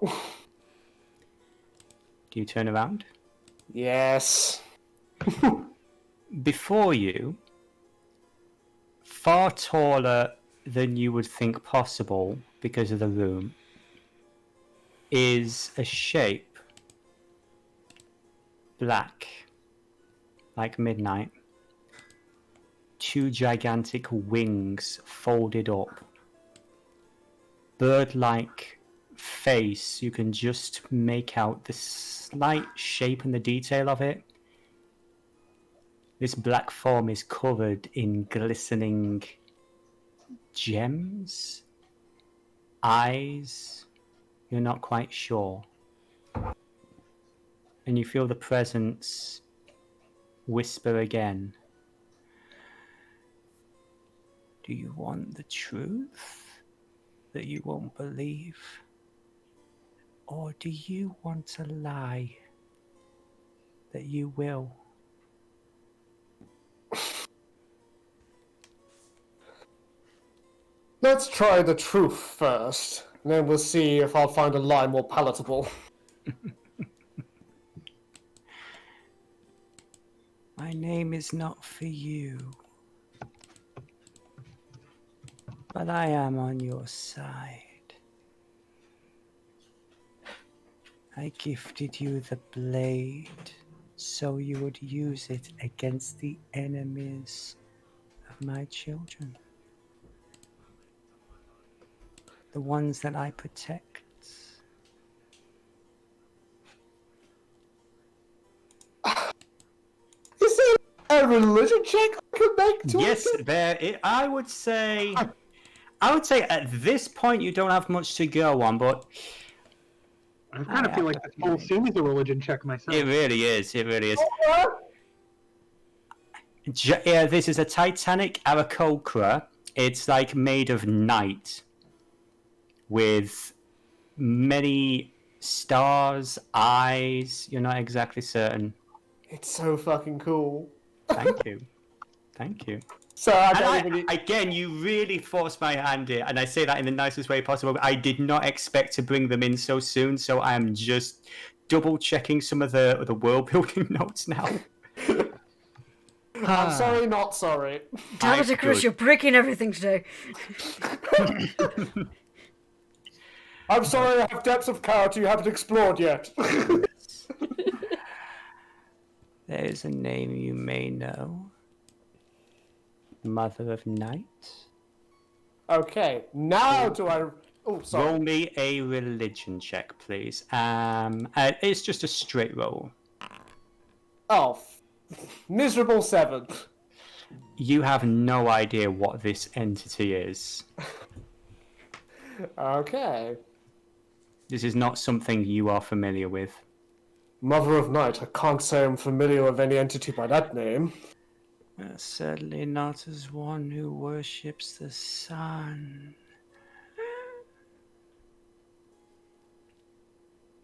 Do you turn around? Yes. Before you, far taller than you would think possible because of the room, is a shape, black, like midnight. Two gigantic wings folded up. Bird-like face, you can just make out the slight shape and the detail of it. This black form is covered in glistening gems, eyes, you're not quite sure. And you feel the presence whisper again. Do you want the truth that you won't believe? Or do you want a lie that you will? Let's try the truth first, and then we'll see if I'll find a lie more palatable. My name is not for you, but I am on your side. I gifted you the blade so you would use it against the enemies of my children. The ones that I protect. Is there a religion check I could make to Yes, it? I would say at this point you don't have much to go on, but I kind of feel like this whole scene is a religion check myself. it really is. It really is. Yeah, this is a Titanic Arrocakkra. It's like made of night, with many stars, eyes. You're not exactly certain. It's so fucking cool. Thank you. Thank you. So I And don't even... again, you really forced my hand here, and I say that in the nicest way possible. I did not expect to bring them in so soon, so I'm just double checking some of the world building notes now. I'm sorry, not sorry. Damn it, Icrius, you're breaking everything today. I'm sorry, I have depths of character you haven't explored yet. There is a name you may know. Mother of Night. Okay, now do I... Oh, sorry. Roll me a religion check, please. It's just a straight roll. Oh, miserable 7. You have no idea what this entity is. Okay. This is not something you are familiar with. Mother of Night, I can't say I'm familiar with any entity by that name. Certainly not as one who worships the sun.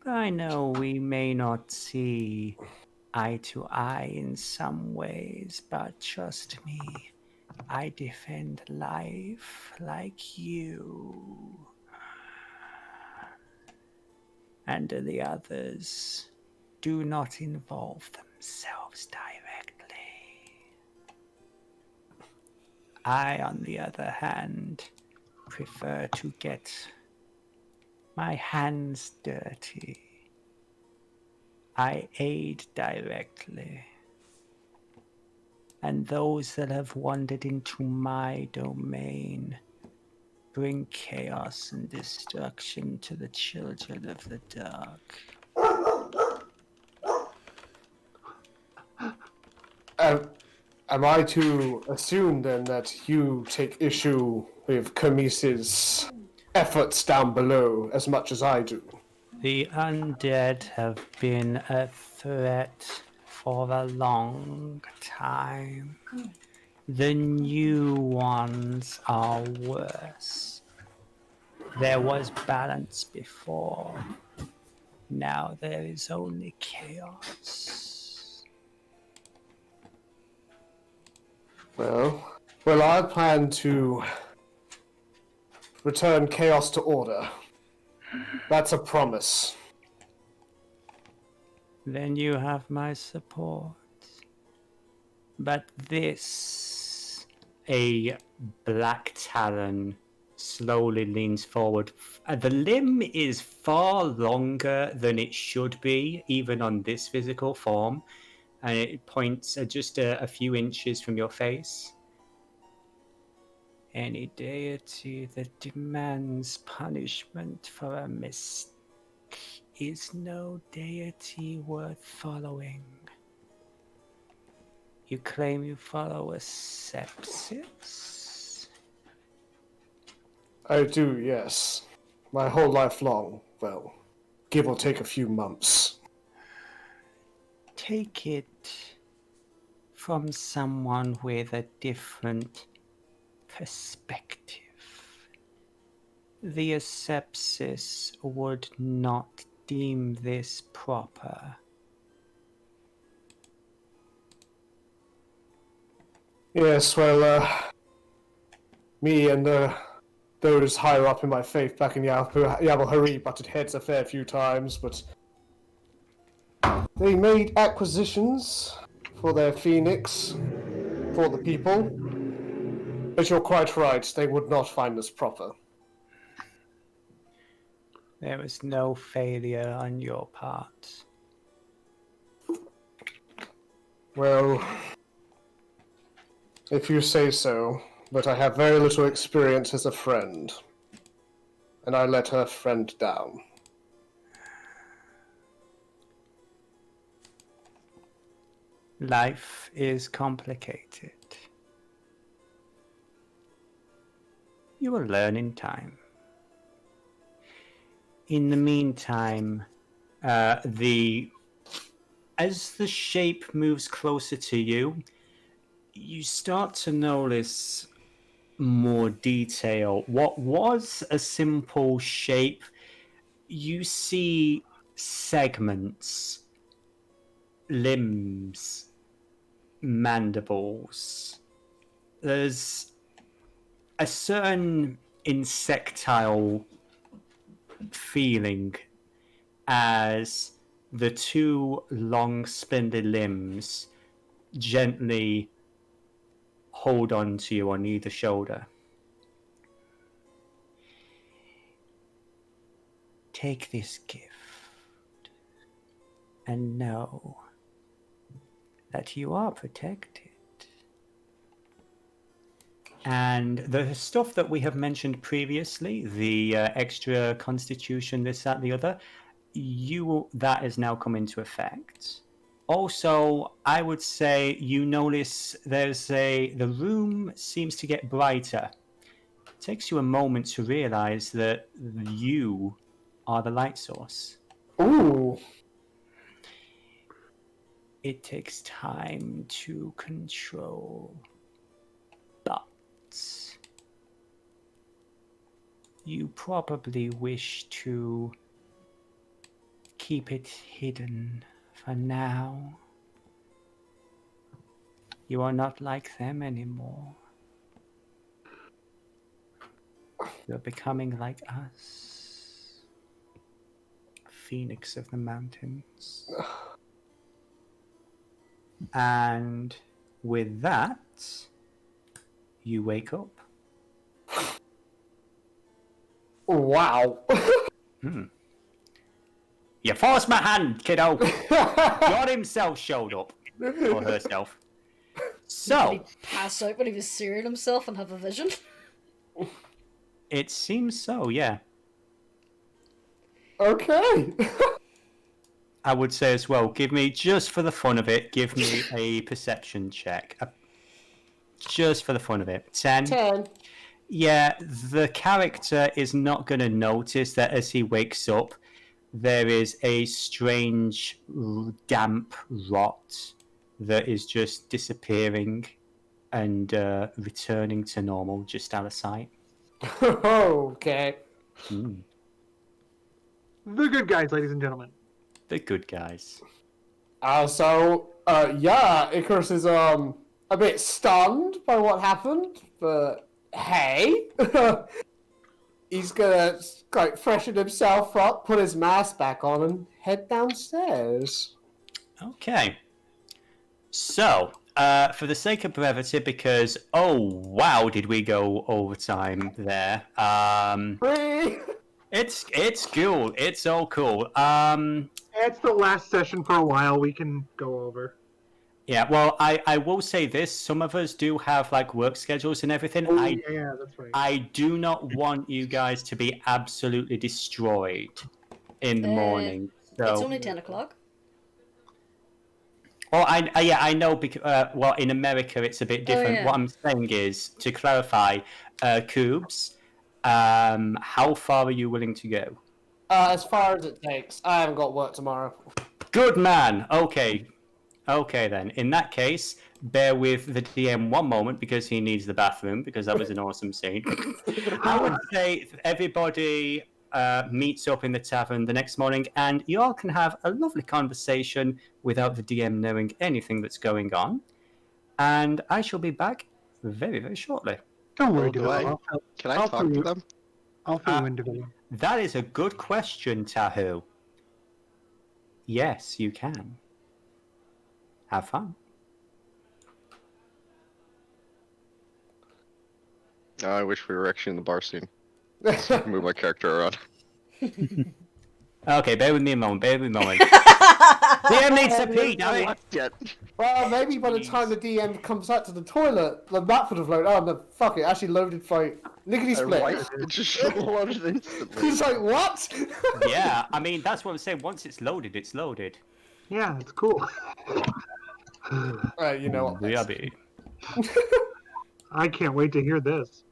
I know we may not see eye to eye in some ways, but trust me, I defend life like you. And the others do not involve themselves directly. I, on the other hand, prefer to get my hands dirty. I aid directly. And those that have wandered into my domain bring chaos and destruction to the children of the dark. Am I to assume then that you take issue with Chemise's efforts down below as much as I do? The undead have been a threat for a long time. The new ones are worse. There was balance before. Now there is only chaos. Well, I plan to return chaos to order. That's a promise. Then you have my support. But this, a black talon slowly leans forward. The limb is far longer than it should be, even on this physical form, and it points just a few inches from your face. Any deity that demands punishment for a mistake is no deity worth following. You claim you follow a sepsis? I do, yes. My whole life long, well, give or take a few months. Take it from someone with a different perspective. The asepsis would not deem this proper. Yes, well, me and those higher up in my faith back in Yabal butted heads a fair few times, but they made acquisitions for their phoenix, for the people. But you're quite right, they would not find this proper. There was no failure on your part. Well, if you say so, but I have very little experience as a friend. And I let her friend down. Life is complicated. You will learn in time. In the meantime, as the shape moves closer to you, you start to notice more detail. What was a simple shape, you see segments, limbs, mandibles. There's a certain insectile feeling as the two long spindly limbs gently hold on to you on either shoulder. Take this gift and know that you are protected. And the stuff that we have mentioned previously, the extra constitution, this, that, the other, that has now come into effect. Also, I would say you notice the room seems to get brighter. It takes you a moment to realize that you are the light source. Ooh. it takes time to control. But you probably wish to keep it hidden for now. You are not like them anymore. You're becoming like us. Phoenix of the mountains. And with that, you wake up. Wow. You forced my hand, kiddo. God himself showed up. Or herself. Did So, he pass out when he was searing himself and have a vision? it seems so, yeah. Okay. I would say as well, give me, just for the fun of it, give me a perception check. Just for the fun of it. 10. 10. Yeah, the character is not going to notice that as he wakes up, there is a strange, damp rot that is just disappearing and returning to normal just out of sight. Okay. Mm. The good guys, ladies and gentlemen. The good guys. Yeah, Icrius is a bit stunned by what happened, but hey, he's gonna like freshen himself up, put his mask back on, and head downstairs. Okay. So, for the sake of brevity, because wow, did we go overtime there? Free. It's cool. It's all cool. It's the last session for a while. We can go over. Yeah. Well, I will say this: some of us do have like work schedules and everything. Oh, yeah, that's right. I do not want you guys to be absolutely destroyed in the morning. So, It's only 10 o'clock. well, I know. Because well, in America it's a bit different. yeah. What I'm saying is, to clarify, Coobs, how far are you willing to go? As far as it takes. I haven't got work tomorrow. Good man. Okay. Okay then. In that case, bear with the DM one moment because he needs the bathroom because that was an awesome scene. I would say everybody meets up in the tavern the next morning and you all can have a lovely conversation without the DM knowing anything that's going on. And I shall be back very, very shortly. Don't worry, Oh, do Devillo. Can I I'll talk fill to you- them? I'll fill you in, Devillo. That is a good question, Tahu. Yes, you can. Have fun. I wish we were actually in the bar scene. So I can move my character around. Okay, bear with me a moment. DM needs to pee, damn it. Yet. Well, maybe by the time the DM comes out to the toilet, the map would have loaded. Oh no, fuck it! Actually loaded fight. Lickety split. It just loaded instantly. He's like, what? Yeah, I mean, that's what I'm saying. Once it's loaded, it's loaded. Yeah, it's cool. Right, you know what? Rubby. I can't wait to hear this.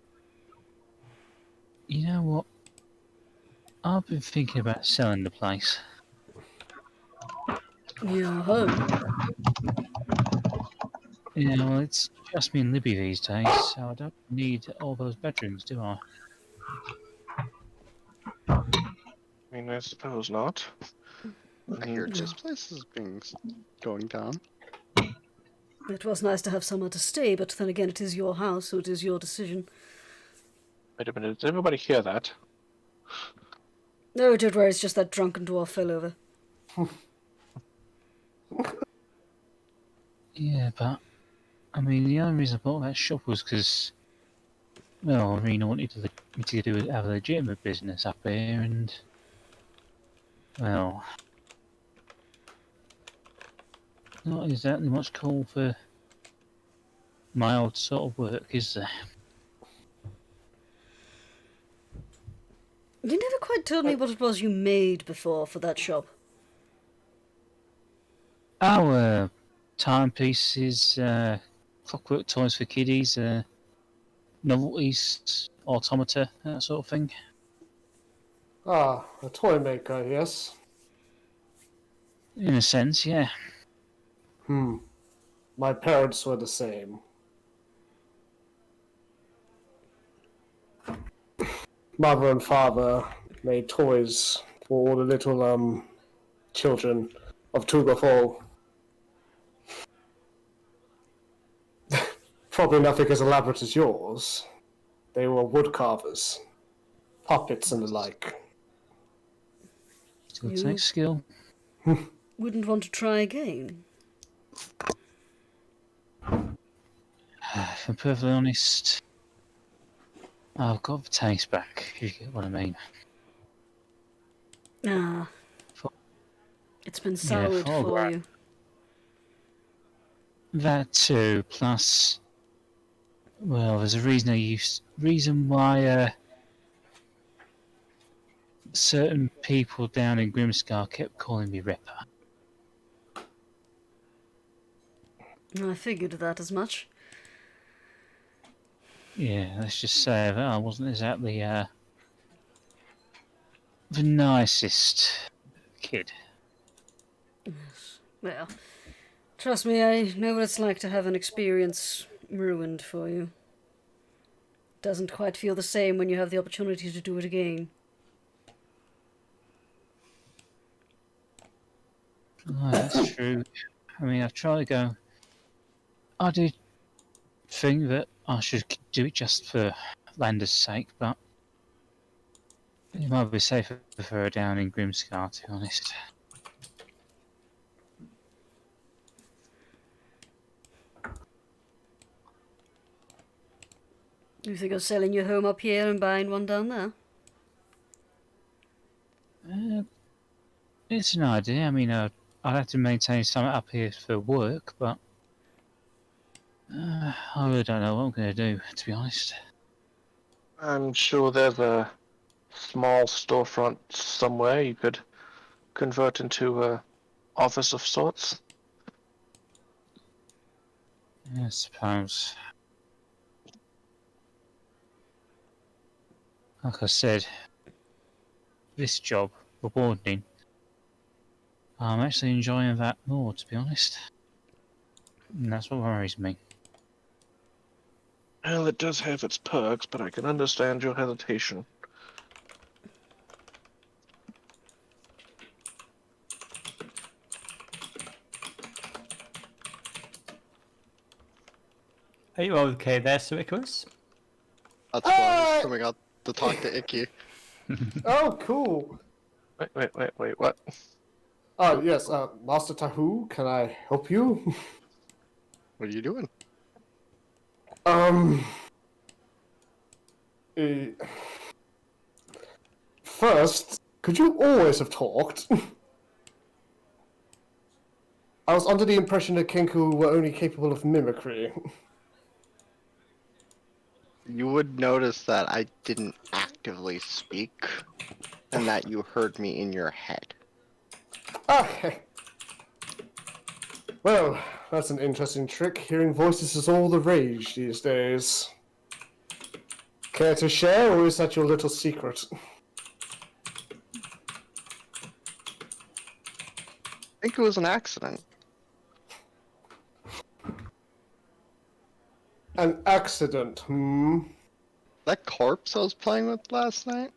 You know what? I've been thinking about selling the place. Yeah. Yeah, well, it's just me and Libby these days, so I don't need all those bedrooms, do I? I mean, I suppose not. I hear this place is going down. It was nice to have somewhere to stay, but then again, it is your house, so it is your decision. Wait a minute, did everybody hear that? No, don't worry, it's just that drunken dwarf fell over. Yeah, but I mean, the only reason I bought that shop was because, well, I really wanted me to have a legitimate business up here, and well, not exactly much call for my old sort of work, is there? You never quite told me what it was you made before for that shop. Our timepieces, clockwork toys for kiddies, novelties, automata, that sort of thing. Ah, a toy maker, yes. In a sense, yeah. My parents were the same. Mother and father made toys for all the little children of Tugafall. Probably nothing as elaborate as yours. They were wood carvers, puppets and the like. Still takes skill. Wouldn't want to try again. If I'm perfectly honest, I've got the taste back, if you get what I mean. Ah. For- It's been soured for for you. That too, plus, well, there's a reason why certain people down in Grimscar kept calling me Ripper. I figured that as much. Yeah, let's just say that I wasn't exactly the nicest kid. Well, trust me, I know what it's like to have an experience ruined for you. Doesn't quite feel the same when you have the opportunity to do it again. Oh, that's true. I mean, I've tried to go. I do think that I should do it just for Lander's sake, but it might be safer for her down in Grimscar, to be honest. You think of selling your home up here and buying one down there? It's an idea. I mean, I'd have to maintain something up here for work, but I really don't know what I'm going to do, to be honest. I'm sure there's a small storefront somewhere you could convert into a office of sorts. I suppose. Like I said, this job, rewarding, I'm actually enjoying that more, to be honest. And that's what worries me. Well, it does have its perks, but I can understand your hesitation. Are you okay there, Sir Icrius? That's why I was coming out to talk to Icky. Oh, cool. Wait, what? Oh, yes, Master Tahu, can I help you? What are you doing? First, could you always have talked? I was under the impression that Kenku were only capable of mimicry. You would notice that I didn't actively speak, and that you heard me in your head. Okay. Well, that's an interesting trick. Hearing voices is all the rage these days. Care to share, or is that your little secret? I think it was an accident. An accident, That corpse I was playing with last night?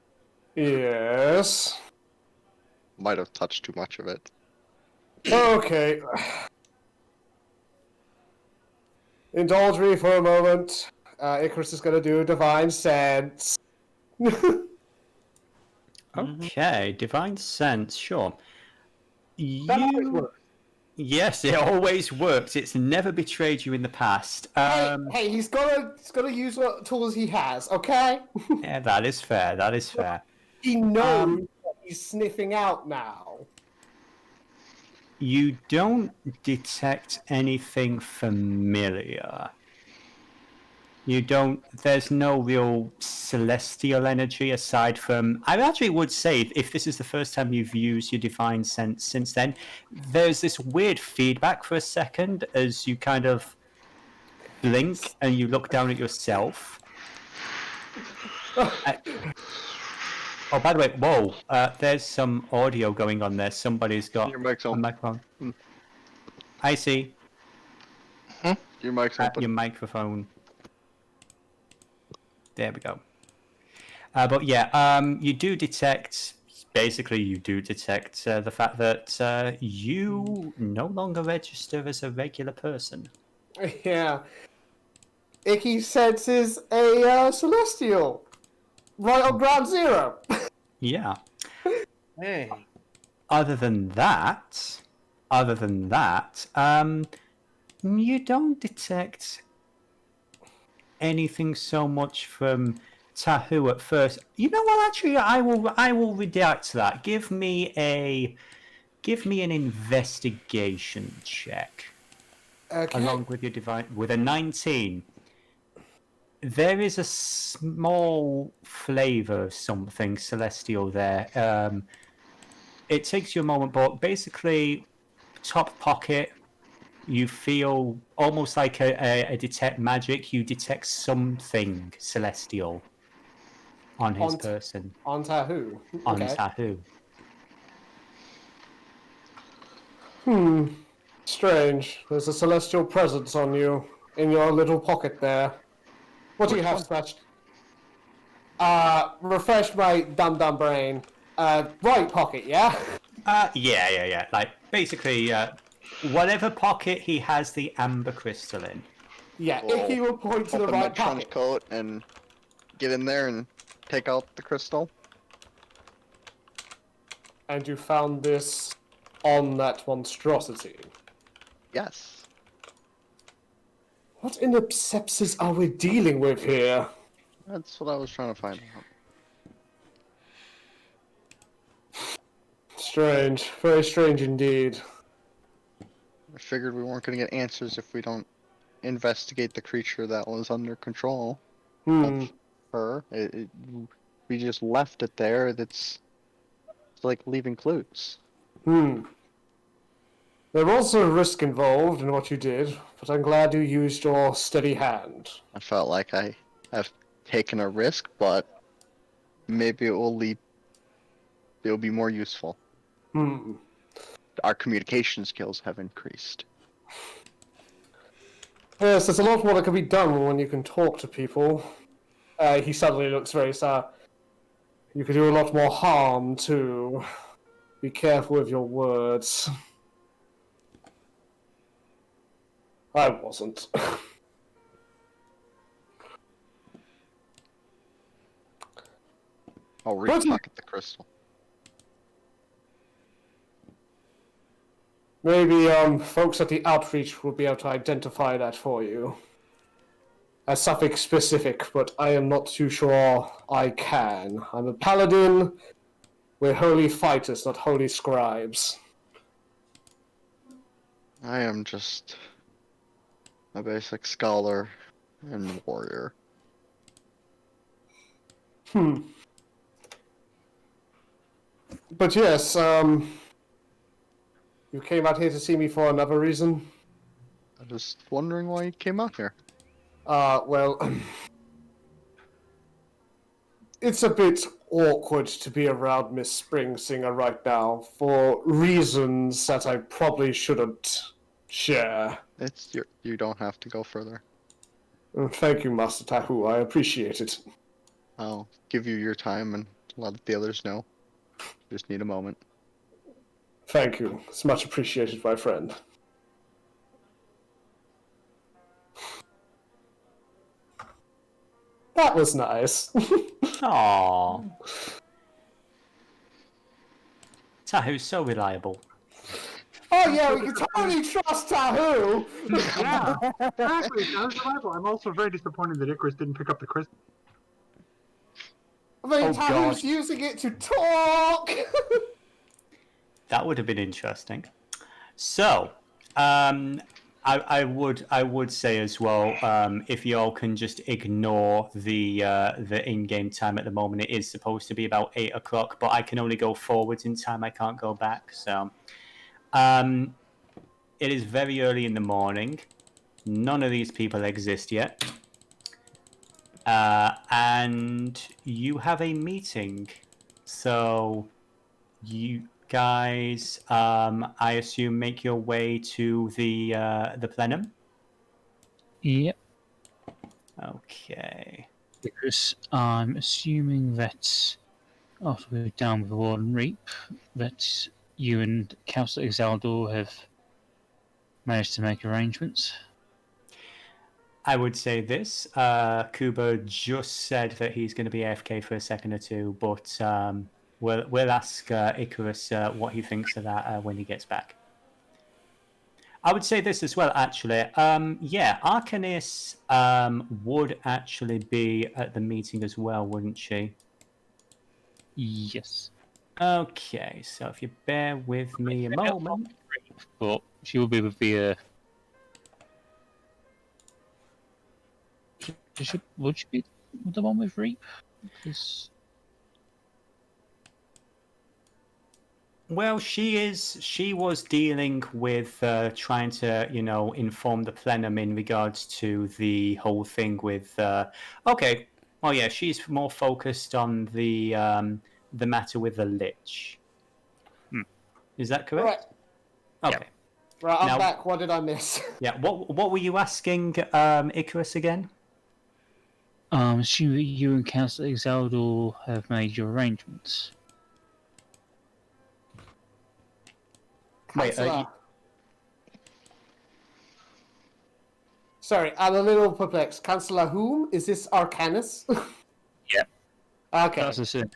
Yes. Might have touched too much of it. Okay. Indulge me for a moment. Icrius is going to do Divine Sense. Okay, divine sense, sure. That always works. Yes, it always works. It's never betrayed you in the past. Hey, he's gotta use what tools he has, okay? Yeah, that is fair. That is fair. He knows what he's sniffing out now. You don't detect anything familiar. You don't. There's no real celestial energy aside from. I actually would say, if this is the first time you've used your divine sense since then, there's this weird feedback for a second as you kind of blink and you look down at yourself. Oh, by the way, whoa! There's some audio going on there. Somebody's got Your mic's a on. microphone. I see. Your mic's open. Your microphone. There we go. But yeah, you do detect. Basically, you do detect the fact that you no longer register as a regular person. Yeah. Icky senses a celestial. Right on ground zero. Yeah. Hey. Other than that, you don't detect anything so much from Tahu at first. You know what? Actually, I will redact that. Give me an investigation check. Okay. Along with your divine, with a 19. There is a small flavour of something celestial there. It takes you a moment, but basically, top pocket, you feel almost like a detect magic. You detect something celestial on his person. On Tahu. On Okay. Tahu. Strange. There's a celestial presence on you in your little pocket there. What do you Which have, one? Scratch? Refresh my dumb brain. Right pocket, yeah? Yeah. Like, basically, whatever pocket he has the amber crystal in. Yeah, Cool. Icky will point to the Open my right trench pocket. coat and get in there and take out the crystal. And you found this on that monstrosity. Yes. What in the sepsis are we dealing with here? That's what I was trying to find out. Strange. Very strange indeed. I figured we weren't going to get answers if we don't investigate the creature that was under control of her. We just left it there. It's like leaving clues. There was a risk involved in what you did, but I'm glad you used your steady hand. I felt like I have taken a risk, but maybe it'll be more useful. Our communication skills have increased. Yes, there's a lot more that can be done when you can talk to people. He suddenly looks very sad. You could do a lot more harm, too. Be careful with your words. I wasn't. I'll repocket the crystal. Maybe folks at the outreach will be able to identify that for you. As something specific, but I am not too sure I can. I'm a paladin. We're holy fighters, not holy scribes. I am just a basic scholar and warrior. But yes, you came out here to see me for another reason? I'm just wondering why you came out here. Well, it's a bit awkward to be around Miss Springsinger right now for reasons that I probably shouldn't share. You don't have to go further. Thank you, Master Tahu. I appreciate it. I'll give you your time and let the others know. Just need a moment. Thank you. It's much appreciated, my friend. That was nice. Aww. Tahu's so reliable. Oh yeah, we can totally trust Tahu! Yeah, exactly. That was reliable. I'm also very disappointed that Icrius didn't pick up the crystal. I mean, Oh, Tahu's God. using it to talk! That would have been interesting. So, I would say as well, if y'all can just ignore the in-game time at the moment, it is supposed to be about 8 o'clock, but I can only go forwards in time. I can't go back. So, it is very early in the morning. None of these people exist yet, and you have a meeting. So, you guys, I assume, make your way to the plenum. Yep. Okay. Because I'm assuming that after we're done with the Warden Reap, that you and Councillor Exaldor have managed to make arrangements. I would say this. Kubur just said that he's going to be AFK for a second or two, but we'll ask Icrius what he thinks of that when he gets back. I would say this as well, actually. Yeah, Arcanis would actually be at the meeting as well, wouldn't she? Yes. Okay, so if you bear with me a moment. But she will be with the. Would she be the one with Reap? Because... Well, she was dealing with trying to, inform the plenum in regards to the whole thing with. Okay, well, yeah, she's more focused on the matter with the Lich. Is that correct? Right. Okay. Right, I'm Now- back. What did I miss? Yeah. What were you asking, Icarus, again? Assuming that you and Councillor Exaldor have made your arrangements. Wait, Councillor. Sorry, I'm a little perplexed. Councillor whom? Is this Arcanis? Yeah. Okay. That's the same.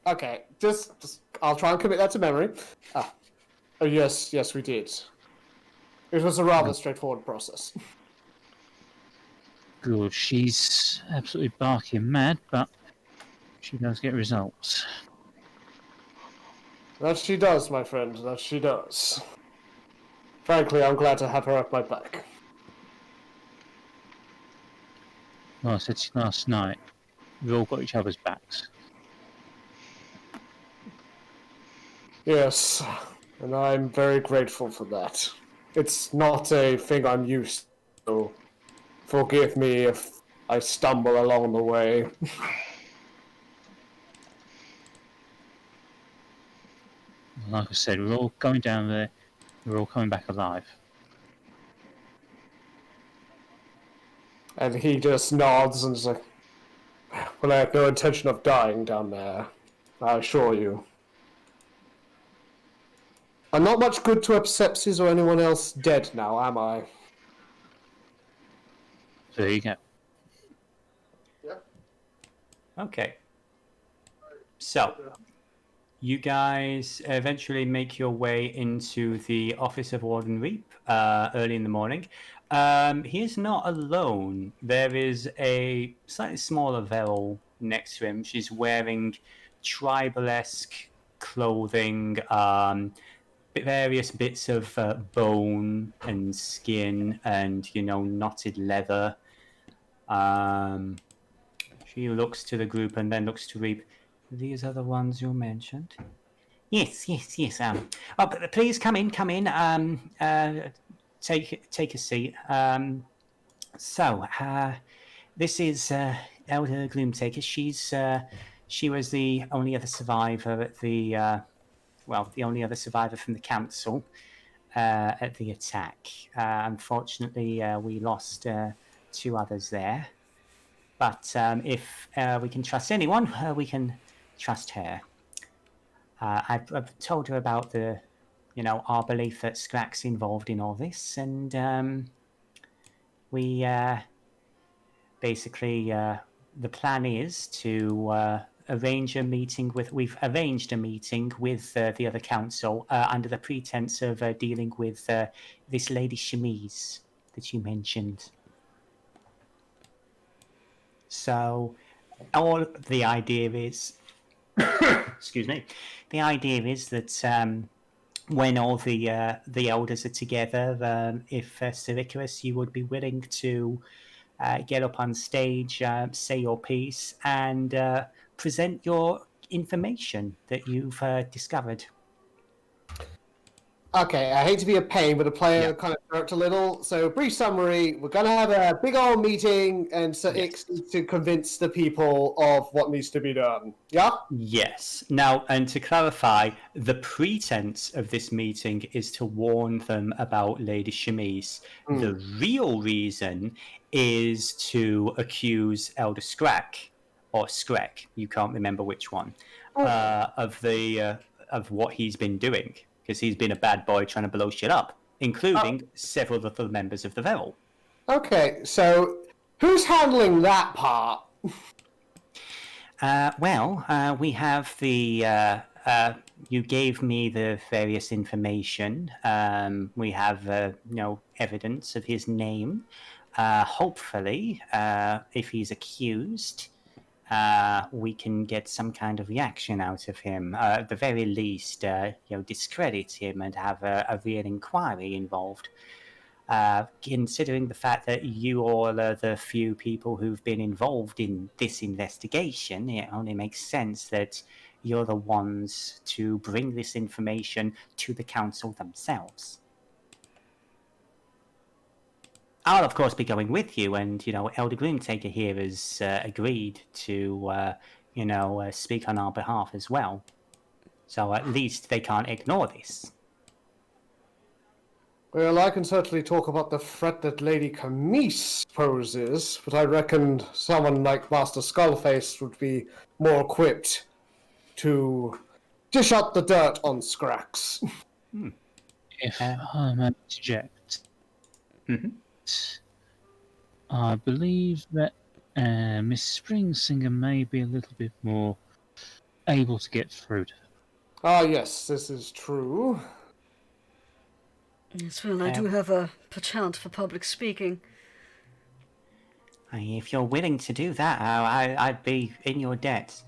Okay. Just I'll try and commit that to memory. Oh yes, we did. It was a rather straightforward process. Good. She's absolutely barking mad, but she does get results. That she does, my friend. That she does. Frankly, I'm glad to have her at my back. Well, I said to you last night, we've all got each other's backs. Yes, and I'm very grateful for that. It's not a thing I'm used to. Forgive me if I stumble along the way. Like I said, we're all going down there, we're all coming back alive. And he just nods and is like, well, I have no intention of dying down there, I assure you. I'm not much good to Sepsis or anyone else dead now, am I? There you go. Okay. So, you guys eventually make your way into the office of Warden Reap early in the morning. He is not alone. There is a slightly smaller Veril next to him. She's wearing tribal-esque clothing, various bits of bone and skin and, knotted leather. She looks to the group and then looks to Reap. These are the ones you mentioned? Yes. But please come in. Take a seat. This is Elder Gloomtaker. She was the only other survivor at the the only other survivor from the council at the attack. Unfortunately, we lost 2 others there. But if we can trust anyone, we can trust her. I've told her about our belief that Scrack's involved in all this, and we basically the plan is to arrange a meeting with. We've arranged a meeting with the other council under the pretense of dealing with this lady Chemise that you mentioned. So, all the idea is, excuse me, the idea is that when all the elders are together, if Sir Icrius, you would be willing to get up on stage, say your piece, and present your information that you've discovered. Okay, I hate to be a pain, but the player kind of jerked a little. So, brief summary: we're going to have a big old meeting, and so Yes. to convince the people of what needs to be done. Yeah. Yes. Now, and to clarify, the pretense of this meeting is to warn them about Lady Chemise. The real reason is to accuse Elder Scrack, or Skrek, you can't remember which one, of what he's been doing, because he's been a bad boy trying to blow shit up, including several of the members of the Veril. Okay, so who's handling that part? We have the. You gave me the various information. We have evidence of his name. Hopefully, if he's accused, we can get some kind of reaction out of him. At the very least, discredit him and have a real inquiry involved. Considering the fact that you all are the few people who've been involved in this investigation, it only makes sense that you're the ones to bring this information to the council themselves. I'll, of course, be going with you, and, Elder Gloomtaker here has agreed to, speak on our behalf as well. So at least they can't ignore this. Well, I can certainly talk about the threat that Lady Chemise poses, but I reckon someone like Master Skullface would be more equipped to dish out the dirt on Scrax. If I may interject, I believe that Miss Springsinger may be a little bit more able to get through to her. Ah, yes, this is true. Yes, well, I do have a penchant for public speaking. If you're willing to do that, I'd be in your debt.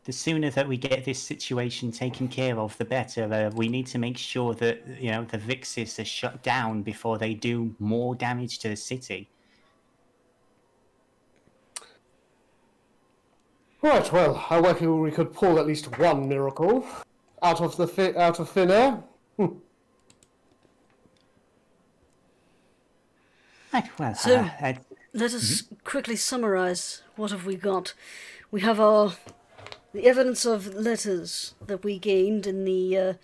The sooner that we get this situation taken care of, the better. We need to make sure that, the Vixis are shut down before they do more damage to the city. Right, well, I reckon we could pull at least one miracle out of thin air. Right, well, So, let us quickly summarize. What have we got? We have the evidence of letters that we gained in the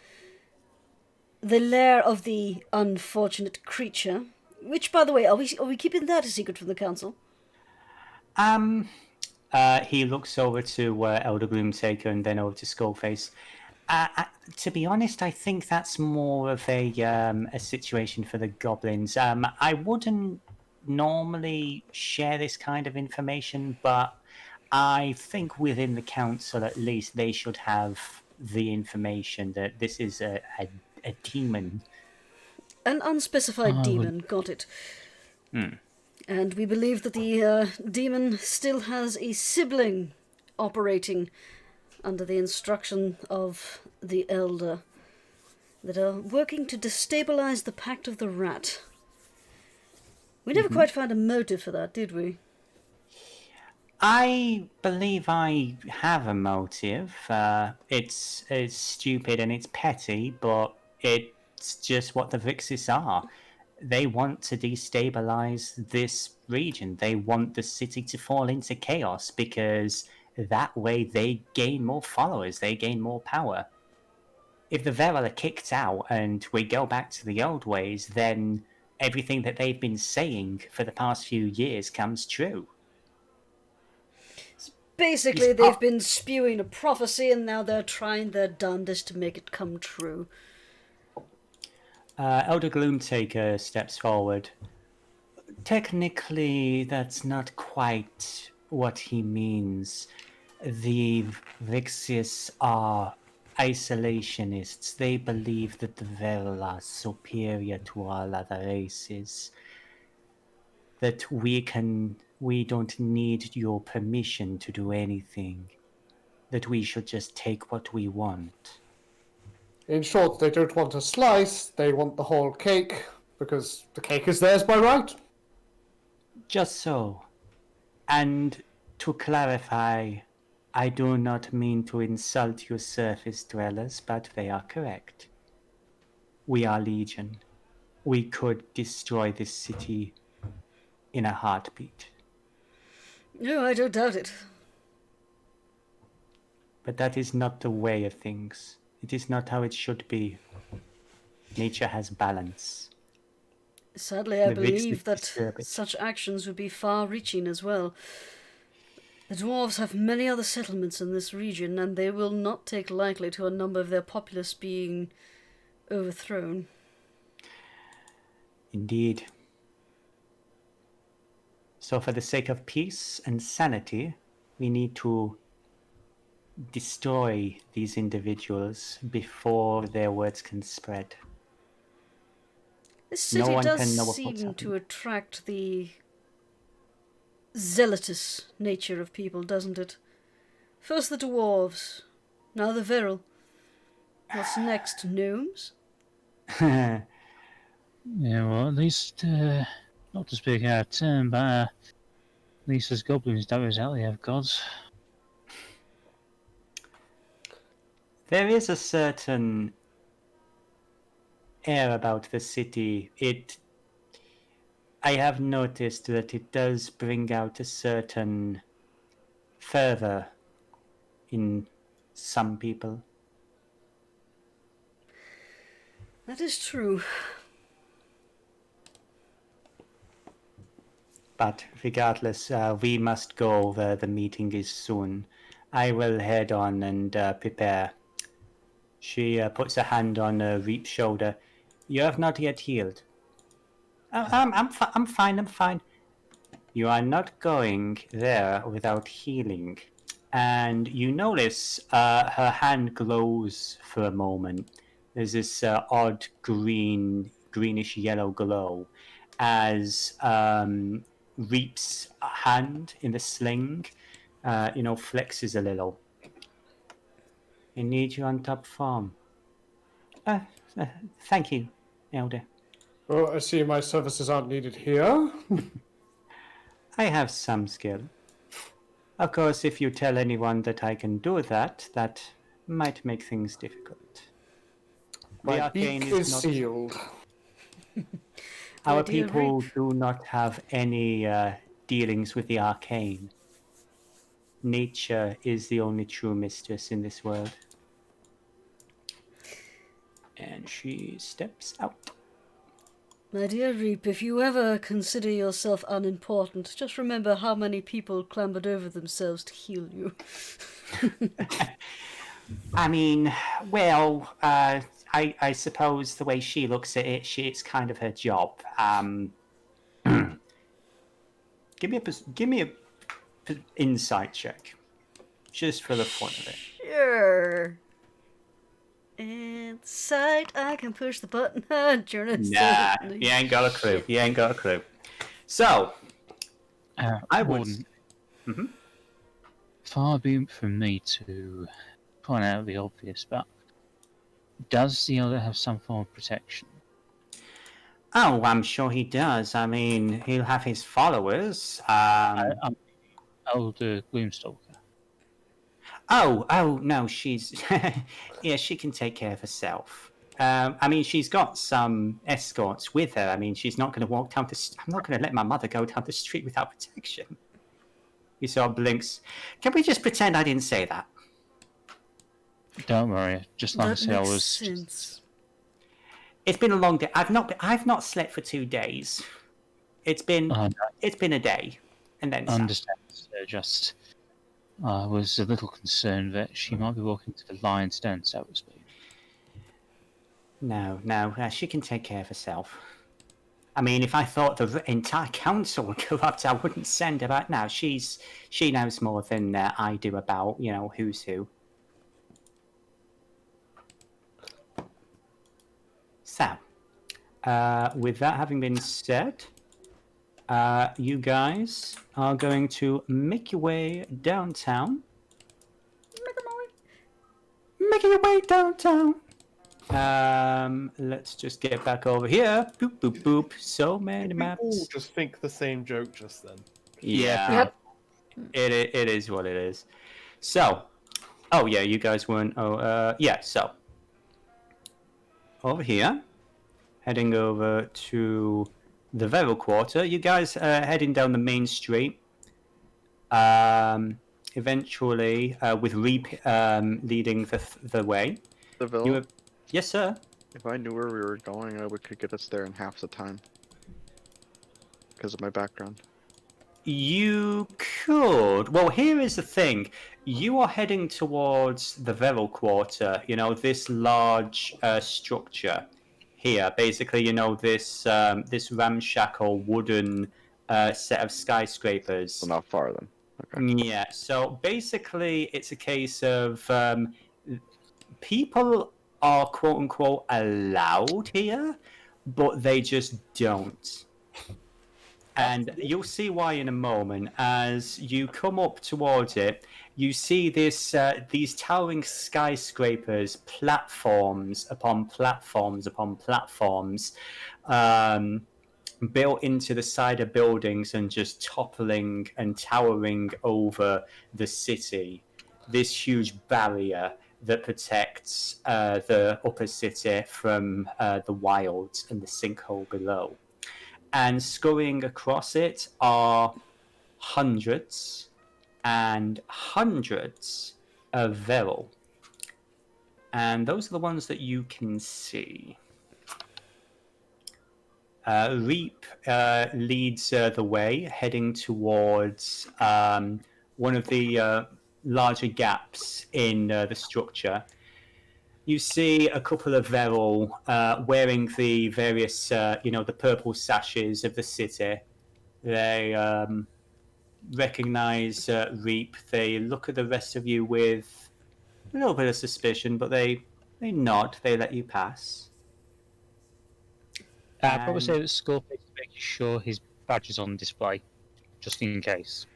lair of the unfortunate creature. Which, by the way, are we keeping that a secret from the council? He looks over to Elder Gloomtaker and then over to Skullface. To be honest, I think that's more of a situation for the goblins. I wouldn't normally share this kind of information, but I think within the council, at least, they should have the information that this is a demon. An unspecified demon, got it. And we believe that the demon still has a sibling operating under the instruction of the Elder that are working to destabilize the Pact of the Rat. We never quite found a motive for that, did we? I believe I have a motive. It's stupid and it's petty, but it's just what the Vixis are. They want to destabilize this region. They want the city to fall into chaos because that way they gain more followers, they gain more power. If the Veril are kicked out and we go back to the old ways, then everything that they've been saying for the past few years comes true. Basically, they've been spewing a prophecy and now they're trying their darndest to make it come true. Elder Gloomtaker steps forward. Technically, that's not quite what he means. The Vixis are isolationists. They believe that the Veril are superior to all other races. That we don't need your permission to do anything. That we should just take what we want. In short, they don't want a slice, they want the whole cake, because the cake is theirs by right. Just so. And to clarify, I do not mean to insult your surface dwellers, but they are correct. We are Legion. We could destroy this city in a heartbeat. No, I don't doubt it. But that is not the way of things. It is not how it should be. Nature has balance. Sadly, I The Vix believe that disturb it. such actions would be far-reaching as well. The dwarves have many other settlements in this region, and they will not take lightly to a number of their populace being overthrown. Indeed. So for the sake of peace and sanity, we need to destroy these individuals before their words can spread. This No city one can does know what's seem happened. to attract the zealotous nature of people, doesn't it? First the dwarves, now the Veril. What's next, gnomes? Yeah, well, at least, not to speak out of turn, but at least as goblins don't exactly have gods. There is a certain air about the city. I have noticed that it does bring out a certain fervor in some people. That is true. But regardless, we must go where the meeting is soon. I will head on and prepare. She puts a hand on Reap's shoulder. You have not yet healed. I'm fine, I'm fine. You are not going there without healing. And you notice her hand glows for a moment. There's this odd greenish yellow glow as Reap's hand in the sling, flexes a little. I need you on top form. Thank you, Elder. Oh, I see my services aren't needed here. I have some skill. Of course, if you tell anyone that I can do that, that might make things difficult. My The arcane beak is is not sealed. Our Dear people Reap. do not have any dealings with the arcane. Nature is the only true mistress in this world. And she steps out. My dear Reap, if you ever consider yourself unimportant, just remember how many people clambered over themselves to heal you. I mean, well, I suppose the way she looks at it, it's kind of her job. Give me a insight check, just for the fun of it. Sure. Inside, I can push the button. Jurnis. Nah, you ain't got a clue. You ain't got a clue. So, I would. Warden, Mhm. far be it from me to point out the obvious, but does the Elder have some form of protection? Oh, I'm sure he does. I mean, he'll have his followers. Elder Gloomstalker. Oh, no, she's... yeah, she can take care of herself. I mean, she's got some escorts with her. I mean, she's not going to walk down the... I'm not going to let my mother go down the street without protection. He sort of blinks. Can we just pretend I didn't say that? Don't worry, just like I That said, I makes was. sense. It's been a long day. I've not slept for 2 days. It's been a day, and then I some. understand, sir. I was a little concerned that she might be walking to the lion's den, so to speak. No, she can take care of herself. I mean, if I thought the entire council were corrupt, I wouldn't send her out now. She knows more than I do about, who's who. So, with that having been said, you guys are going to make your way downtown. Making your way downtown. Let's just get back over here. Boop, boop, boop. So many We all maps. just think the same joke just then. Yeah. Yep. It is what it is. So, oh yeah, you guys weren't. Yeah. So over here, heading over to the Veril Quarter. You guys heading down the main street. Eventually, with Reap leading the way. Devillo, Yes, sir. if I knew where we were going, I could get us there in half the time. Because of my background. You could. Well, here is the thing. You are heading towards the Veril Quarter. You know, this large structure here. Basically, you know, this this ramshackle wooden set of skyscrapers. Well, not far then. Okay. Yeah. So basically, it's a case of people are quote unquote allowed here, but they just don't. And you'll see why in a moment. As you come up towards it, you see this these towering skyscrapers, platforms upon platforms upon platforms, built into the side of buildings and just toppling and towering over the city. This huge barrier that protects the upper city from the wilds and the sinkhole below. And scurrying across it are hundreds and hundreds of Veril. And those are the ones that you can see. Reap leads the way, heading towards one of the larger gaps in the structure. You see a couple of Veril wearing the various, the purple sashes of the city. They recognize Reap. They look at the rest of you with a little bit of suspicion, but they nod. They let you pass. I'd probably say that Scorpius is making sure his badge is on display, just in case.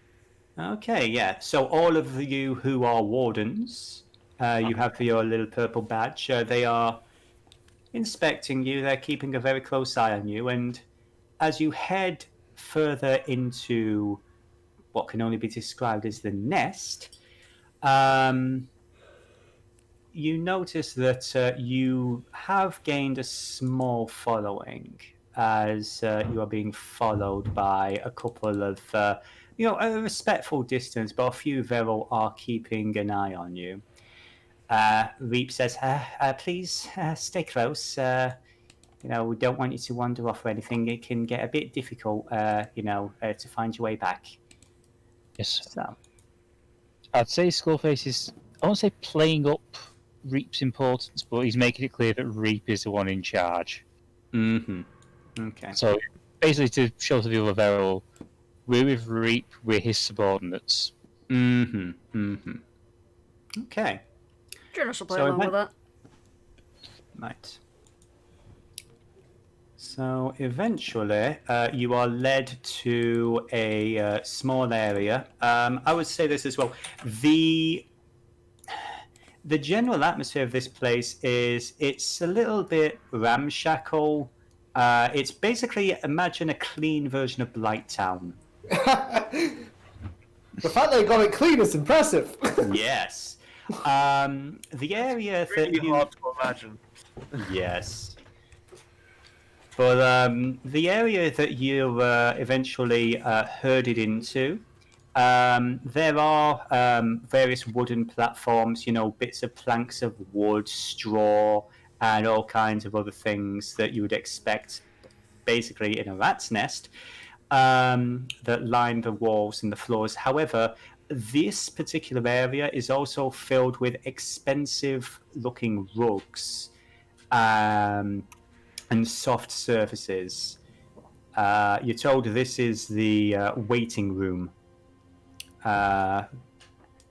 Okay, yeah. So all of you who are wardens, you have your little purple badge. They are inspecting you. They're keeping a very close eye on you. And as you head further into what can only be described as the nest, you notice that you have gained a small following as you are being followed by a couple of, a respectful distance, but a few Veril are keeping an eye on you. Reap says, please stay close. We don't want you to wander off or anything. It can get a bit difficult, to find your way back. Yes. So, I'd say Skullface is, I won't say playing up Reap's importance, but he's making it clear that Reap is the one in charge. mm-hmm. Okay. So basically to show to the other Veril, we're with Reap, we're his subordinates. Mm-hmm. Mm-hmm. Okay. Jurnis will play along with that. Right. So eventually, you are led to a small area. I would say this as well. The general atmosphere of this place it's a little bit ramshackle. It's basically, imagine a clean version of Blighttown. The fact they got it clean is impressive. Yes. The area It's really hard to imagine. Yes. But the area that you eventually herded into, there are various wooden platforms, bits of planks of wood, straw, and all kinds of other things that you would expect basically in a rat's nest that line the walls and the floors. However, this particular area is also filled with expensive-looking rugs and soft surfaces. You're told this is the waiting room. And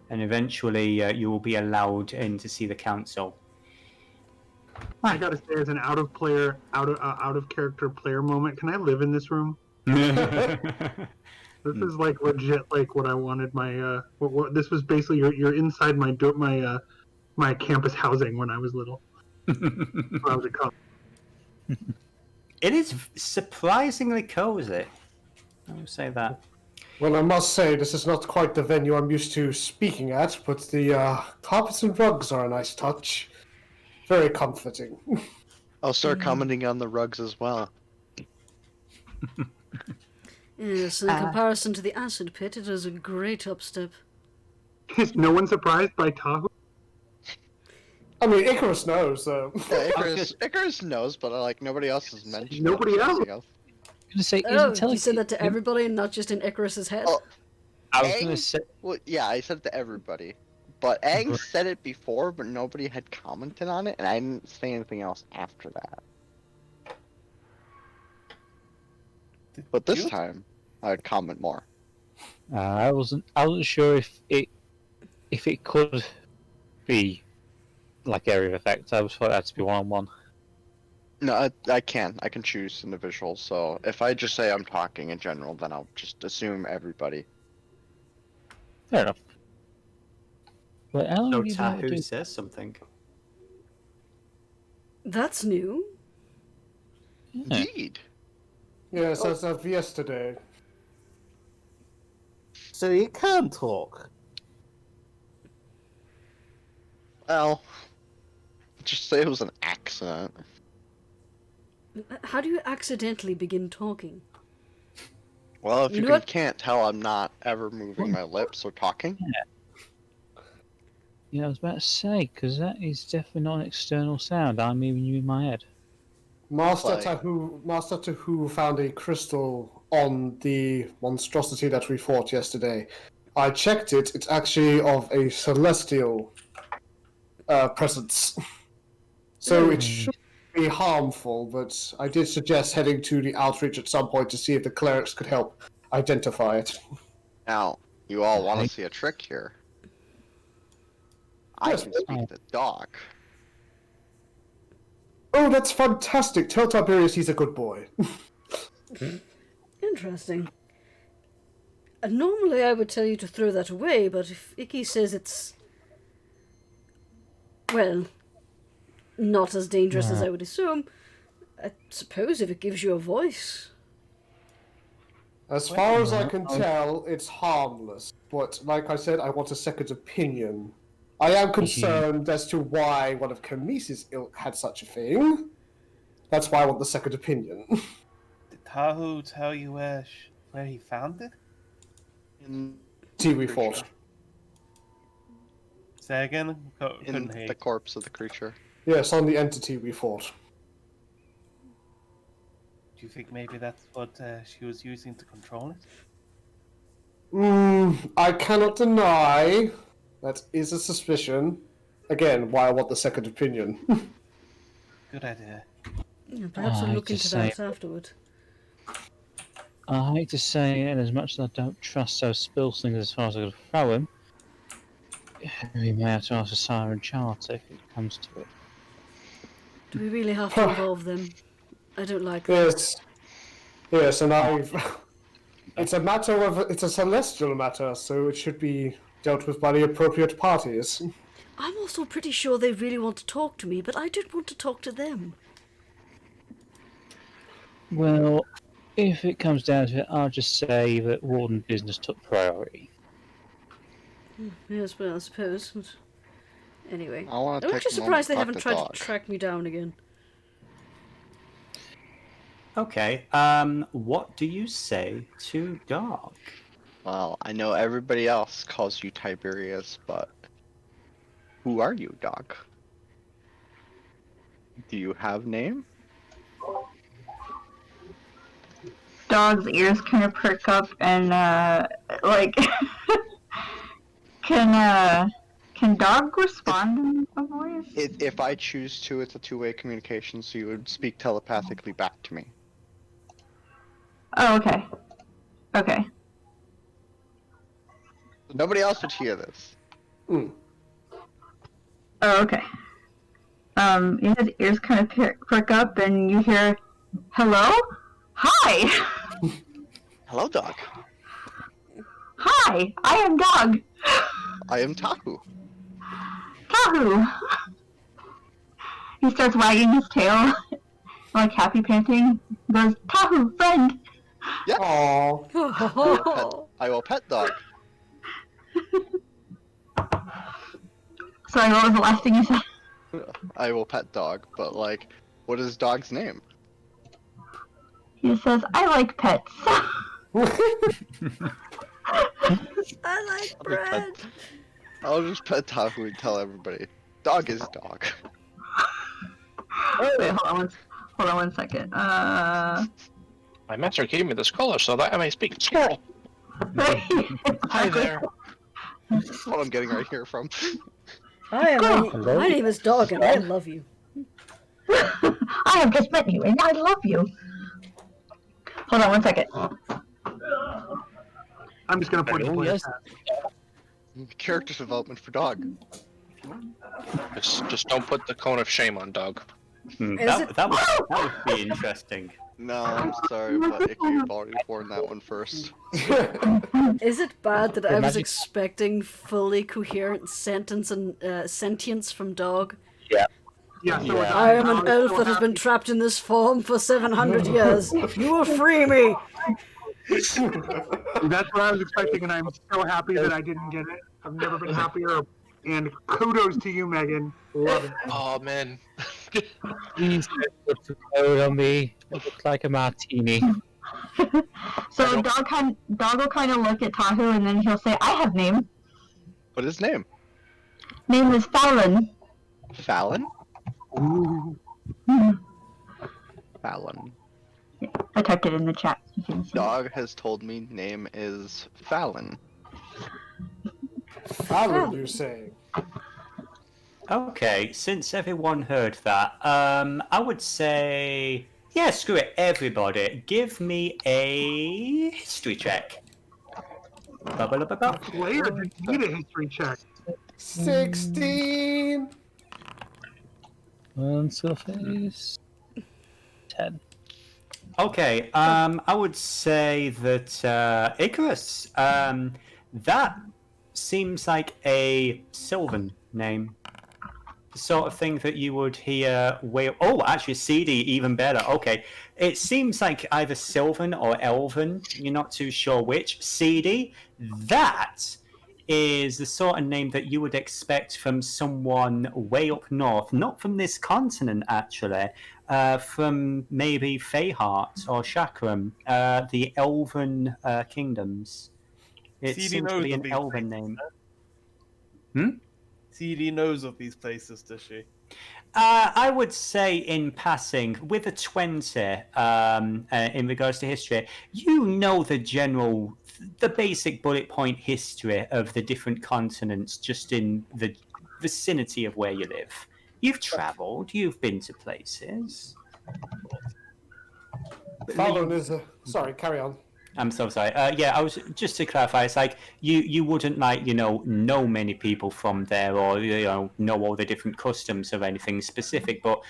eventually you will be allowed in to see the council. I gotta say, as an out of character player moment, can I live in this room? This is like legit, like what I wanted. My this was basically you're inside my my campus housing when I was little. When I was a college. It is surprisingly cozy. I will say that. Well, I must say, this is not quite the venue I'm used to speaking at, but the carpets and rugs are a nice touch. Very comforting. I'll start commenting on the rugs as well. Yes, in comparison to the acid pit, it is a great upstep. Is no one surprised by Tahu? I mean, Icrius knows, so... Yeah, Icrius knows, but nobody else has mentioned Nobody else? I was gonna say, Oh, isn't you said that to everybody and not just in Icarus's head? Oh. I was Aang? gonna say, Well, yeah, I said it to everybody. But Aang said it before, but nobody had commented on it, and I didn't say anything else after that. But this time, I'd comment more. I wasn't sure if it could be like area of effect. I was thought it had to be one-on-one. No, I can choose individuals, so if I just say I'm talking in general, then I'll just assume everybody. Fair enough. But how long So have you been able to Tahu do- says something. That's new. Yeah. Indeed. Yes, as of yesterday. So you can talk. Well, just say it was an accident. How do you accidentally begin talking? Well, if You you, know what? can't tell, I'm not ever moving my lips or talking. Yeah, I was about to say, because that is definitely not an external sound. I'm moving you in my head. Master Like- Tahu found a crystal on the monstrosity that we fought yesterday. I checked it. It's actually of a celestial presence. So it shouldn't be harmful, but I did suggest heading to the outreach at some point to see if the clerics could help identify it. Now, you all want to see a trick here. I Yes, can speak to dog. Oh, that's fantastic. Tell Tiberius he's a good boy. Interesting. Normally I would tell you to throw that away, but if Icky says it's... well, not as dangerous as I would assume, I suppose if it gives you a voice. As far as I can tell, it's harmless. But like I said, I want a second opinion. I am concerned as to why one of Chemise's ilk had such a thing. That's why I want the second opinion. Did Tahu tell you where he found it? In, See, we fought. Say again? in Couldn't hear. the corpse of the creature. Yes, on the entity we fought. Do you think maybe that's what she was using to control it? I cannot deny. That is a suspicion. Again, why I want the second opinion. Good idea. Yeah, perhaps I I'll look hate to into that say- afterward. I hate to say it, as much as I don't trust those spill slingers as far as I could throw them, we may have to ask a Siren Charter if it comes to it. Do we really have to involve them? I don't like that. Yes. Yes, and it's a matter of... It's a celestial matter, so it should be dealt with by the appropriate parties. I'm also pretty sure they really want to talk to me, but I don't want to talk to them. Well, if it comes down to it, I'll just say that Warden business took priority. Yes, well, I suppose. But anyway, I want to I'm take actually a moment surprised they to talk haven't to tried dog. to track me down again. Okay, what do you say to dog? Well, I know everybody else calls you Tiberius, but who are you, dog? Do you have name? Dog's ears kind of perk up and like can dog respond in a voice? If I choose to, it's a two-way communication, so you would speak telepathically back to me. Oh, okay. Okay. Nobody else would hear this. Oh, okay. His ears kind of perk up and you hear, hello? Hi! Hello, dog. Hi! I am Dog! I am Tahu. Tahu! He starts wagging his tail, like happy panting. He goes, Tahu, friend! Yes. Aww. I will pet dog. Sorry, what was the last thing you said? I will pet dog, but like, what is dog's name? He says, I like pets. I like bread. I'll just pet Tahu and tell everybody. Dog is dog. Wait, hold on one second. My master gave me this collar so that I may speak squirrel. Hi there. That's what I'm getting right here from. Hi, my name is Dog, and I love you. I have just met you, and I love you. Hold on one second. I'm just gonna point to yes. Character development for dog. Just don't put the cone of shame on dog. That would be interesting. No, I'm sorry, but Icky, you've already worn that one first. Is it bad that I was magic- expecting fully coherent sentence and sentience from Dog? Yeah, so I am an elf that has been trapped in this form for 700 years. You will free me! That's what I was expecting, and I'm so happy that I didn't get it. I've never been happier. And kudos to you, Megan. Love it. Oh man. Please don't put code on me. It looks like a martini. So dog will kind of look at Tahu, and then he'll say, I have name. What is his name? Name is Fallon. Fallon? Ooh. Fallon. I typed it in the chat. So you can see. Dog has told me name is Fallon. Fallon, you say? Okay, since everyone heard that, I would say, yeah, screw it, everybody, give me a history check. Player didn't need a history check. 16. On surface. 10. Okay, I would say that Icrius, that seems like a Sylvan name. The sort of thing that you would hear oh, actually, Seethe, even better. Okay, it seems like either Sylvan or Elven. You're not too sure which. Seethe, that is the sort of name that you would expect from someone way up north. Not from this continent, actually. From maybe Feyheart or Chakram, the Elven kingdoms. It Seethe seems to knows be of an these Elven places, name. Seethe knows of these places, does she? I would say in passing, with a 20 in regards to history, you know the basic bullet point history of the different continents just in the vicinity of where you live. You've travelled, you've been to places. Fallon is a... Sorry, carry on. I'm so sorry. Yeah, I was just to clarify. It's like you wouldn't know many people from there, or know all the different customs or anything specific. But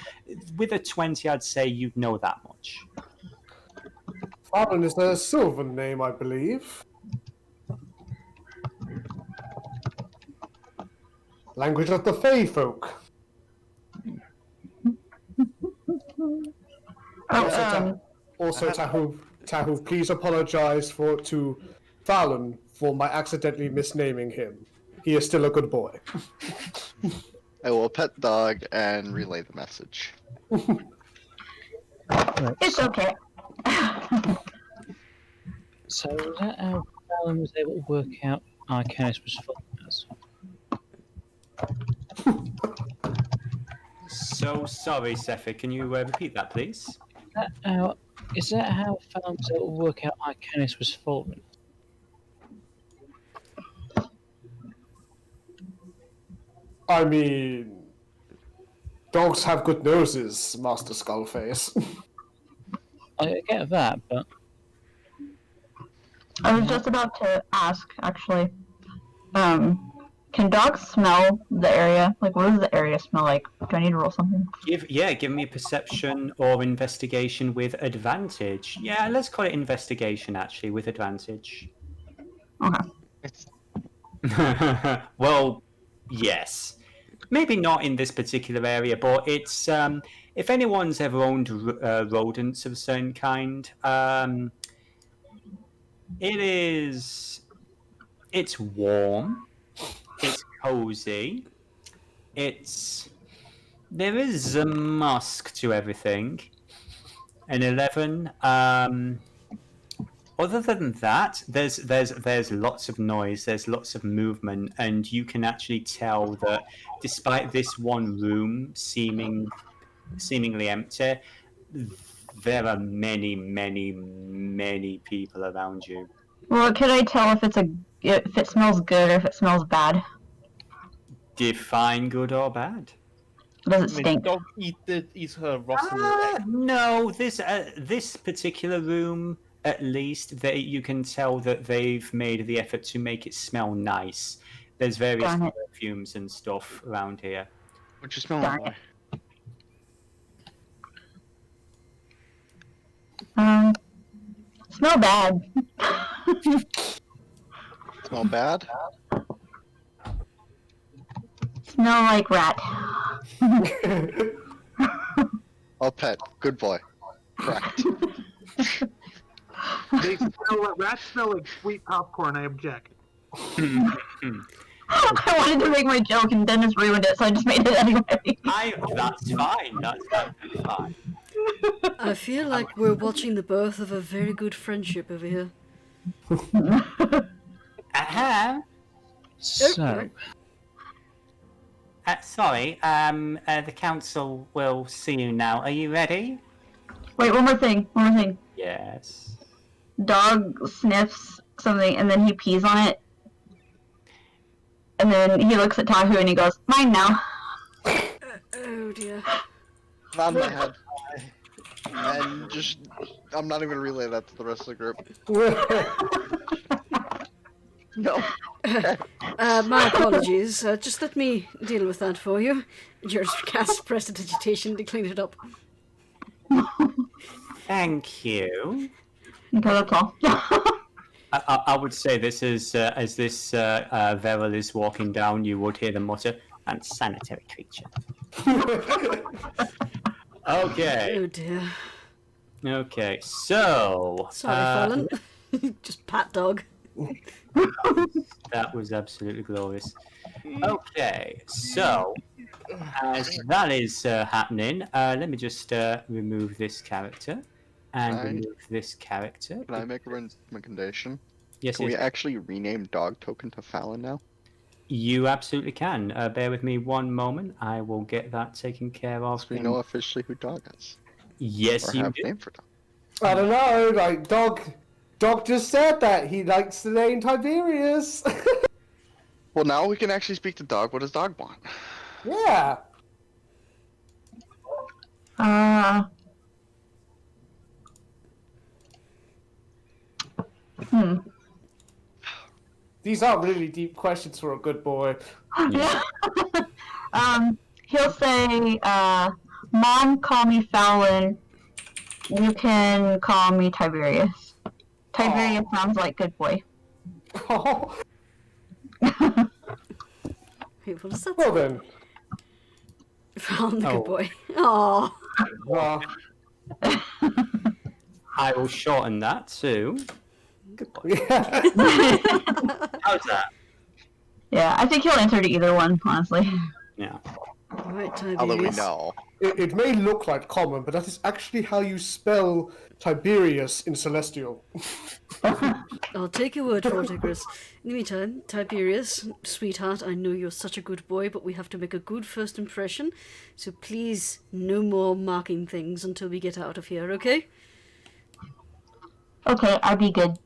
with a 20, I'd say you'd know that much. Fallon is a Sylvan name, I believe. Language of the Fey folk. Also, Tahu, please apologize to Fallon for my accidentally misnaming him. He is still a good boy. I will pet dog and relay the message. Right, It's okay. so was that how Fallon was able to work out Icrius was full as? So sorry, Seethe. Can you repeat that, please? Is that how Fallon was able to work out Icrius was fallen? I mean, dogs have good noses, Master Skullface. I get that, but I was just about to ask, actually. Can dogs smell the area? Like, what does the area smell like? Do I need to roll something? Give me a perception or investigation with advantage. Yeah, let's call it investigation, actually, with advantage. Okay. Well, yes. Maybe not in this particular area, but it's if anyone's ever owned rodents of a certain kind, It's warm. It's cozy. There is a musk to everything. An 11. Other than that, there's lots of noise, there's lots of movement, and you can actually tell that despite this one room seemingly empty, there are many, many, many people around you. Well, can I tell if it smells good or if it smells bad? Define good or bad. Does it stink? Dog eat her rotten leg. No, this particular room, at least, you can tell that they've made the effort to make it smell nice. There's various perfumes and stuff around here. What you smell like? Smell bad. Smell bad? Smell like rat. Oh, pet. Good boy. Correct. Rats smell like sweet popcorn. I object. I wanted to make my joke and Dennis ruined it, so I just made it anyway. That's fine. That's absolutely fine. I feel like we're watching the birth of a very good friendship over here. So, sorry, the council will see you now. Are you ready? Wait, one more thing. Yes. Dog sniffs something and then he pees on it. And then he looks at Tahu and he goes, "Mine now." Oh dear. Not in my head. And I'm not even gonna relay that to the rest of the group. No. My apologies. Just let me deal with that for you. Just cast prestidigitation to clean it up. Thank you. Okay, that's all. I would say this is as this Veril is walking down, you would hear them mutter, "Unsanitary creature." Okay. Oh dear. Okay, so... Sorry, Fallen. Just pat dog. That was absolutely glorious. Okay, so as that is happening, let me just remove this character and remove this character. Can I make a recommendation? Yes, Can we actually rename Dog Token to Fallon now? You absolutely can. Bear with me one moment. I will get that taken care of. So we know officially who Dog is. Yes, or you have do. a name for Dog. I don't know, like, Dog just said that he likes the name Tiberius. Well, now we can actually speak to Dog. What does Dog want? Yeah. These are really deep questions for a good boy. Yeah. He'll say, "Mom, call me Fallon. You can call me Tiberius." Tiberius sounds like good boy. Oh. Wait, what is that? Well then. Found the good boy. Aww. I will shorten that to... Good boy. Yeah. How's that? Yeah, I think he'll answer to either one, honestly. Yeah. Alright, Tiberius. Although we know. It may look like common, but that is actually how you spell Tiberius in Celestial. I'll take your word for it, Icrius. In the meantime, Tiberius, sweetheart, I know you're such a good boy, but we have to make a good first impression. So please, no more marking things until we get out of here, okay? Okay, I'll be good.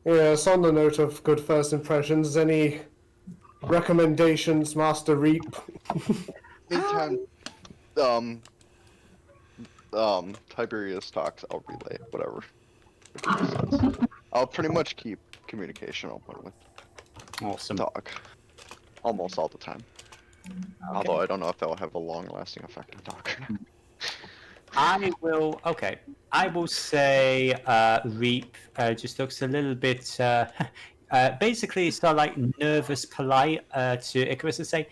Yes, on the note of good first impressions, any recommendations, Master Reap? Anytime Tiberius talks, I'll relay whatever. I'll pretty much keep communication open with Dog. Almost all the time. Okay. Although I don't know if that'll have a long-lasting effect on Dog. I will say Reap just looks a little bit basically sort of like nervous polite to Icrius and say,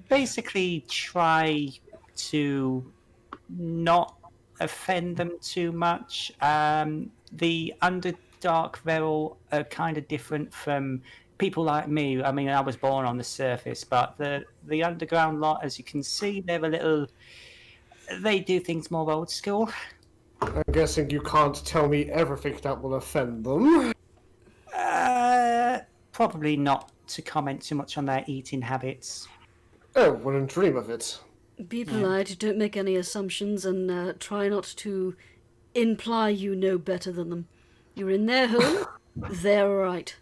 basically try to not offend them too much. The Underdark Veril are kind of different from people like me. I mean, I was born on the surface, but the underground lot, as you can see, they're a little. They do things more old school. I'm guessing you can't tell me everything that will offend them. Probably not to comment too much on their eating habits. Oh, wouldn't dream of it. Be polite, don't make any assumptions, and try not to imply you know better than them. You're in their home, they're right.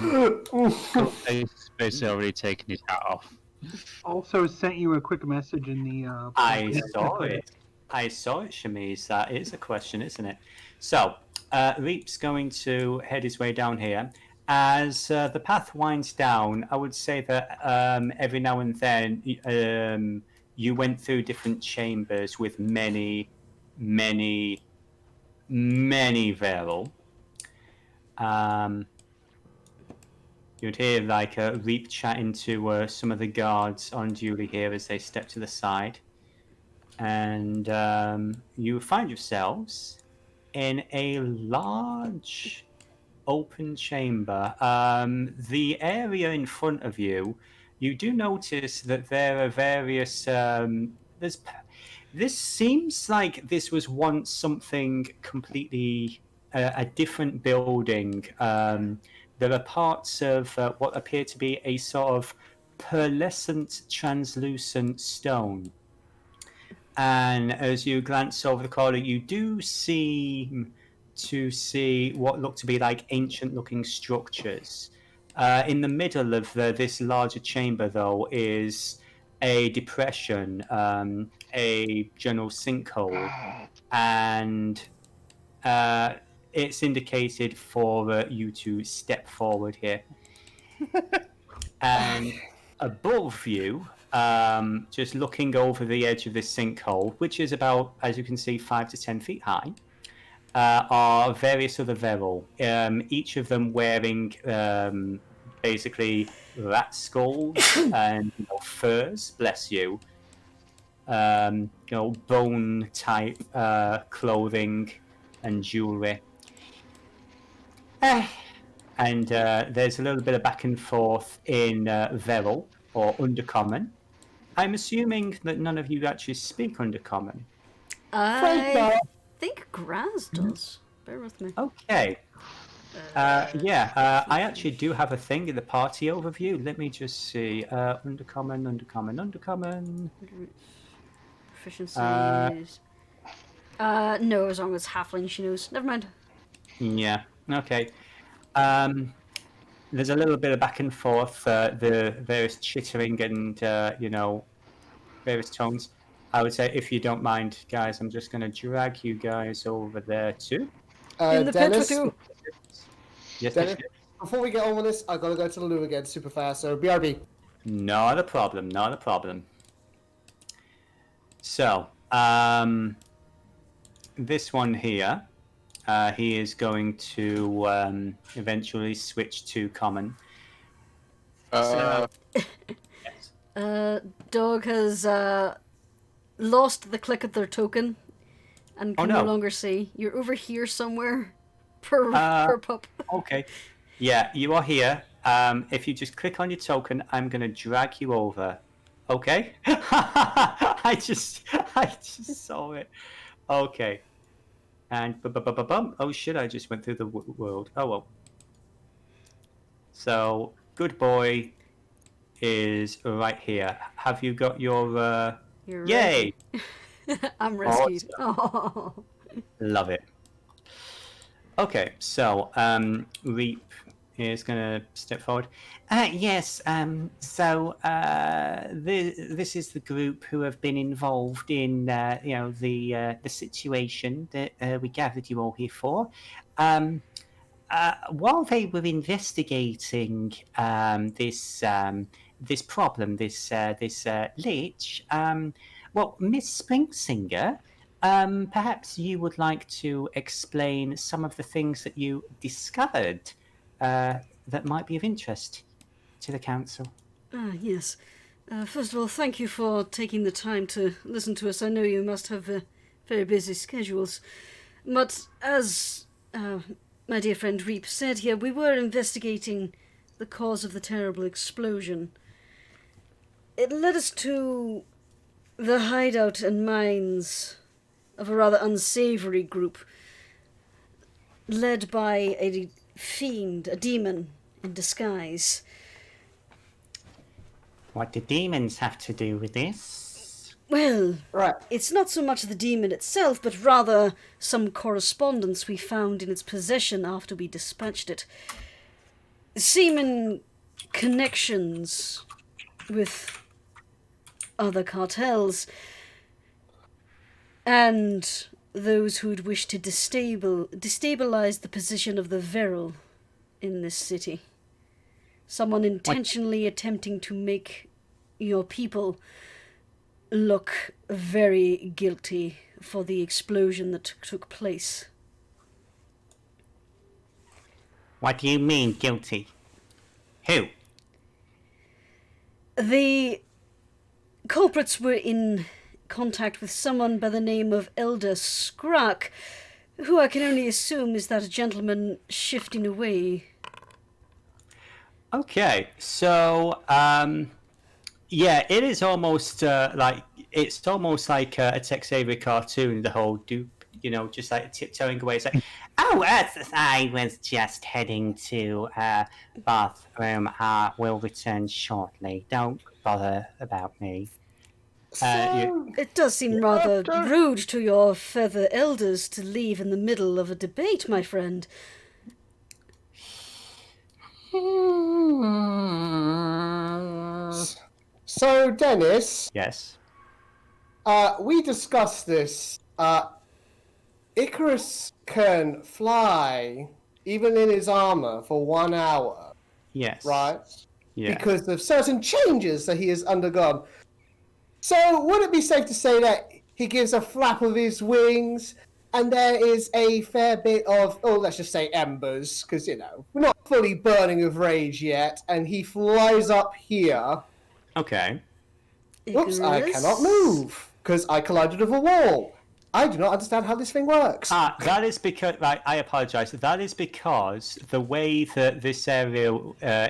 He's basically already taken his hat off. Also sent you a quick message in the. I saw it. I saw it, Chemise. That is a question, isn't it? So, Reap's going to head his way down here. As the path winds down, I would say that every now and then you went through different chambers with many Veril. You'd hear like Reap chatting to some of the guards on duty here as they step to the side. And you find yourselves in a large open chamber. The area in front of you, you do notice that there are various. This seems like this was once something completely a different building. There are parts of what appear to be a sort of pearlescent, translucent stone. And as you glance over the corner, you do seem to see what look to be like ancient-looking structures. In the middle of this larger chamber, though, is a depression, a general sinkhole, and it's indicated for you to step forward here. And above you, just looking over the edge of this sinkhole, which is about, as you can see, 5 to 10 feet high, are various other Veril, each of them wearing basically rat skulls and furs, bless you, bone type clothing and jewelry. And there's a little bit of back and forth in Veril, or Undercommon. I'm assuming that none of you actually speak Undercommon. I think Graz does. Bear with me. Okay. I actually do have a thing in the party overview. Let me just see. Undercommon. Proficiencies. No, as long as halfling she knows. Never mind. Yeah, okay. There's a little bit of back and forth, the various chittering and, various tones. I would say, if you don't mind, guys, I'm just going to drag you guys over there too. In the pit with you. Yes, Dennis, before we get on with this, I've got to go to the loo again super fast, so BRB. Not a problem. So, this one here, he is going to eventually switch to common. Uh, Dog has lost the click of their token and can no longer see. You're over here somewhere per pup. Okay. Yeah, you are here. If you just click on your token, I'm going to drag you over. Okay? I just saw it. Okay. And oh shit, I just went through the world. Oh well. So, good boy is right here. Have you got your You're yay! I'm rescued. Oh, love it. Okay, so Reap is going to step forward. Yes, so this is the group who have been involved in the situation that we gathered you all here for. While they were investigating this problem, this lich, well, Miss Springsinger, perhaps you would like to explain some of the things that you discovered that might be of interest to the council. Yes. First of all, thank you for taking the time to listen to us. I know you must have very busy schedules. But as my dear friend Reap said here, we were investigating the cause of the terrible explosion. It led us to the hideout and mines of a rather unsavory group, led by a fiend, a demon in disguise. What do demons have to do with this? Well, Right. it's not so much the demon itself, but rather some correspondence we found in its possession after we dispatched it. Seeming connections with other cartels, and those who'd wish to destabilize the position of the Veril in this city. Someone intentionally attempting to make your people look very guilty for the explosion that took place. What do you mean, guilty? Who? The culprits were in contact with someone by the name of Elder Scrack, who I can only assume is that gentleman shifting away. Okay, so yeah, it is almost it's almost like a Tex Avery cartoon. The whole dupe, just like tiptoeing away. It's like, oh, I was just heading to bathroom. Will return shortly. Don't bother about me. It does seem rather rude to your feather elders to leave in the middle of a debate, my friend. So, Dennis, Yes. we discussed this. Icrius can fly, even in his armor, for 1 hour, Yes. right? Yeah. Because of certain changes that he has undergone. So, would it be safe to say that he gives a flap of his wings, and there is a fair bit of, let's just say embers, because, we're not fully burning with rage yet, and he flies up here. Okay. Oops, I Icrius? cannot move, because I collided with a wall. I do not understand how this thing works. That is because, right, I apologise. That is because the way that this area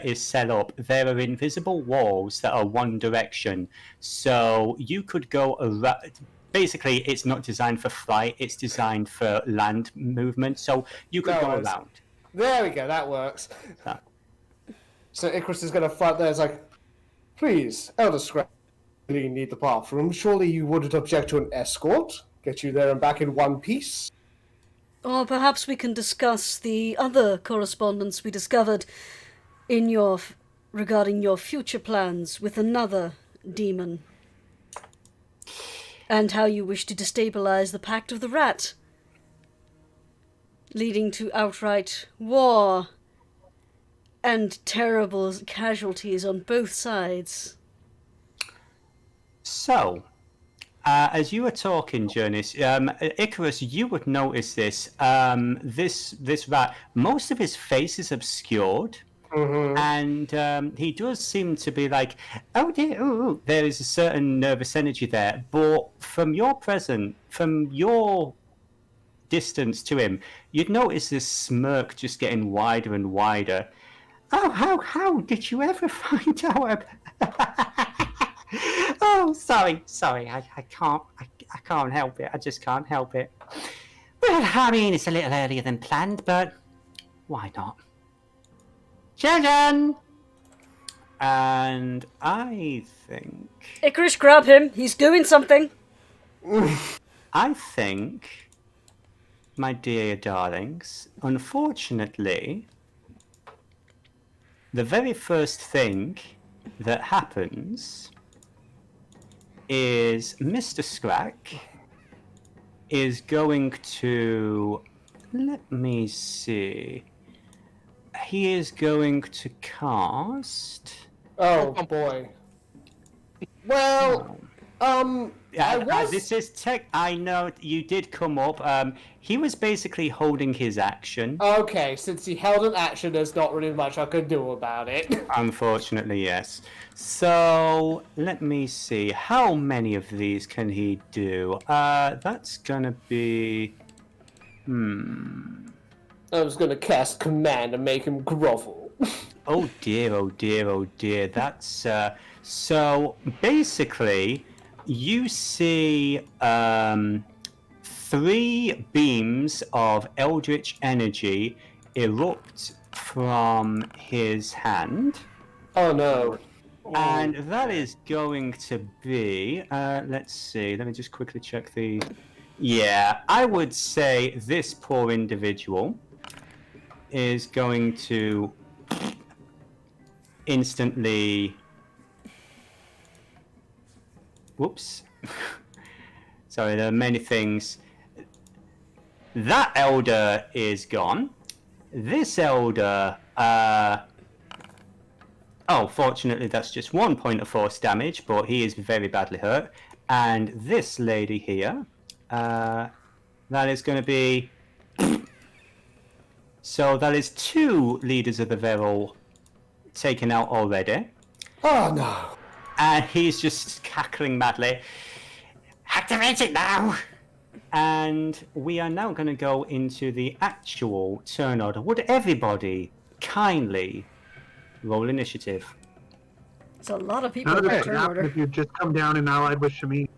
is set up, there are invisible walls that are one direction. So you could go around. Basically, it's not designed for flight, it's designed for land movement. So you could go around. There we go, that works. Ah. So Icrius is going to fight there. It's like, please, Elder Scrap, really need the bathroom. Surely you wouldn't object to an escort? Get you there and back in one piece? Or perhaps we can discuss the other correspondence we discovered in regarding your future plans with another demon. And how you wish to destabilize the Pact of the Rat, leading to outright war and terrible casualties on both sides. So, as you were talking, Jurnis, Icarus, you would notice this. This rat, most of his face is obscured. And he does seem to be like, oh dear, ooh, there is a certain nervous energy there. But from your distance to him, you'd notice this smirk just getting wider and wider. Oh, how did you ever find out? Oh, sorry, I can't help it. I just can't help it. Well, I mean, it's a little earlier than planned, but why not? Children! And I think... Icarus, grab him. He's doing something. I think, my dear darlings, unfortunately, the very first thing that happens is Mr. Scrack is going to... Let me see... He is going to cast... Oh, boy. Well, This is tech. I know you did come up. He was basically holding his action. Okay, since he held an action, there's not really much I could do about it. Unfortunately, yes. So let me see. How many of these can he do? That's gonna be. I was gonna cast command and make him grovel. Oh dear! Oh dear! Oh dear! That's so basically. You see 3 beams of eldritch energy erupt from his hand. Oh no. And that is going to be... let's see, let me just quickly check the... Yeah, I would say this poor individual is going to instantly... Whoops. Sorry, there are many things. That elder is gone. This elder... Oh, fortunately that's just 1 point of force damage, but he is very badly hurt. And this lady here... that is going to be... So that is 2 leaders of the Veril taken out already. Oh no. And he's just cackling madly. Activate it now! And we are now going to go into the actual turn order. Would everybody kindly roll initiative? It's a lot of people None in of that this turn would happen order. if you just come down and allied with Chemise.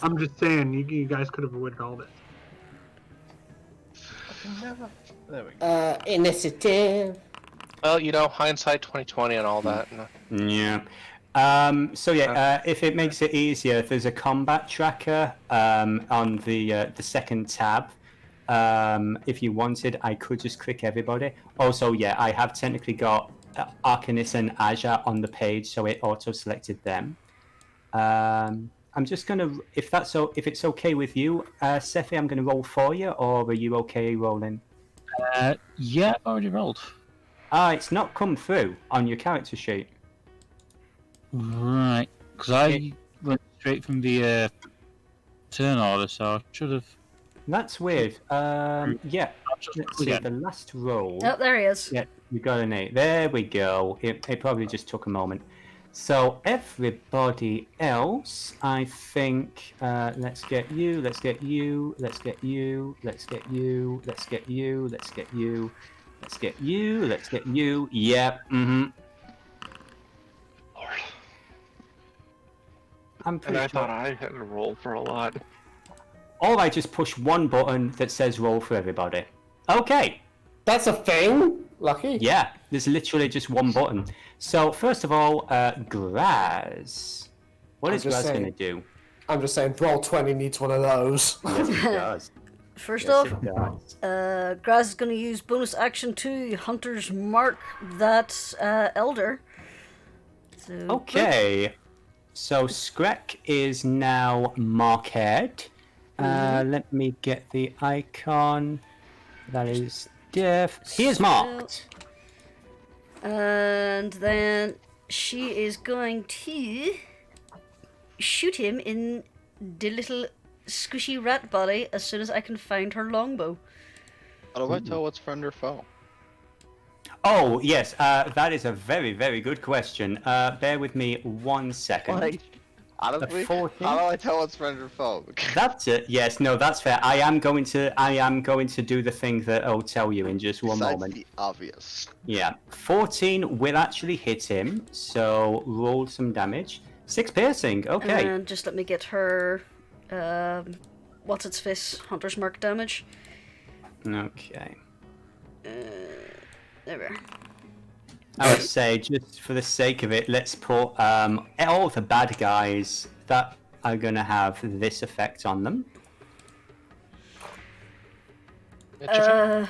I'm just saying, you guys could have avoided all this. There we go. Initiative. Well, you know, hindsight 2020 and all that. No. Yeah. So yeah, if it makes it easier, there's a combat tracker on the second tab. If you wanted, I could just click everybody. Also, yeah, I have technically got Arcanist and Aja on the page, so it auto-selected them. I'm just gonna, if it's okay with you, Seethe, I'm gonna roll for you, or are you okay rolling? Yeah, I've already rolled. It's not come through on your character sheet. Right, because I went straight from the turn order, so I should have. That's weird. Yeah. Let's see, Yeah. the last roll. Oh, there he is. Yeah, we got an 8. There we go. It probably just took a moment. So everybody else, I think, let's get you, let's get you, let's get you, let's get you, let's get you, let's get you, let's get you, let's get you. Yep. Lord. I'm And pretty I sure. thought I had to roll for a lot. Or I just push one button that says roll for everybody. Okay. That's a thing? Lucky? Yeah, there's literally just one button. So first of all, Graz. What I'm is just Graz saying. going to do? I'm just saying, Brawl 20 needs one of those. Yes, it does. First Yes, off, it does. Graz is going to use bonus action to Hunter's Mark that elder. So, Okay. So Skrek is now marked. Let me get the icon. That is diff. He is marked. And then she is going to shoot him in the little squishy rat body as soon as I can find her longbow. How do I tell what's friend or foe? Oh, yes. That is a very, very good question. Bear with me 1 second. Like, honestly, A 14? how do I tell what's friend or foe? That's it. Yes, no, that's fair. I am going to do the thing that I'll tell you in just one Besides moment. the obvious. Yeah, 14 will actually hit him. So roll some damage. 6 piercing. Okay. And just let me get her, what's its fist? Hunter's Mark damage. Okay. There we are. I would say, just for the sake of it, let's put all the bad guys that are going to have this effect on them. Okay.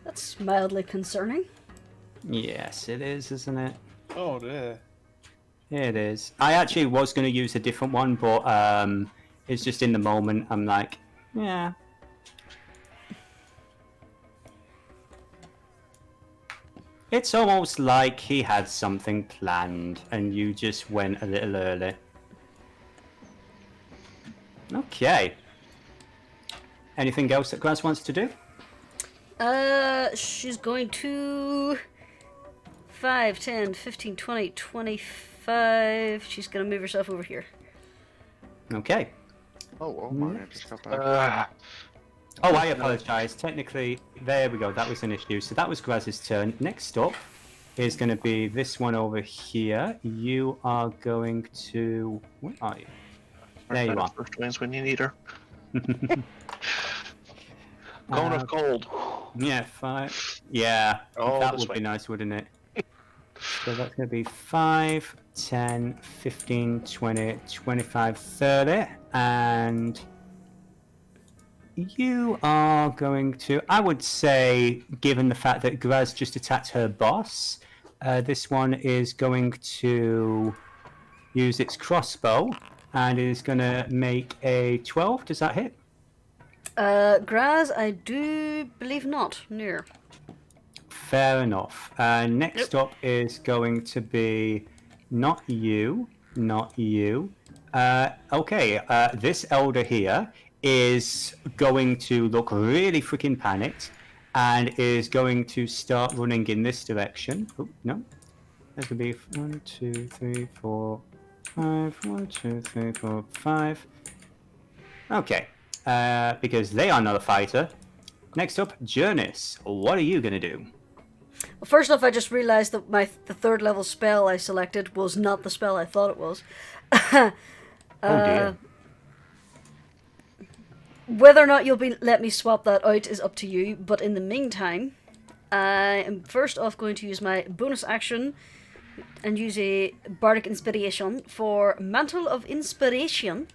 That's mildly concerning. Yes, it is, isn't it? Oh dear. It is. I actually was going to use a different one, but it's just in the moment. I'm like, yeah. It's almost like he had something planned and you just went a little early. Okay. Anything else that Graz wants to do? She's going to 5, 10, 15, 20, 25. She's going to move herself over here. Okay. Oh my, I just got back. Oh, I apologise. Technically, there we go. That was an issue. So that was Graz's turn. Next up is going to be this one over here. You are going to... Where are you? There you are. First wins when you need her. Cone of cold. Yeah, 5. Yeah, Oh, that this would way. be nice, wouldn't it? So that's going to be 5, 10, 15, 20, 25, 30. And you are going to, I would say, given the fact that Graz just attacked her boss, this one is going to use its crossbow and is going to make a 12. Does that hit? Graz, I do believe not. Near. Fair enough. Next up is going to be not you, not you. Okay, this elder here is going to look really freaking panicked and is going to start running in this direction. Oh, no. There's going to be 1, 2, 3, 4, 5. 1, 2, 3, 4, 5. Okay, because they are not a fighter. Next up, Jurnis. What are you going to do? Well, first off, I just realised that the third level spell I selected was not the spell I thought it was. Oh dear. Whether or not you'll let me swap that out is up to you, but in the meantime, I am first off going to use my bonus action and use a Bardic Inspiration for Mantle of Inspiration.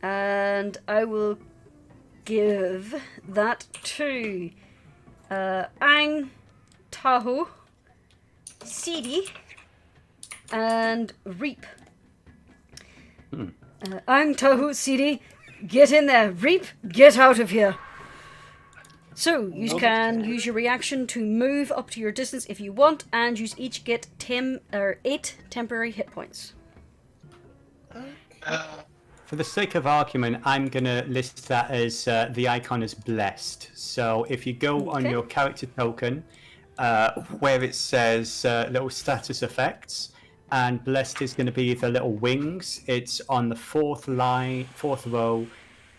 And I will give that to Ang, Tahoe, Seethe, and Reap. Ang, Tahoe, Seethe, get in there. Reap, get out of here. So, you can use your reaction to move up to your distance if you want, and you each get 8 temporary hit points. For the sake of argument, I'm going to list that as the icon as blessed. So if you go on your character token, where it says little status effects, and blessed is going to be the little wings. It's on the fourth row,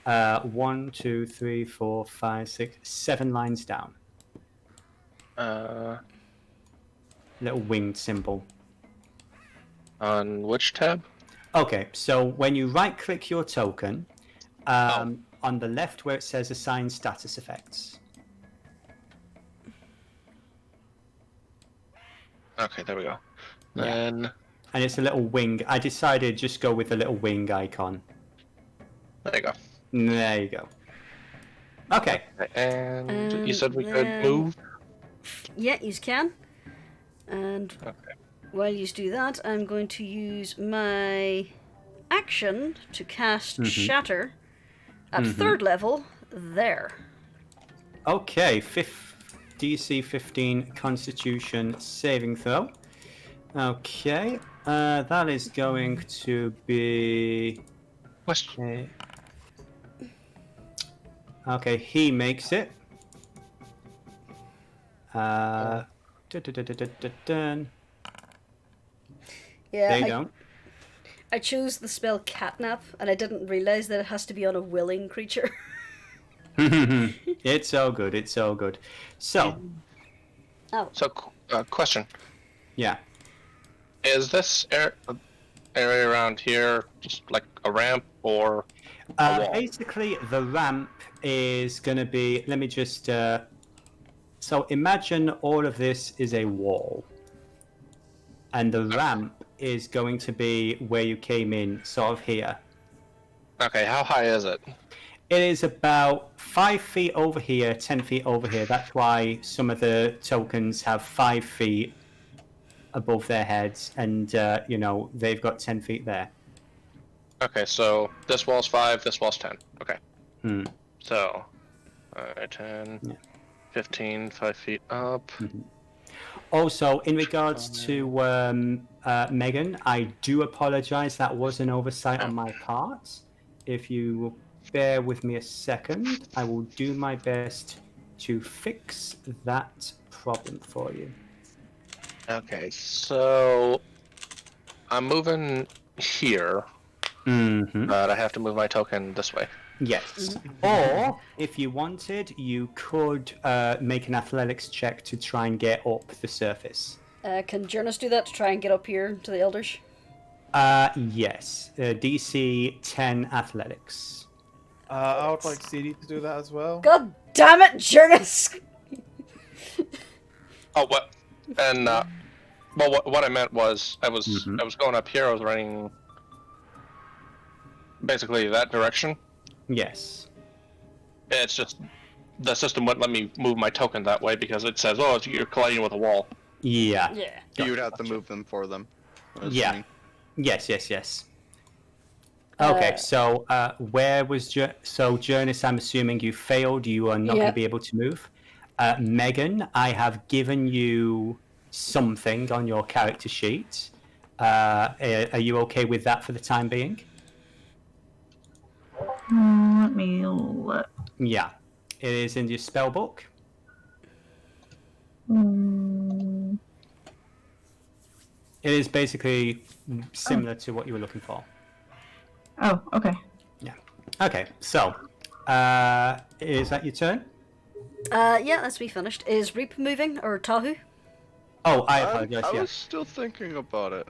1, 2, 3, 4, 5, 6, 7 lines down. Little winged symbol. On which tab? Okay, so when you right-click your token, on the left where it says assign status effects. Okay, there we go. Yeah. Then And it's a little wing. I decided just go with the little wing icon. there you go. There you go. Okay. And you said we could move? Yeah, you can. And while you do that, I'm going to use my action to cast Shatter at 3rd level there. Okay, DC 15 Constitution saving throw. Okay, that is going to be... Question. Okay, he makes it. Yeah, they don't. I chose the spell Catnap, and I didn't realise that it has to be on a willing creature. It's all good, it's all good. So... So, question. Yeah. Is this area around here just like a ramp or a wall? Basically, the ramp is going to be... Let me just... So imagine all of this is a wall. And the ramp is going to be where you came in, sort of here. Okay, how high is it? It is about 5 feet over here, 10 feet over here. That's why some of the tokens have 5 feet above their heads, and, you know, they've got 10 feet there. Okay, so this wall's 5, this wall's 10. Okay. So, 10, 15, 5 feet up. Also, in regards to Megan, I do apologise. That was an oversight on my part. If you will bear with me a second, I will do my best to fix that problem for you. Okay, so I'm moving here, but I have to move my token this way. Yes. Or, if you wanted, you could make an athletics check to try and get up the surface. Can Jurnis do that to try and get up here to the elders? Yes. DC 10 athletics. I would like Seethe to do that as well. God damn it, Jurnis! Oh, what? And well, what I meant was I was going up here. I was running basically that direction. Yes. It's just the system wouldn't let me move my token that way because it says, "Oh, you're colliding with a wall." Yeah. Yeah. You would have to move them for them. Yeah. Yes. Okay, so where was so Jurnis? I'm assuming you failed. You are not going to be able to move. Megan, I have given you something on your character sheet. Are you okay with that for the time being? Let me look. Yeah, it is in your spell book. It is basically similar to what you were looking for. Oh, okay. Yeah. Okay, so is that your turn? Yeah, that's me finished. Is Reap moving, or Tahu? Oh, I apologize. I Yeah. was still thinking about it.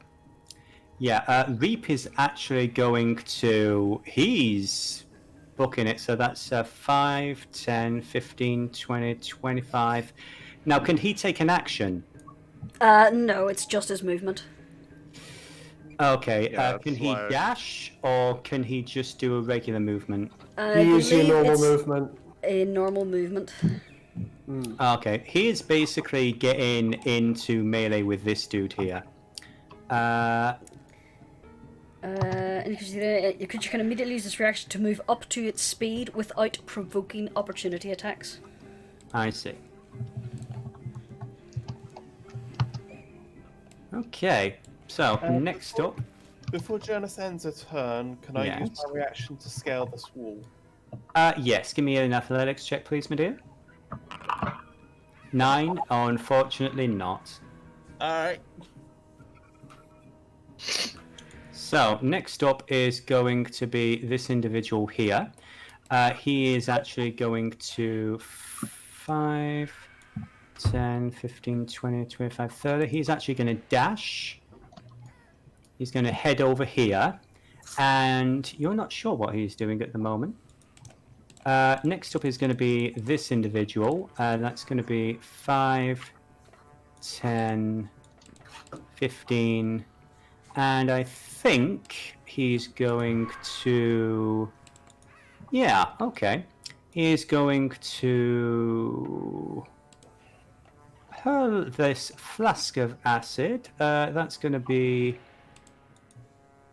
Yeah, Reap is actually going to... He's booking it, so that's 5, 10, 15, 20, 25. Now, can he take an action? No, it's just his movement. Okay, Yeah, can he that's why- dash, or can he just do a regular movement? I Use your believe normal it's movement. a normal movement. Okay, he is basically getting into melee with this dude here. And you can immediately use this reaction to move up to its speed without provoking opportunity attacks. I see. Okay, so next up... Before Jurnis ends a turn, can I use Yes. my reaction to scale this wall? Yes, give me an athletics check, please, my dear. 9? Oh, unfortunately not. Alright. So, next up is going to be this individual here. He is actually going to 5, 10, 15, 20, 25, 30. He's actually going to dash. He's going to head over here. And you're not sure what he's doing at the moment. Next up is going to be this individual. That's going to be 5, 10, 15... And I think he's going to... Yeah, okay. He's going to hurl this flask of acid. That's going to be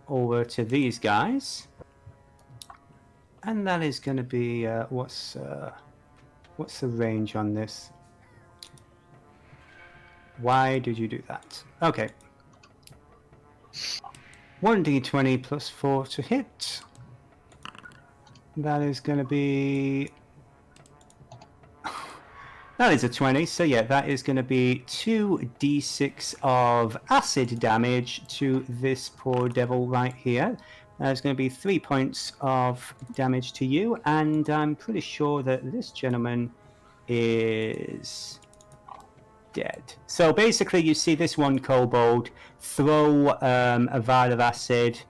over to these guys. And that is going to be... what's the range on this? Why did you do that? Okay. 1d20 plus 4 to hit. That is going to be... That is a 20, so yeah, that is going to be 2d6 of acid damage to this poor devil right here. That's going to be 3 points of damage to you, and I'm pretty sure that this gentleman is... dead. So basically you see this one kobold throw a vial of acid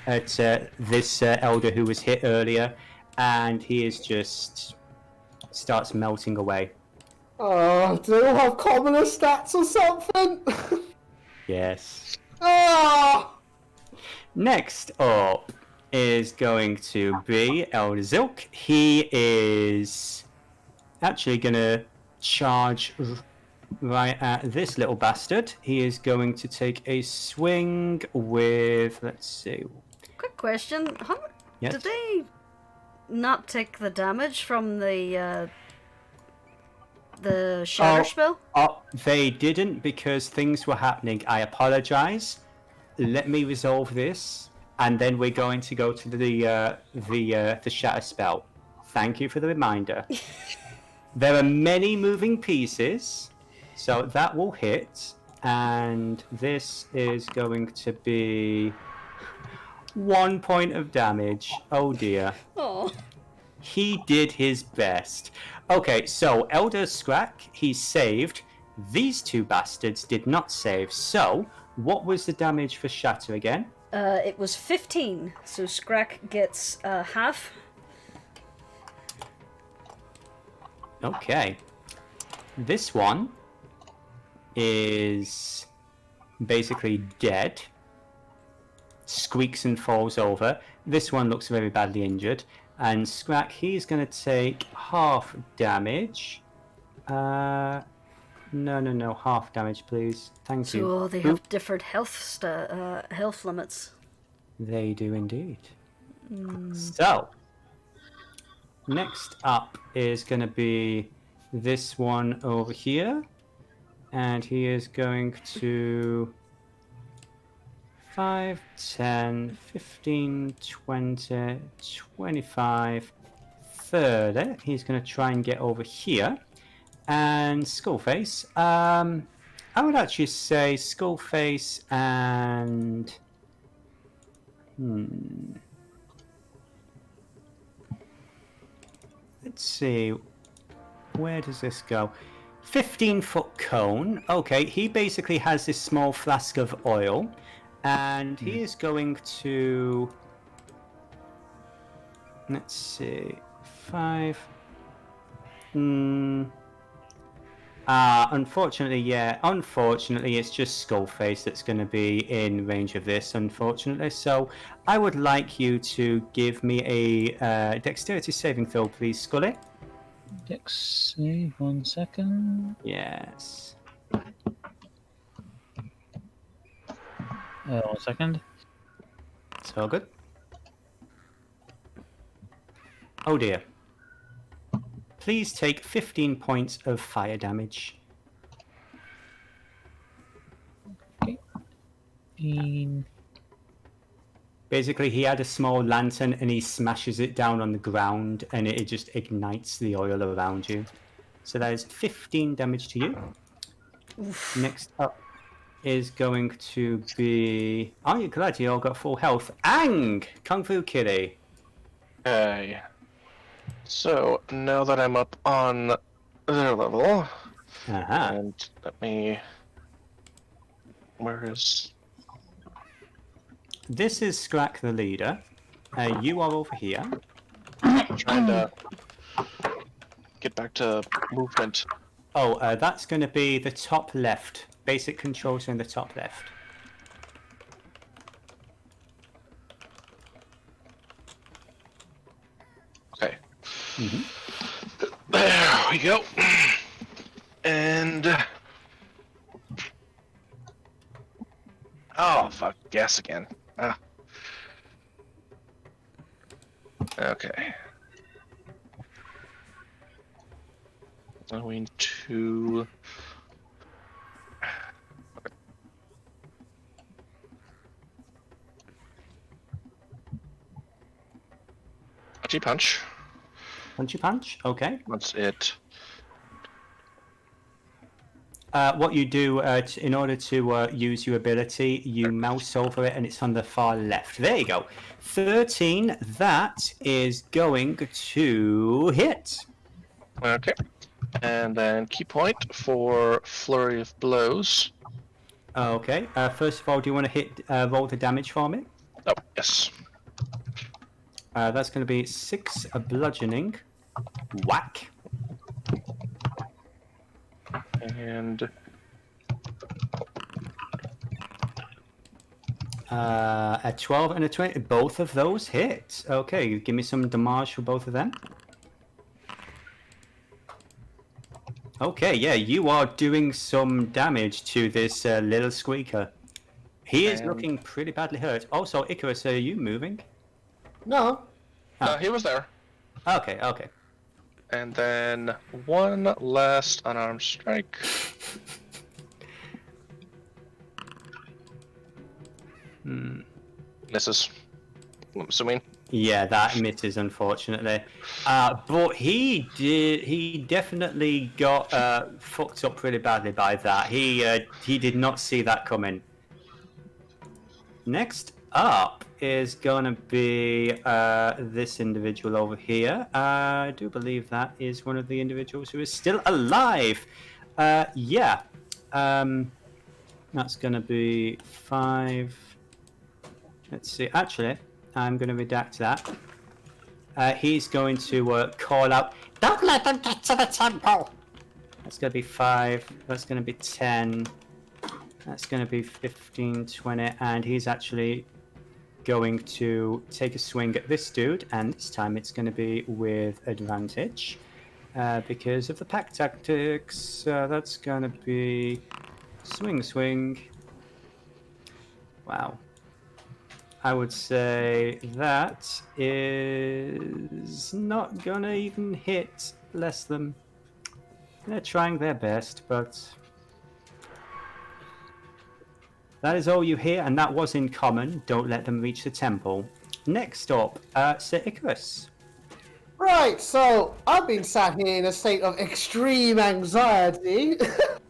at this elder who was hit earlier, and he is just starts melting away. Oh, do they all have commoner stats or something? Yes. Ah! Next up is going to be Elder Zilk. He is actually going to charge right at this little bastard. He is going to take a swing with, let's see. Quick question: Yes. did they not take the damage from the the shatter spell? They didn't because things were happening. I apologize. Let me resolve this, and then we're going to go to the shatter spell. Thank you for the reminder. There are many moving pieces, so that will hit, and this is going to be 1 point of damage. Oh dear. Oh. He did his best. Okay, so Elder Scrack, he saved. These two bastards did not save. So, what was the damage for Shatter again? It was 15, so Scrack gets half. Okay. This one is basically dead. Squeaks and falls over. This one looks very badly injured. And Scrack, he's going to take half damage. No, half damage, please. Thank you. So they have different health limits. They do indeed. So, next up is going to be this one over here. And he is going to 5, 10, 15, 20, 25, 30. He's going to try and get over here. And Skullface. I would actually say Skullface and... Let's see. Where does this go? 15-foot cone. Okay, he basically has this small flask of oil. And he is going to... Let's see. 5... Unfortunately, it's just Skullface that's going to be in range of this, unfortunately. So, I would like you to give me a dexterity saving throw, please, Scully. Dex save, 1 second. Yes. 1 second. It's all good. Oh dear. Please take 15 points of fire damage. Okay. 15. Basically, he had a small lantern and he smashes it down on the ground and it just ignites the oil around you. So that is 15 damage to you. Oof. Next up is going to be... Aren't you glad you all got full health? Ang! Kung Fu Kitty. Okay. So, now that I'm up on their level, and let me... Where is... This is Scrack the leader. You are over here. Trying to get back to movement. Oh, that's going to be the top left. Basic controls are in the top left. Okay. There we go. And... Oh, fuck. Guess again. Okay. Going to... Punchy punch. Punchy punch, okay. That's it. What you do in order to use your ability, you mouse over it and it's on the far left. There you go. 13, that is going to hit. Okay. And then key point for Flurry of Blows. Okay. First of all, do you want to roll the damage for me? Oh, yes. That's going to be 6 bludgeoning. Whack. And... a 12 and a 20. Both of those hit. Okay, give me some damage for both of them. Okay, yeah, you are doing some damage to this little squeaker. He is looking pretty badly hurt. Also, Icrius, are you moving? No. No, he was there. Okay, okay. And then one last unarmed strike. Misses. I'm assuming. Yeah, that misses, unfortunately. But he definitely got fucked up pretty badly by that. He did not see that coming. Next up is going to be this individual over here. I do believe that is one of the individuals who is still alive. Yeah. That's going to be 5. Let's see. Actually, I'm going to redact that. He's going to call out, "Don't let them get to the temple!" That's going to be 5. That's going to be 10. That's going to be 15, 20. And he's actually going to take a swing at this dude. And this time it's going to be with advantage. Because of the pack tactics. That's going to be swing. Wow. I would say that is not gonna even hit, bless them. They're trying their best, but that is all you hear, and that was in common. Don't let them reach the temple. Next up, Sir Icrius. Right, so I've been sat here in a state of extreme anxiety.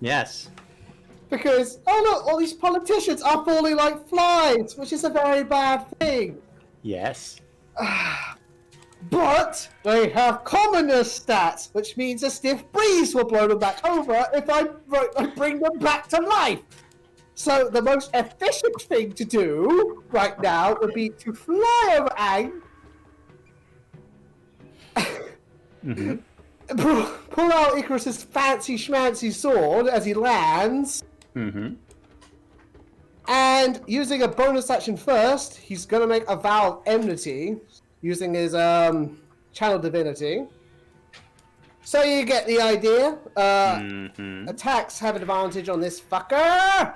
Yes. Because, oh look, all these politicians are falling like flies, which is a very bad thing. Yes. But they have commoners stats, which means a stiff breeze will blow them back over if I bring them back to life. So the most efficient thing to do right now would be to fly over Ang, pull out Icarus's fancy schmancy sword as he lands, and using a bonus action first, he's going to make a vow of enmity using his channel divinity. So you get the idea. Attacks have an advantage on this fucker.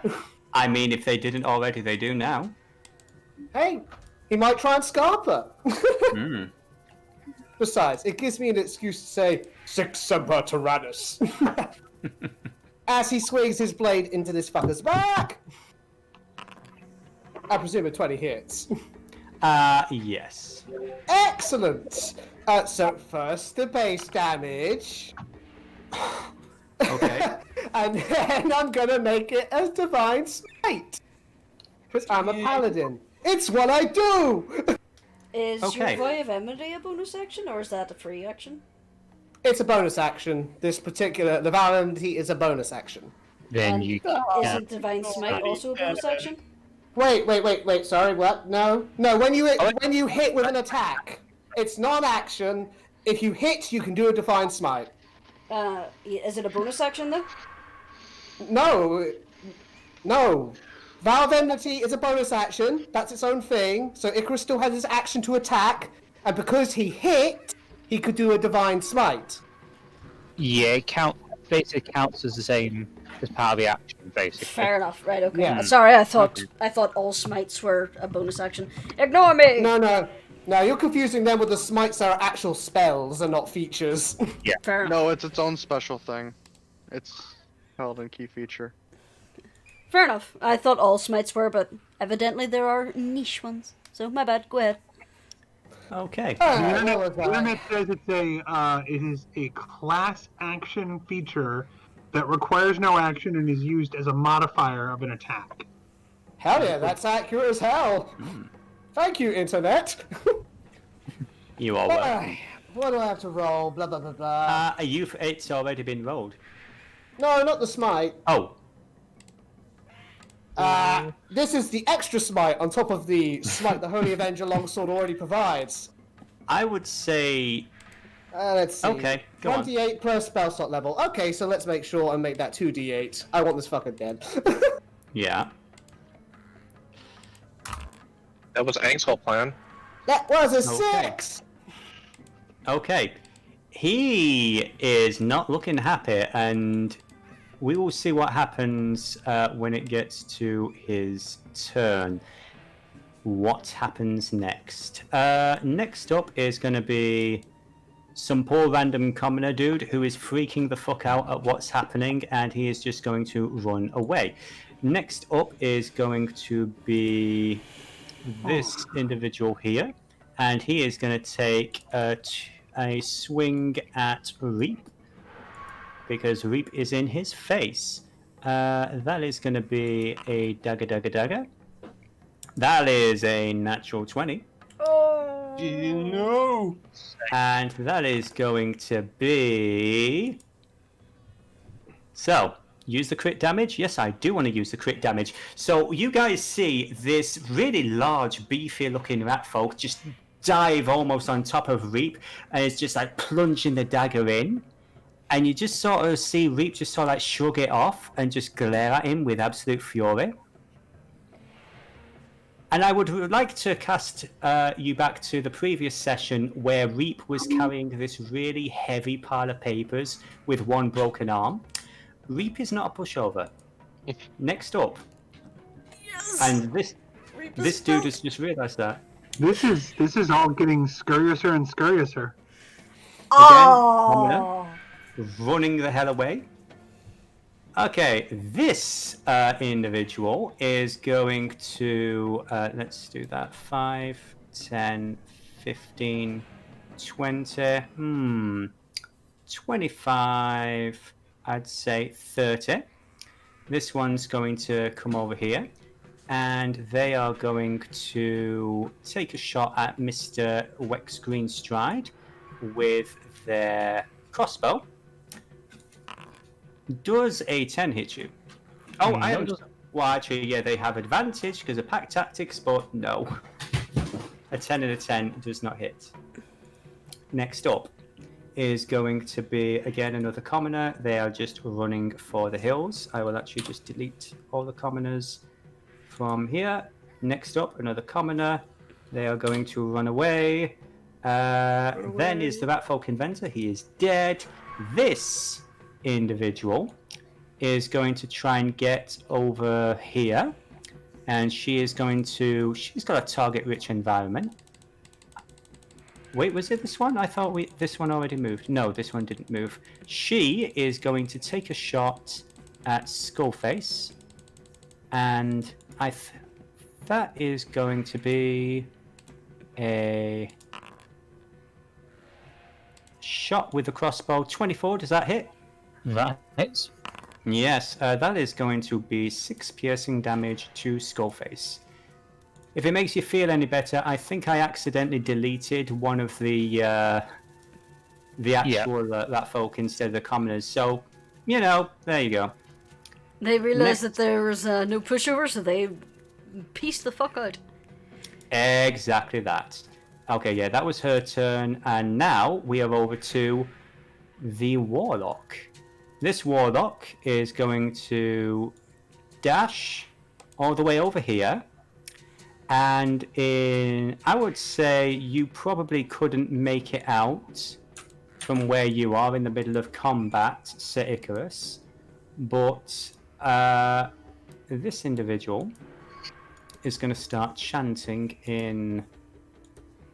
I mean, if they didn't already, they do now. Hey, he might try and scarp her. Besides, it gives me an excuse to say, Sic Semper Tyrannis. As he swings his blade into this fucker's back. I presume a 20 hits. Yes. Excellent. So first the base damage. Okay. And then I'm gonna make it as Divine Smite. Because I'm a paladin. It's what I do! Is your Vow of Enmity a bonus action, or is that a free action? It's a bonus action. The Vow of Enmity is a bonus action. Then you Isn't Divine Smite also a bonus action? Wait, sorry, what? No, when you hit with an attack, it's non-action. If you hit, you can do a Divine Smite. Is it a bonus action then? No. Vow of Enmity is a bonus action. That's its own thing. So Icarus still has his action to attack, and because he hit, he could do a Divine Smite. Yeah, basically counts as the same as part of the action, basically. Fair enough. Right. Okay. Yeah. Sorry, I thought all smites were a bonus action. Ignore me. No. You're confusing them with the smites that are actual spells and not features. Yeah. Fair enough. No, it's its own special thing. It's Paladin key feature. Fair enough. I thought all smites were, but evidently there are niche ones. So my bad. Go ahead. Okay. The internet says it is a class action feature that requires no action and is used as a modifier of an attack. Hell yeah, that's accurate as hell. Thank you, internet. You are welcome. What do I have to roll? Blah blah blah blah. It's already been rolled. No, not the smite. Oh. This is the extra smite on top of the smite the Holy Avenger Longsword already provides. I would say... Let's see. Okay, go on. 28 per spell slot level. Okay, so let's make sure and make that 2d8. I want this fucker dead. Yeah. That was Ang's whole plan. That was a 6! Okay. He is not looking happy, and we will see what happens when it gets to his turn. What happens next? Next up is going to be some poor random commoner dude who is freaking the fuck out at what's happening, and he is just going to run away. Next up is going to be this individual here, and he is going to take a swing at Reap, because Reap is in his face. That is going to be a dagger. That is a natural 20. Oh no! And that is going to be... So, use the crit damage? Yes, I do want to use the crit damage. So, you guys see this really large, beefy-looking rat folk just dive almost on top of Reap, and it's just like plunging the dagger in. And you just sort of see Reap just sort of like shrug it off and just glare at him with absolute fury. And I would like to cast you back to the previous session where Reap was carrying this really heavy pile of papers with one broken arm. Reap is not a pushover. Next up. yes! And this dude has just realised that. This is all getting scurriouser and scurriouser. Oh! Running the hell away. Okay, this individual is going to, let's do that, 5, 10, 15, 20, 25, I'd say 30. This one's going to come over here, and they are going to take a shot at Mr. Wex Greenstride with their crossbow. Does a 10 hit you? Oh, I haven't. Well, actually, yeah, they have advantage because of pack tactics, but no. A 10 and a 10 does not hit. Next up is going to be, again, another commoner. They are just running for the hills. I will actually just delete all the commoners from here. Next up, another commoner. They are going to run away. Then is the Ratfolk Inventor. He is dead. This individual is going to try and get over here, and she's got a target rich environment. Wait, was it this one? I thought this one already moved. No, this one didn't move. She is going to take a shot at Skullface, and that is going to be a shot with the crossbow. 24, does that hit? That hits. Yes, that is going to be 6 piercing damage to Skullface. If it makes you feel any better, I think I accidentally deleted one of the actual that folk instead of the commoners. So, there you go. They realized that there was no pushover, so they pieced the fuck out. Exactly that. Okay, yeah, that was her turn, and now we are over to the Warlock. This Warlock is going to dash all the way over here, and I would say you probably couldn't make it out from where you are in the middle of combat, Sir Icrius, but this individual is going to start chanting in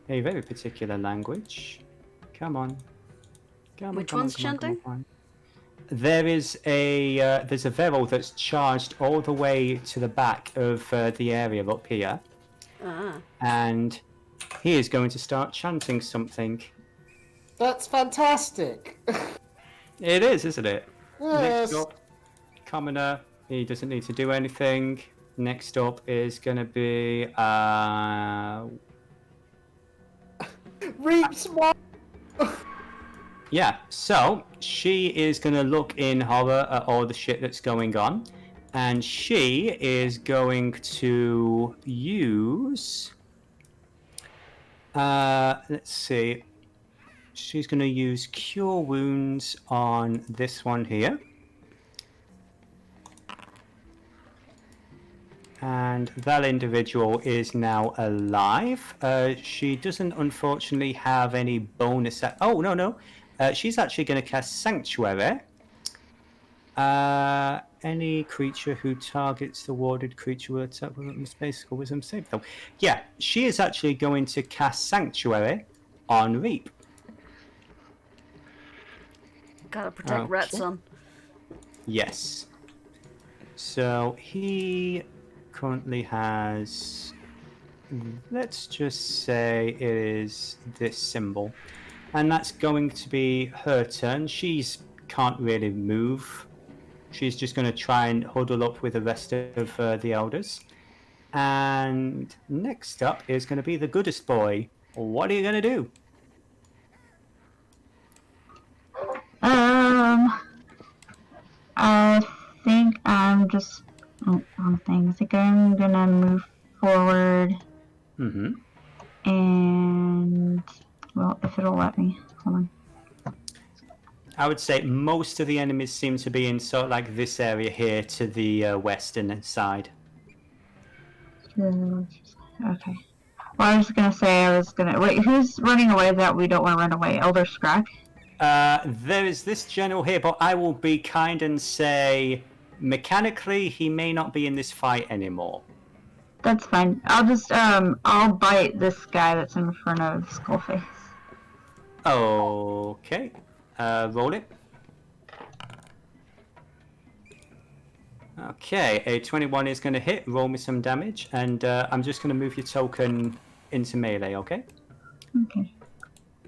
a very particular language. Come on. Which one's chanting? Come on. There's a Veril that's charged all the way to the back of the area up here. And he is going to start chanting something. That's fantastic. It is, isn't it? Yes. Next up, commoner. He doesn't need to do anything. Next up is going to be Reap smart. Yeah, so she is going to look in horror at all the shit that's going on, and she is going to use, let's see, she's going to use Cure Wounds on this one here. And that individual is now alive. She doesn't unfortunately have any bonus. Oh, no. She's actually going to cast Sanctuary. Any creature who targets the warded creature will attack with a space or wisdom save throw. Yeah, she is actually going to cast Sanctuary on Reap. Gotta protect Ratson. Yes. So he currently has, let's just say it is this symbol. And that's going to be her turn. She's can't really move. She's just going to try and huddle up with the rest of the elders. And next up is going to be the goodest boy. What are you going to do? I think I'm just. Wrong thing. I think I'm gonna move forward. Mm-hmm. And. Well, if it'll let me. Hold on. I would say most of the enemies seem to be in sort of like this area here to the western side. Okay. Well, I was gonna say wait. Who's running away that we don't want to run away? Elder Scrag? There is this general here, but I will be kind and say mechanically he may not be in this fight anymore. That's fine. I'll just I'll bite this guy that's in front of Skullface. Okay. Roll it. Okay, a 21 is going to hit. Roll me some damage, and I'm just going to move your token into melee, okay? Okay.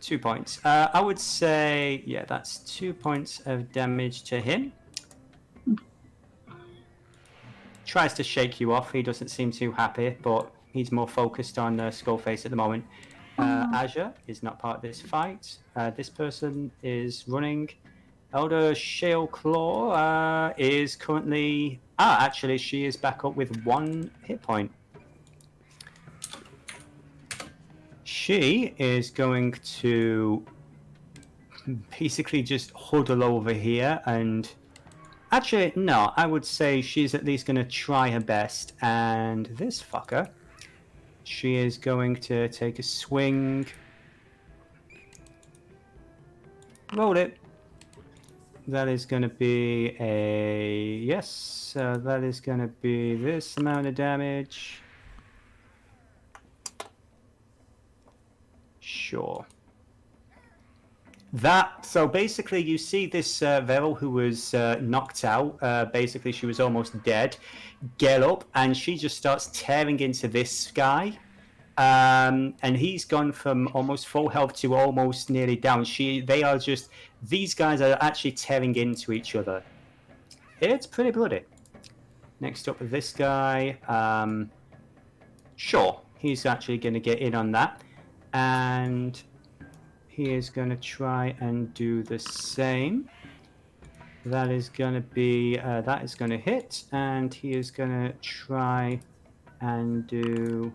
2 points. I would say, yeah, that's 2 points of damage to him. Tries to shake you off. He doesn't seem too happy, but he's more focused on Skullface at the moment. Azure is not part of this fight. This person is running. Elder Shaleclaw is currently... actually, she is back up with 1 hit point. She is going to basically just huddle over here and... Actually, no, I would say she's at least going to try her best. And this fucker, she is going to take a swing. Roll it. That is going to be a... Yes, that is going to be this amount of damage. Sure. So basically you see this Veril who was knocked out, basically she was almost dead, get up and she just starts tearing into this guy. And he's gone from almost full health to almost nearly down. These guys are actually tearing into each other. It's pretty bloody. Next up, this guy. Sure, he's actually going to get in on that. And he is going to try and do the same. That is going to be, that is going to hit. And he is going to try and do...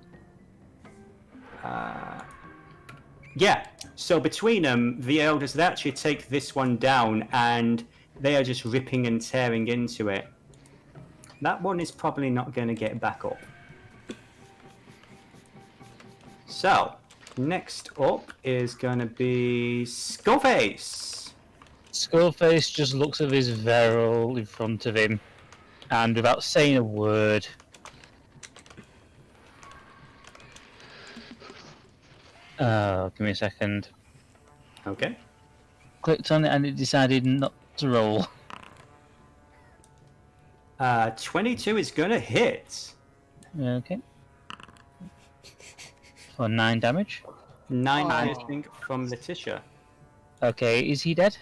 yeah, so between them, the elders, they actually take this one down and they are just ripping and tearing into it. That one is probably not going to get back up. So, next up is going to be Skullface. Skullface just looks at his Veril in front of him and without saying a word... give me a second. Okay. Clicked on it and it decided not to roll. 22 is gonna hit. Okay. For 9 damage. 9 piercing from Letitia. Okay, is he dead?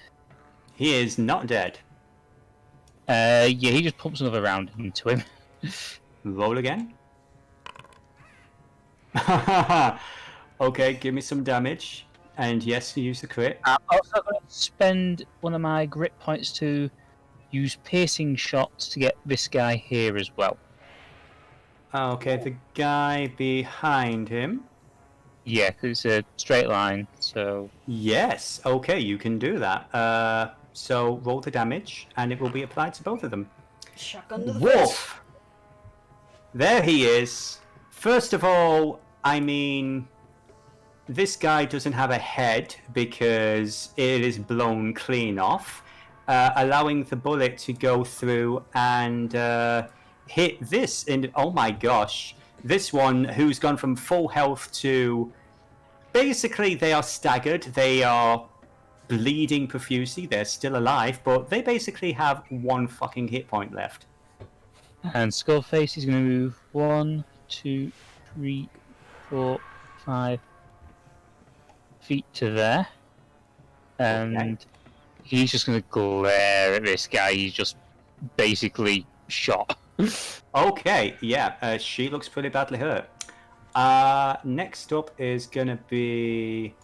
He is not dead. Yeah, he just pumps another round into him. Roll again. Okay, give me some damage. And yes, you use the crit. I'm also going to spend one of my grit points to use piercing shots to get this guy here as well. Okay, the guy behind him. Yeah, 'cause it's a straight line, so... Yes, okay, you can do that. So roll the damage, and it will be applied to both of them. Shotgun to the Wolf! There he is. First of all, I mean... This guy doesn't have a head because it is blown clean off, allowing the bullet to go through and hit this. And oh my gosh, this one who's gone from full health to basically they are staggered. They are bleeding profusely. They're still alive, but they basically have 1 fucking hit point left. And Skullface is going to move 1, 2, 3, 4, 5 feet to there. And he's just going to glare at this guy. He's just basically shot. Okay, yeah, she looks pretty badly hurt. Next up is going to be...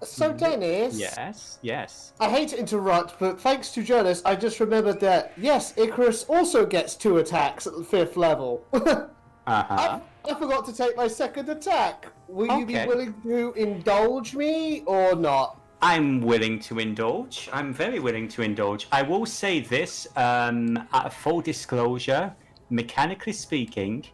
So, Dennis... Yes. I hate to interrupt, but thanks to Jurnis, I just remembered that, yes, Icrius also gets 2 attacks at the 5th level. I forgot to take my 2nd attack. Will you be willing to indulge me, or not? I'm willing to indulge. I'm very willing to indulge. I will say this, at full disclosure, mechanically speaking,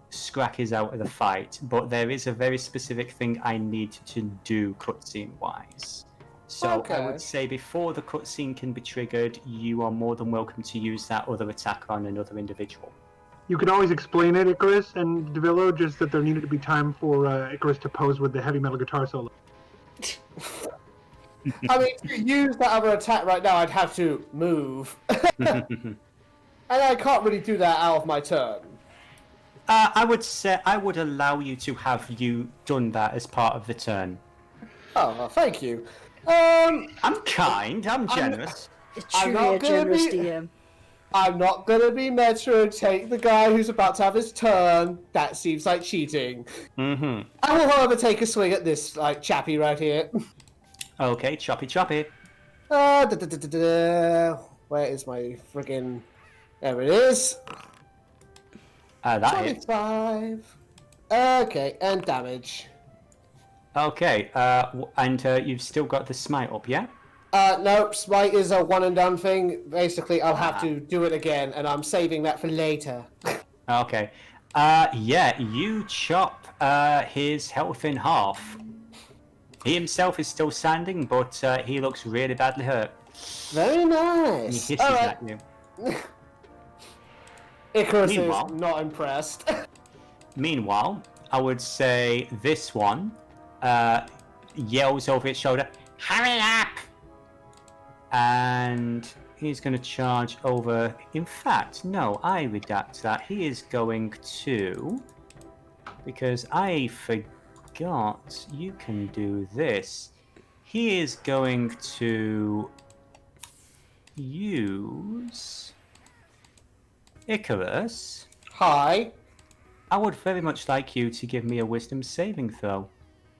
Scrack is out of the fight, but there is a very specific thing I need to do cutscene-wise. So I would say before the cutscene can be triggered, you are more than welcome to use that other attack on another individual. You could always explain it, Icrius and Devillo, just that there needed to be time for Icrius to pose with the heavy metal guitar solo. I mean, to use that other attack right now, I'd have to move. And I can't really do that out of my turn. I would say I would allow you to have you done that as part of the turn. Oh, well, thank you. I'm kind. I'm generous. I'm not generous DM. I'm not gonna be meta and take the guy who's about to have his turn. That seems like cheating. Mm-hmm. I will, however, take a swing at this chappie right here. Okay, choppy. Where is my friggin'... There it is. That hits. 25. Okay, and damage. Okay, and you've still got the smite up, yeah? Nope, smite is a one and done thing. Basically, I'll have to do it again, and I'm saving that for later. Okay. Yeah, you chop his health in half. He himself is still standing, but he looks really badly hurt. Very nice. He hisses at you. Icrius is not impressed. Meanwhile, I would say this one yells over its shoulder, "Hurry up!" And he's going to charge over. In fact, no, I redact that. He is going to, because I forgot you can do this. He is going to use Icarus. Hi. I would very much like you to give me a wisdom saving throw.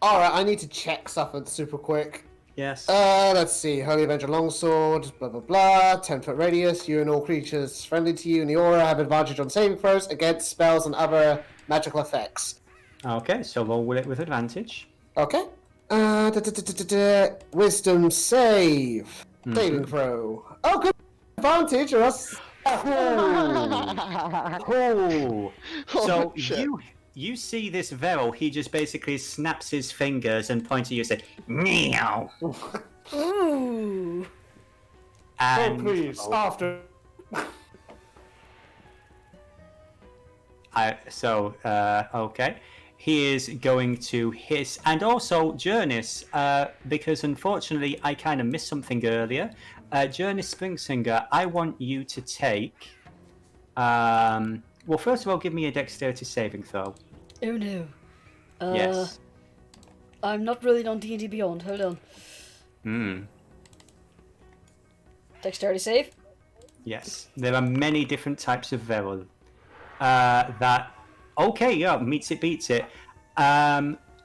Alright, I need to check something super quick. Yes. Let's see. Holy Avenger Longsword, blah blah blah. 10-foot radius. You and all creatures friendly to you in the aura have advantage on saving throws against spells and other magical effects. Okay, so roll it with advantage. Okay. Wisdom save. Saving throw. Oh, good advantage, or else. Oh. So you see this Veril, he just basically snaps his fingers and points at you and said, "Meow." Ooh. And, please, after. Okay. He is going to hiss, and also Jurnis, because unfortunately I kind of missed something earlier. Jurnis Springsinger, I want you to take... well, first of all, give me a dexterity saving throw. Oh no. Yes. I'm not really on D&D Beyond. Hold on. Dexterity save? Yes. There are many different types of Veril. Okay, yeah, meets it, beats it.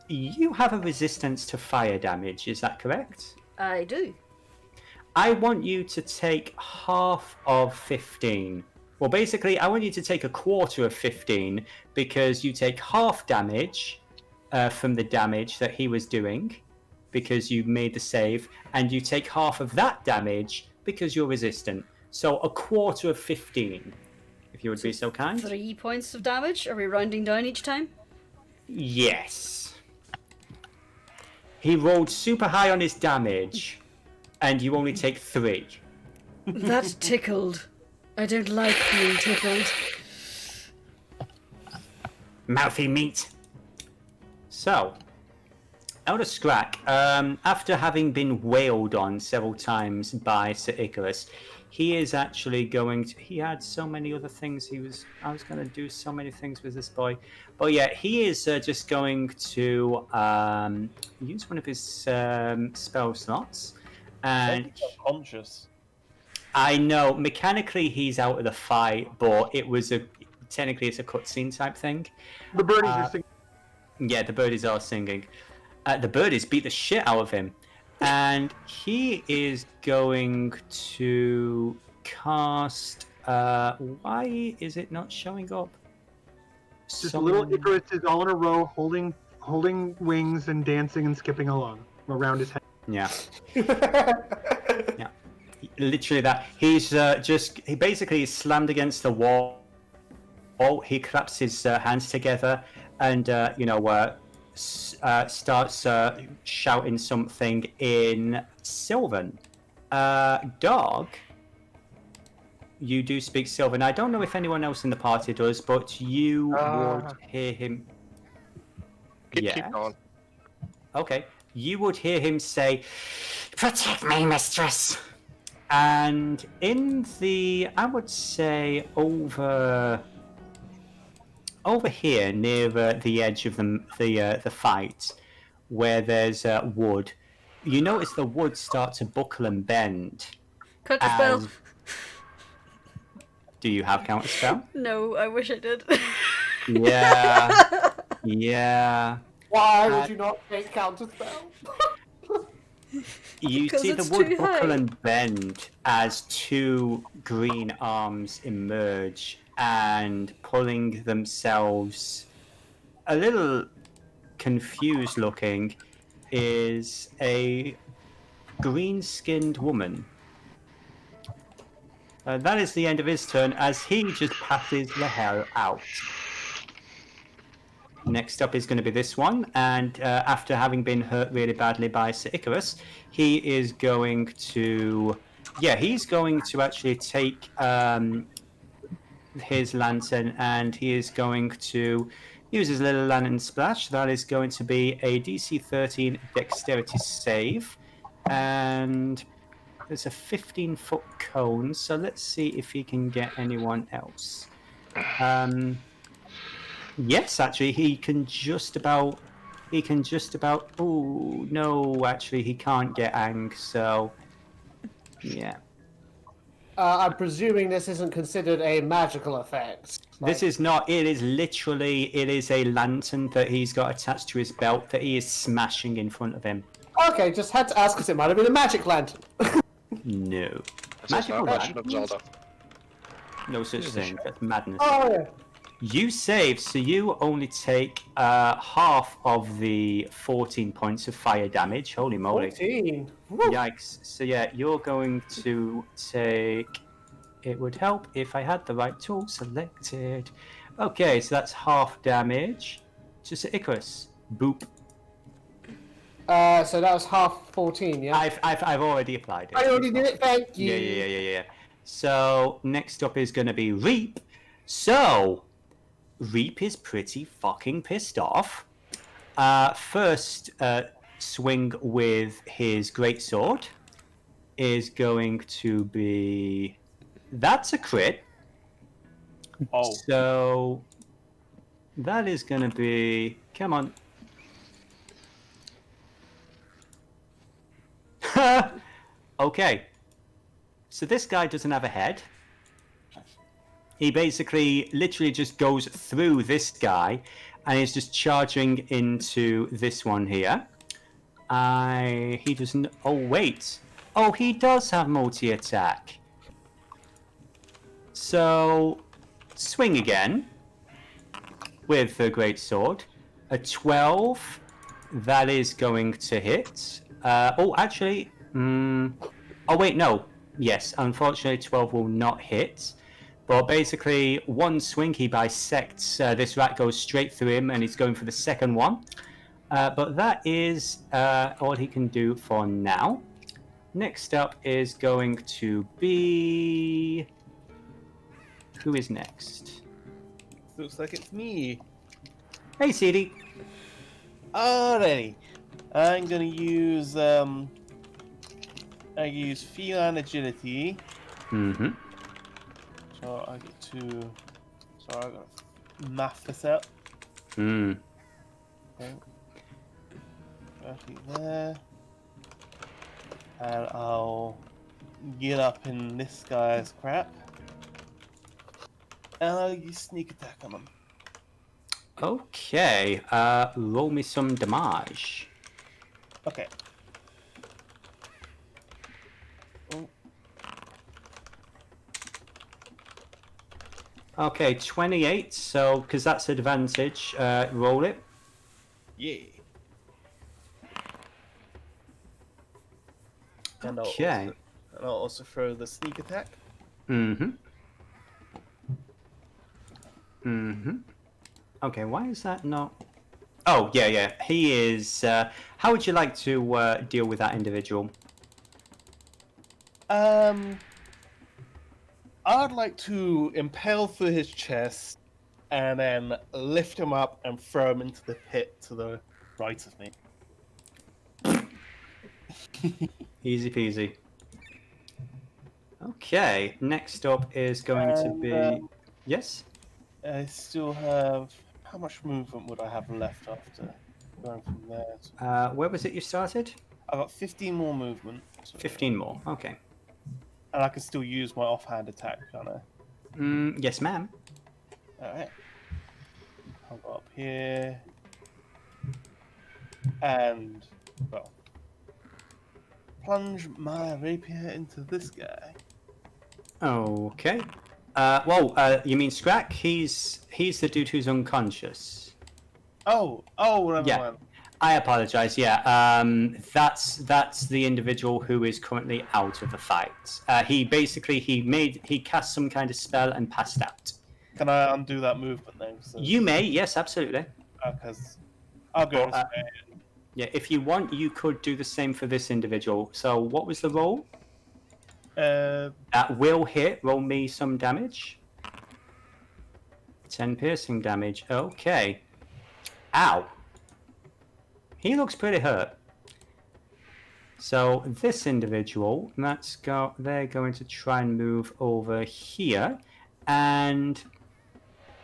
You have a resistance to fire damage, is that correct? I do. I want you to take half of 15. Well, basically, I want you to take a quarter of 15 because you take half damage from the damage that he was doing because you made the save, and you take half of that damage because you're resistant. So a quarter of 15, if you would be so kind. 3 points of damage? Are we rounding down each time? Yes. He rolled super high on his damage, and you only take 3. That's tickled. I don't like being tickled. Mouthy meat. So, Elder Scrack, after having been wailed on several times by Sir Icarus, he is actually going to. He had so many other things. I was going to do so many things with this boy, but yeah, he is just going to use one of his spell slots, and He's unconscious. I know mechanically he's out of the fight, but technically it's a cutscene type thing. The birdies are singing. Yeah, the birdies are singing. The birdies beat the shit out of him. And he is going to cast... why is it not showing up? Just little Icarus is all in a row, holding wings and dancing and skipping along around his head. Yeah. Yeah. Literally that. He's he basically is slammed against the wall. He claps his hands together and, starts shouting something in Sylvan. Dog, you do speak Sylvan. I don't know if anyone else in the party does, but you would hear him. Keep going. Okay. You would hear him say, "Protect me, mistress." And in the, I would say, over here near the edge of the fight, where there's wood, you notice the wood start to buckle and bend. Counter spell. Do you have counter spell? No, I wish I did. Yeah. Yeah. Why would you not take counter spell? You Because see the it's wood too buckle high. and bend as two green arms emerge and pulling themselves a little confused looking is a green-skinned woman. That is the end of his turn as he just passes the hell out. Next up is going to be this one, and after having been hurt really badly by Sir Icarus, he is going to... Yeah, he's going to actually take his lantern, and he is going to use his little lantern splash. That is going to be a DC 13 dexterity save, and there's a 15-foot cone, so let's see if he can get anyone else. Yes, actually, he can just about... Oh, no, actually, he can't get Ang, so... Yeah. I'm presuming this isn't considered a magical effect. This is not... It is literally... It is a lantern that he's got attached to his belt that he is smashing in front of him. Okay, just had to ask because it might have been a magic lantern. No. It's also a version of Zelda. No such thing. That's madness. Oh, yeah. You save, so you only take half of the 14 points of fire damage. Holy moly. 14. Yikes. So yeah, you're going to take... It would help if I had the right tool selected. Okay, so that's half damage. Just Icarus. Boop. So that was half 14, yeah? I've already applied it. I already did it, thank you. Yeah. So next up is going to be Reap. So... Reap is pretty fucking pissed off. First swing with his greatsword is going to be... That's a crit. Oh. So that is going to be... Come on. Okay. So this guy doesn't have a head. He basically literally just goes through this guy and is just charging into this one here. He doesn't... Oh, wait. Oh, he does have multi-attack. So, swing again with the greatsword. A 12. That is going to hit. Actually... Oh, wait, no. Yes, unfortunately 12 will not hit. But basically, one swing, he bisects. This rat goes straight through him, and he's going for the second one. But that is all he can do for now. Next up is going to be... Who is next? Looks like it's me. Hey, Seethe. Alrighty. I'm gonna use feline agility. Mm-hmm. So I get to. So I gotta math this out. Mm. Okay. 30 there. And I'll get up in this guy's crap. And I'll use sneak attack on him. Okay. Roll me some damage. Okay. Oh. Okay, 28. So, because that's advantage, roll it. Yeah. And Okay. I'll also throw the sneak attack. Mm-hmm. Mm-hmm. Okay, why is that not... Oh, yeah. He is... how would you like to deal with that individual? I'd like to impale through his chest and then lift him up and throw him into the pit to the right of me. Easy peasy. Okay, next up is going to be... Yes? I still have... How much movement would I have left after going from there? Where was it you started? I've got 15 more movement. So... 15 more, okay. And I can still use my offhand attack, can't I? Yes, ma'am. Alright. I'll go up here. And, well, plunge my rapier into this guy. Okay. You mean Scrack? He's the dude who's unconscious. Oh, never Yeah. mind. I apologize. Yeah, that's the individual who is currently out of the fight. He cast some kind of spell and passed out. Can I undo that movement then? You may, yes, absolutely. Because I'll go. Yeah, if you want, you could do the same for this individual. So, what was the roll? That will hit. Roll me some damage. 10 piercing damage. Okay. Ow. He looks pretty hurt. So this individual, they're going to try and move over here, and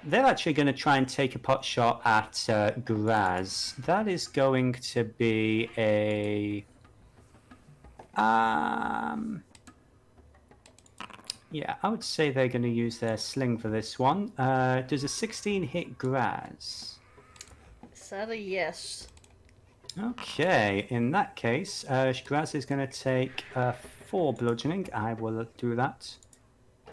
they're actually going to try and take a pot shot at Graz. That is going to be a... Yeah, I would say they're going to use their sling for this one. Does a 16 hit Graz? Is that a yes? Okay, in that case, Graz is going to take 4 bludgeoning. I will do that.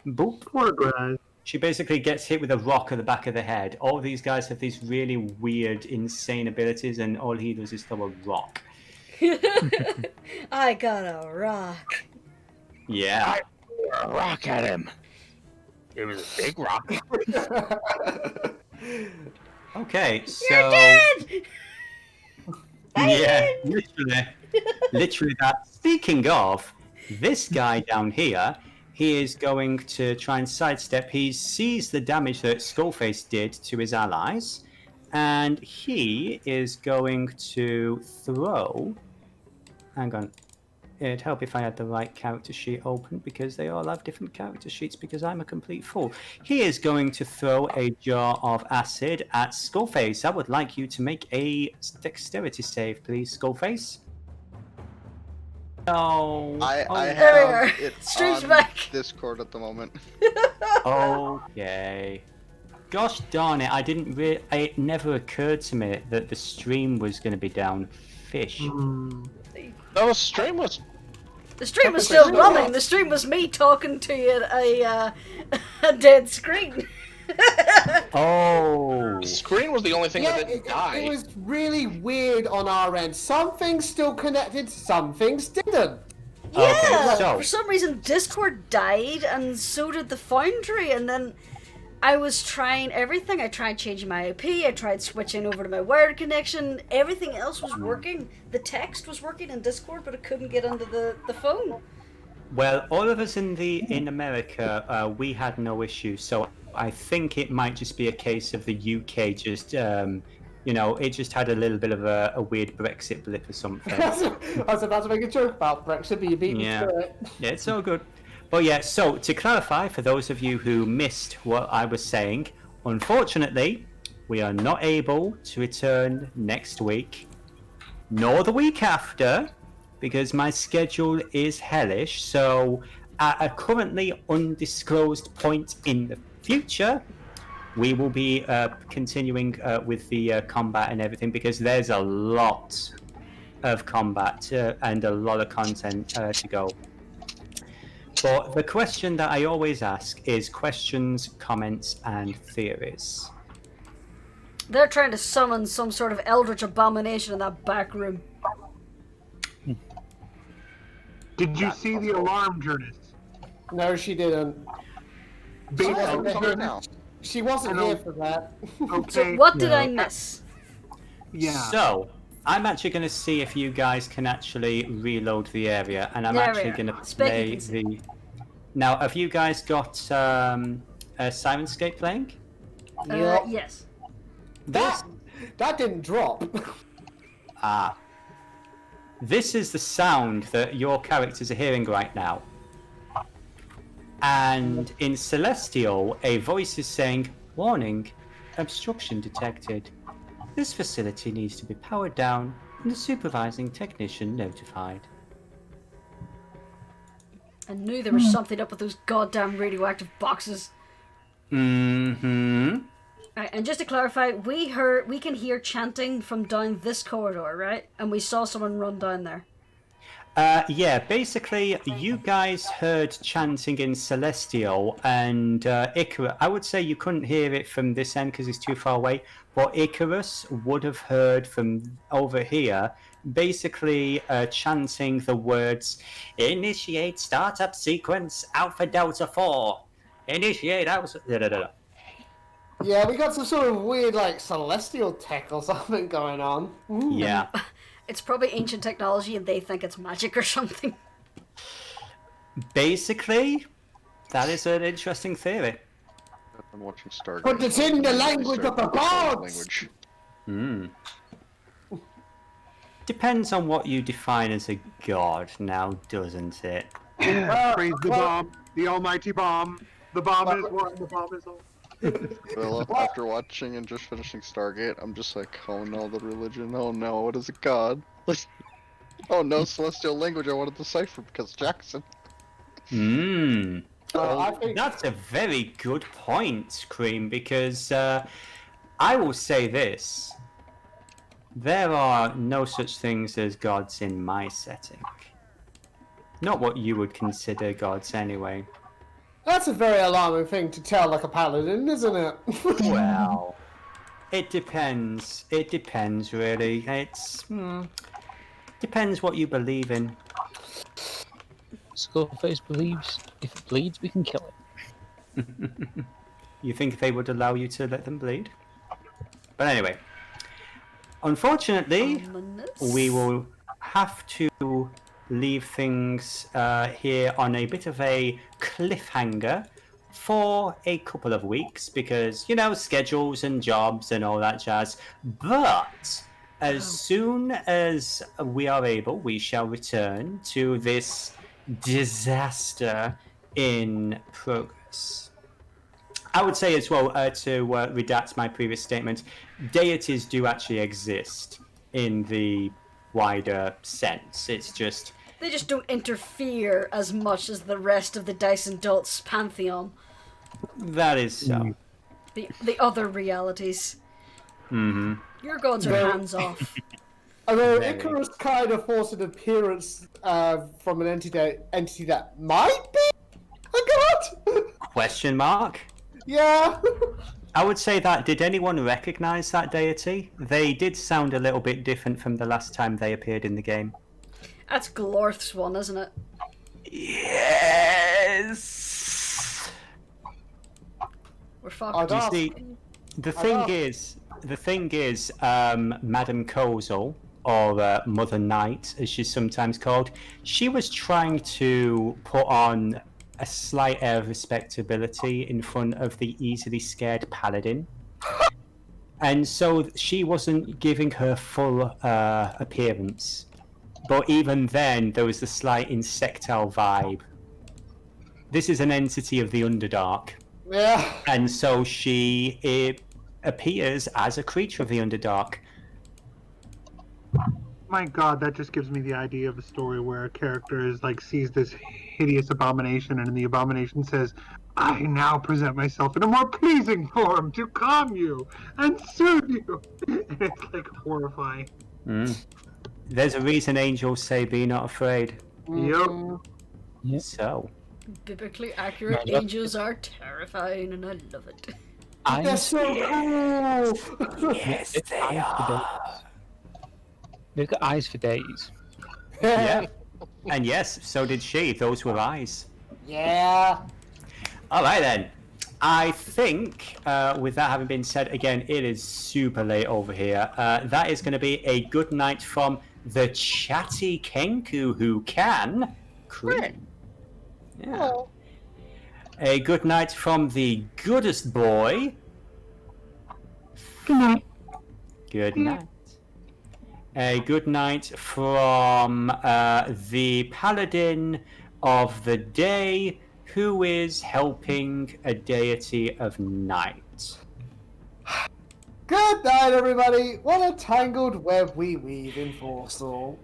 Boop. Poor Graz. She basically gets hit with a rock at the back of the head. All these guys have these really weird, insane abilities, and all he does is throw a rock. I got a rock. Yeah. A rock at him. It was a big rock. Okay, so... You're dead! Yeah, literally that. Speaking of, this guy down here, he is going to try and sidestep. He sees the damage that Skullface did to his allies, and he is going to throw... Hang on. It'd help if I had the right character sheet open, because they all have different character sheets, because I'm a complete fool. He is going to throw a jar of acid at Skullface. I would like you to make a dexterity save, please, Skullface. No. I There we have are. it Stream's on back. Discord at the moment. Okay. Gosh darn it, it never occurred to me that the stream was going to be down. Fish. No, stream was... The stream was still running. The stream was me talking to you at a dead screen. Oh. The screen was the only thing that didn't die. It was really weird on our end. Some things still connected, some things didn't. Yeah, Okay, so- for some reason Discord died, and so did the Foundry, and then I was trying everything. I tried changing my IP, I tried switching over to my wired connection, everything else was working. The text was working in Discord, but it couldn't get onto the phone. Well, all of us in America, we had no issue, so I think it might just be a case of the UK just, you know, it just had a little bit of a weird Brexit blip or something. I was about to make a joke about Brexit, but you beat me to it. Yeah, it's all good. But yeah, so to clarify, for those of you who missed what I was saying, unfortunately, we are not able to return next week, nor the week after, because my schedule is hellish. So at a currently undisclosed point in the future, we will be continuing with the combat and everything, because there's a lot of combat and a lot of content to go. But the question that I always ask is questions, comments, and theories. They're trying to summon some sort of eldritch abomination in that back room. Did you see the alarm, Jurnis? No, she didn't. She wasn't here for that. Okay. So what did I miss? Yeah. So, I'm actually going to see if you guys can actually reload the area, and I'm There we actually are. going to Spec play you can the... Now, have you guys got Sirenscape playing? Yep. Yes. That didn't drop. This is the sound that your characters are hearing right now. And in Celestial, a voice is saying, "Warning, obstruction detected. This facility needs to be powered down and the supervising technician notified." I knew there was something up with those goddamn radioactive boxes. Mm-hmm. Right, and just to clarify, we can hear chanting from down this corridor, right? And we saw someone run down there. Yeah, basically, you guys heard chanting in Celestial, and Icarus. I would say you couldn't hear it from this end because it's too far away, but Icarus would have heard from over here, basically chanting the words, "Initiate startup sequence, Alpha Delta 4. Initiate Alpha..." Yeah, we got some sort of weird, like, celestial tech or something going on. Ooh. Yeah. It's probably ancient technology and they think it's magic or something. Basically, that is an interesting theory. I'm watching Stargate. But it's in the language of the gods! Depends on what you define as a god now, doesn't it? Praise the bomb, the almighty bomb. The bomb is one, the bomb is all. Well, after watching and just finishing Stargate, I'm just like, oh no, the religion, oh no, what is a god? Oh no, celestial language I want to decipher because Jackson. That's a very good point, Cream, because I will say this. There are no such things as gods in my setting. Not what you would consider gods anyway. That's a very alarming thing to tell like a paladin, isn't it? Well, it depends. It depends, really. It's depends what you believe in. Skullface believes if it bleeds, we can kill it. You think they would allow you to let them bleed? But anyway, unfortunately, we will have to leave things here on a bit of a cliffhanger for a couple of weeks because, you know, schedules and jobs and all that jazz. But as soon as we are able, we shall return to this disaster in progress. I would say as well, to redact my previous statement, deities do actually exist in the wider sense. It's just... They just don't interfere as much as the rest of the Dice&Dolts pantheon. That is so. The other realities. Mm-hmm. Your gods are hands-off. Although Icarus kind of forced an appearance from an entity that might be a god? Question mark? Yeah. I would say that, did anyone recognize that deity? They did sound a little bit different from the last time they appeared in the game. That's Glorth's one, isn't it? Yes! We're fucked. You see, the thing is, Madame Kozel, or Mother Knight, as she's sometimes called, she was trying to put on a slight air of respectability in front of the easily scared Paladin. And so she wasn't giving her full appearance. But even then, there was the slight insectile vibe. This is an entity of the Underdark. Yeah. And so she appears as a creature of the Underdark. My God, that just gives me the idea of a story where a character is like sees this hideous abomination, and the abomination says, "I now present myself in a more pleasing form to calm you and soothe you." And it's like horrifying. There's a reason angels say, "Be not afraid." Yep. So. Biblically accurate angels are terrifying, and I love it. They're so cool. Yes, they are. They've got eyes for days. Yeah. And yes, so did she. Those were eyes. Yeah. All right then. I think, with that having been said, again, it is super late over here. That is going to be a good night from the chatty Kenku who can cream. Yeah. Hello. A good night from the goodest boy. Good night. Good night. A good night from the Paladin of the day, who is helping a deity of night. Good night, everybody. What a tangled web we weave in Voarcel.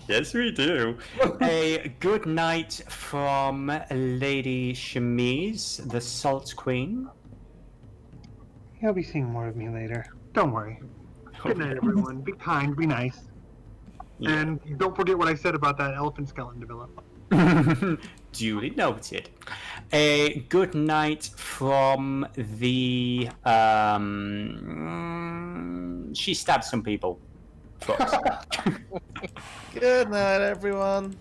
Yes, we do. A good night from Lady Chemise, the Salt Queen. You'll be seeing more of me later. Don't worry. Good night, everyone. Be kind, be nice. Yeah. And don't forget what I said about that elephant skeleton, Devillo. Duly noted. A good night from the she stabbed some people. Frux. Good night, everyone.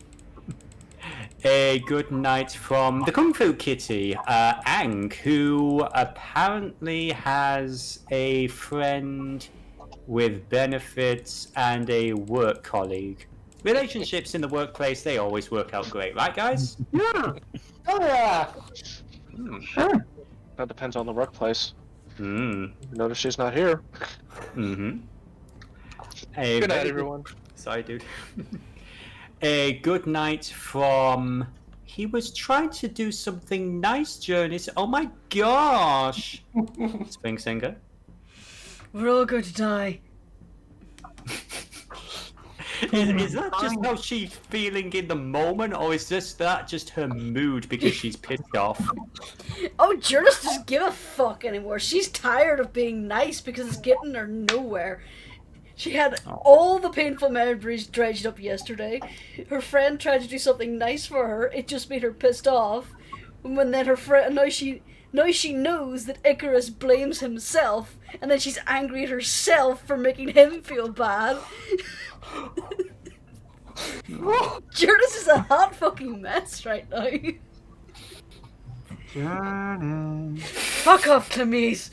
A good night from the Kung Fu Kitty, Ang, who apparently has a friend with benefits and a work colleague. Relationships in the workplace, they always work out great, right, guys? Yeah. Oh yeah. Sure. That depends on the workplace. Mm. Notice she's not here. Mm-hmm. Good night, everyone. Sorry, dude. A good night from... He was trying to do something nice, Jurnis. Oh my gosh! Spring Singer. We're all going to die. Is that just how she's feeling in the moment, or is that just her mood because she's pissed off? Oh, Jurnis doesn't give a fuck anymore. She's tired of being nice because it's getting her nowhere. She had all the painful memories dredged up yesterday. Her friend tried to do something nice for her. It just made her pissed off. And when then her friend, now she knows that Icrius blames himself, and then she's angry at herself for making him feel bad. Jurnis is a hot fucking mess right now. Jurnis. Fuck off, Chemise.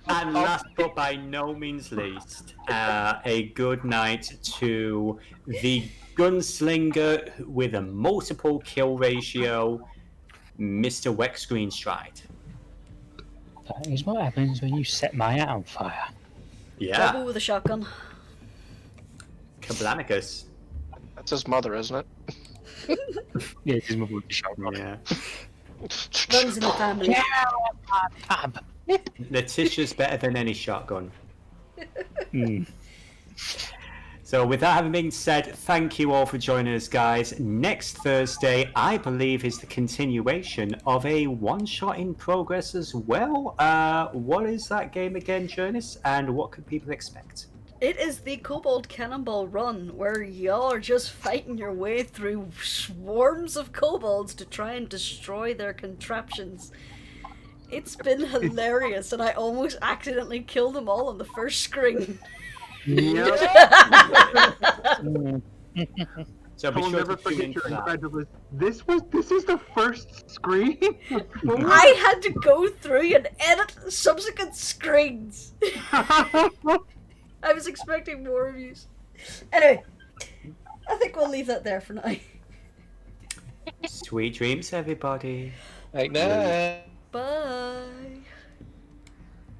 And last but by no means least, a good night to the gunslinger with a multiple kill ratio, Mr. Wex Greenstride. That is what happens when you set my hat on fire. Yeah, Double with a shotgun. Kablanicus. That's his mother, isn't it? Yeah, his mother would be shot. Yeah. Runs in the family. Yeah, fab. Letitia's better than any shotgun. Mm. So with that having been said, thank you all for joining us, guys. Next Thursday, I believe, is the continuation of a one-shot in progress as well. What is that game again, Jurnis? And what could people expect? It is the Kobold Cannonball Run, where y'all are just fighting your way through swarms of kobolds to try and destroy their contraptions. It's been hilarious, and I almost accidentally killed them all on the first screen. Yep. So I be will sure never to tune in forget your for that. incredulous. This is the first screen. I had to go through and edit subsequent screens. I was expecting more reviews. Anyway, I think we'll leave that there for now. Sweet dreams, everybody. Night night.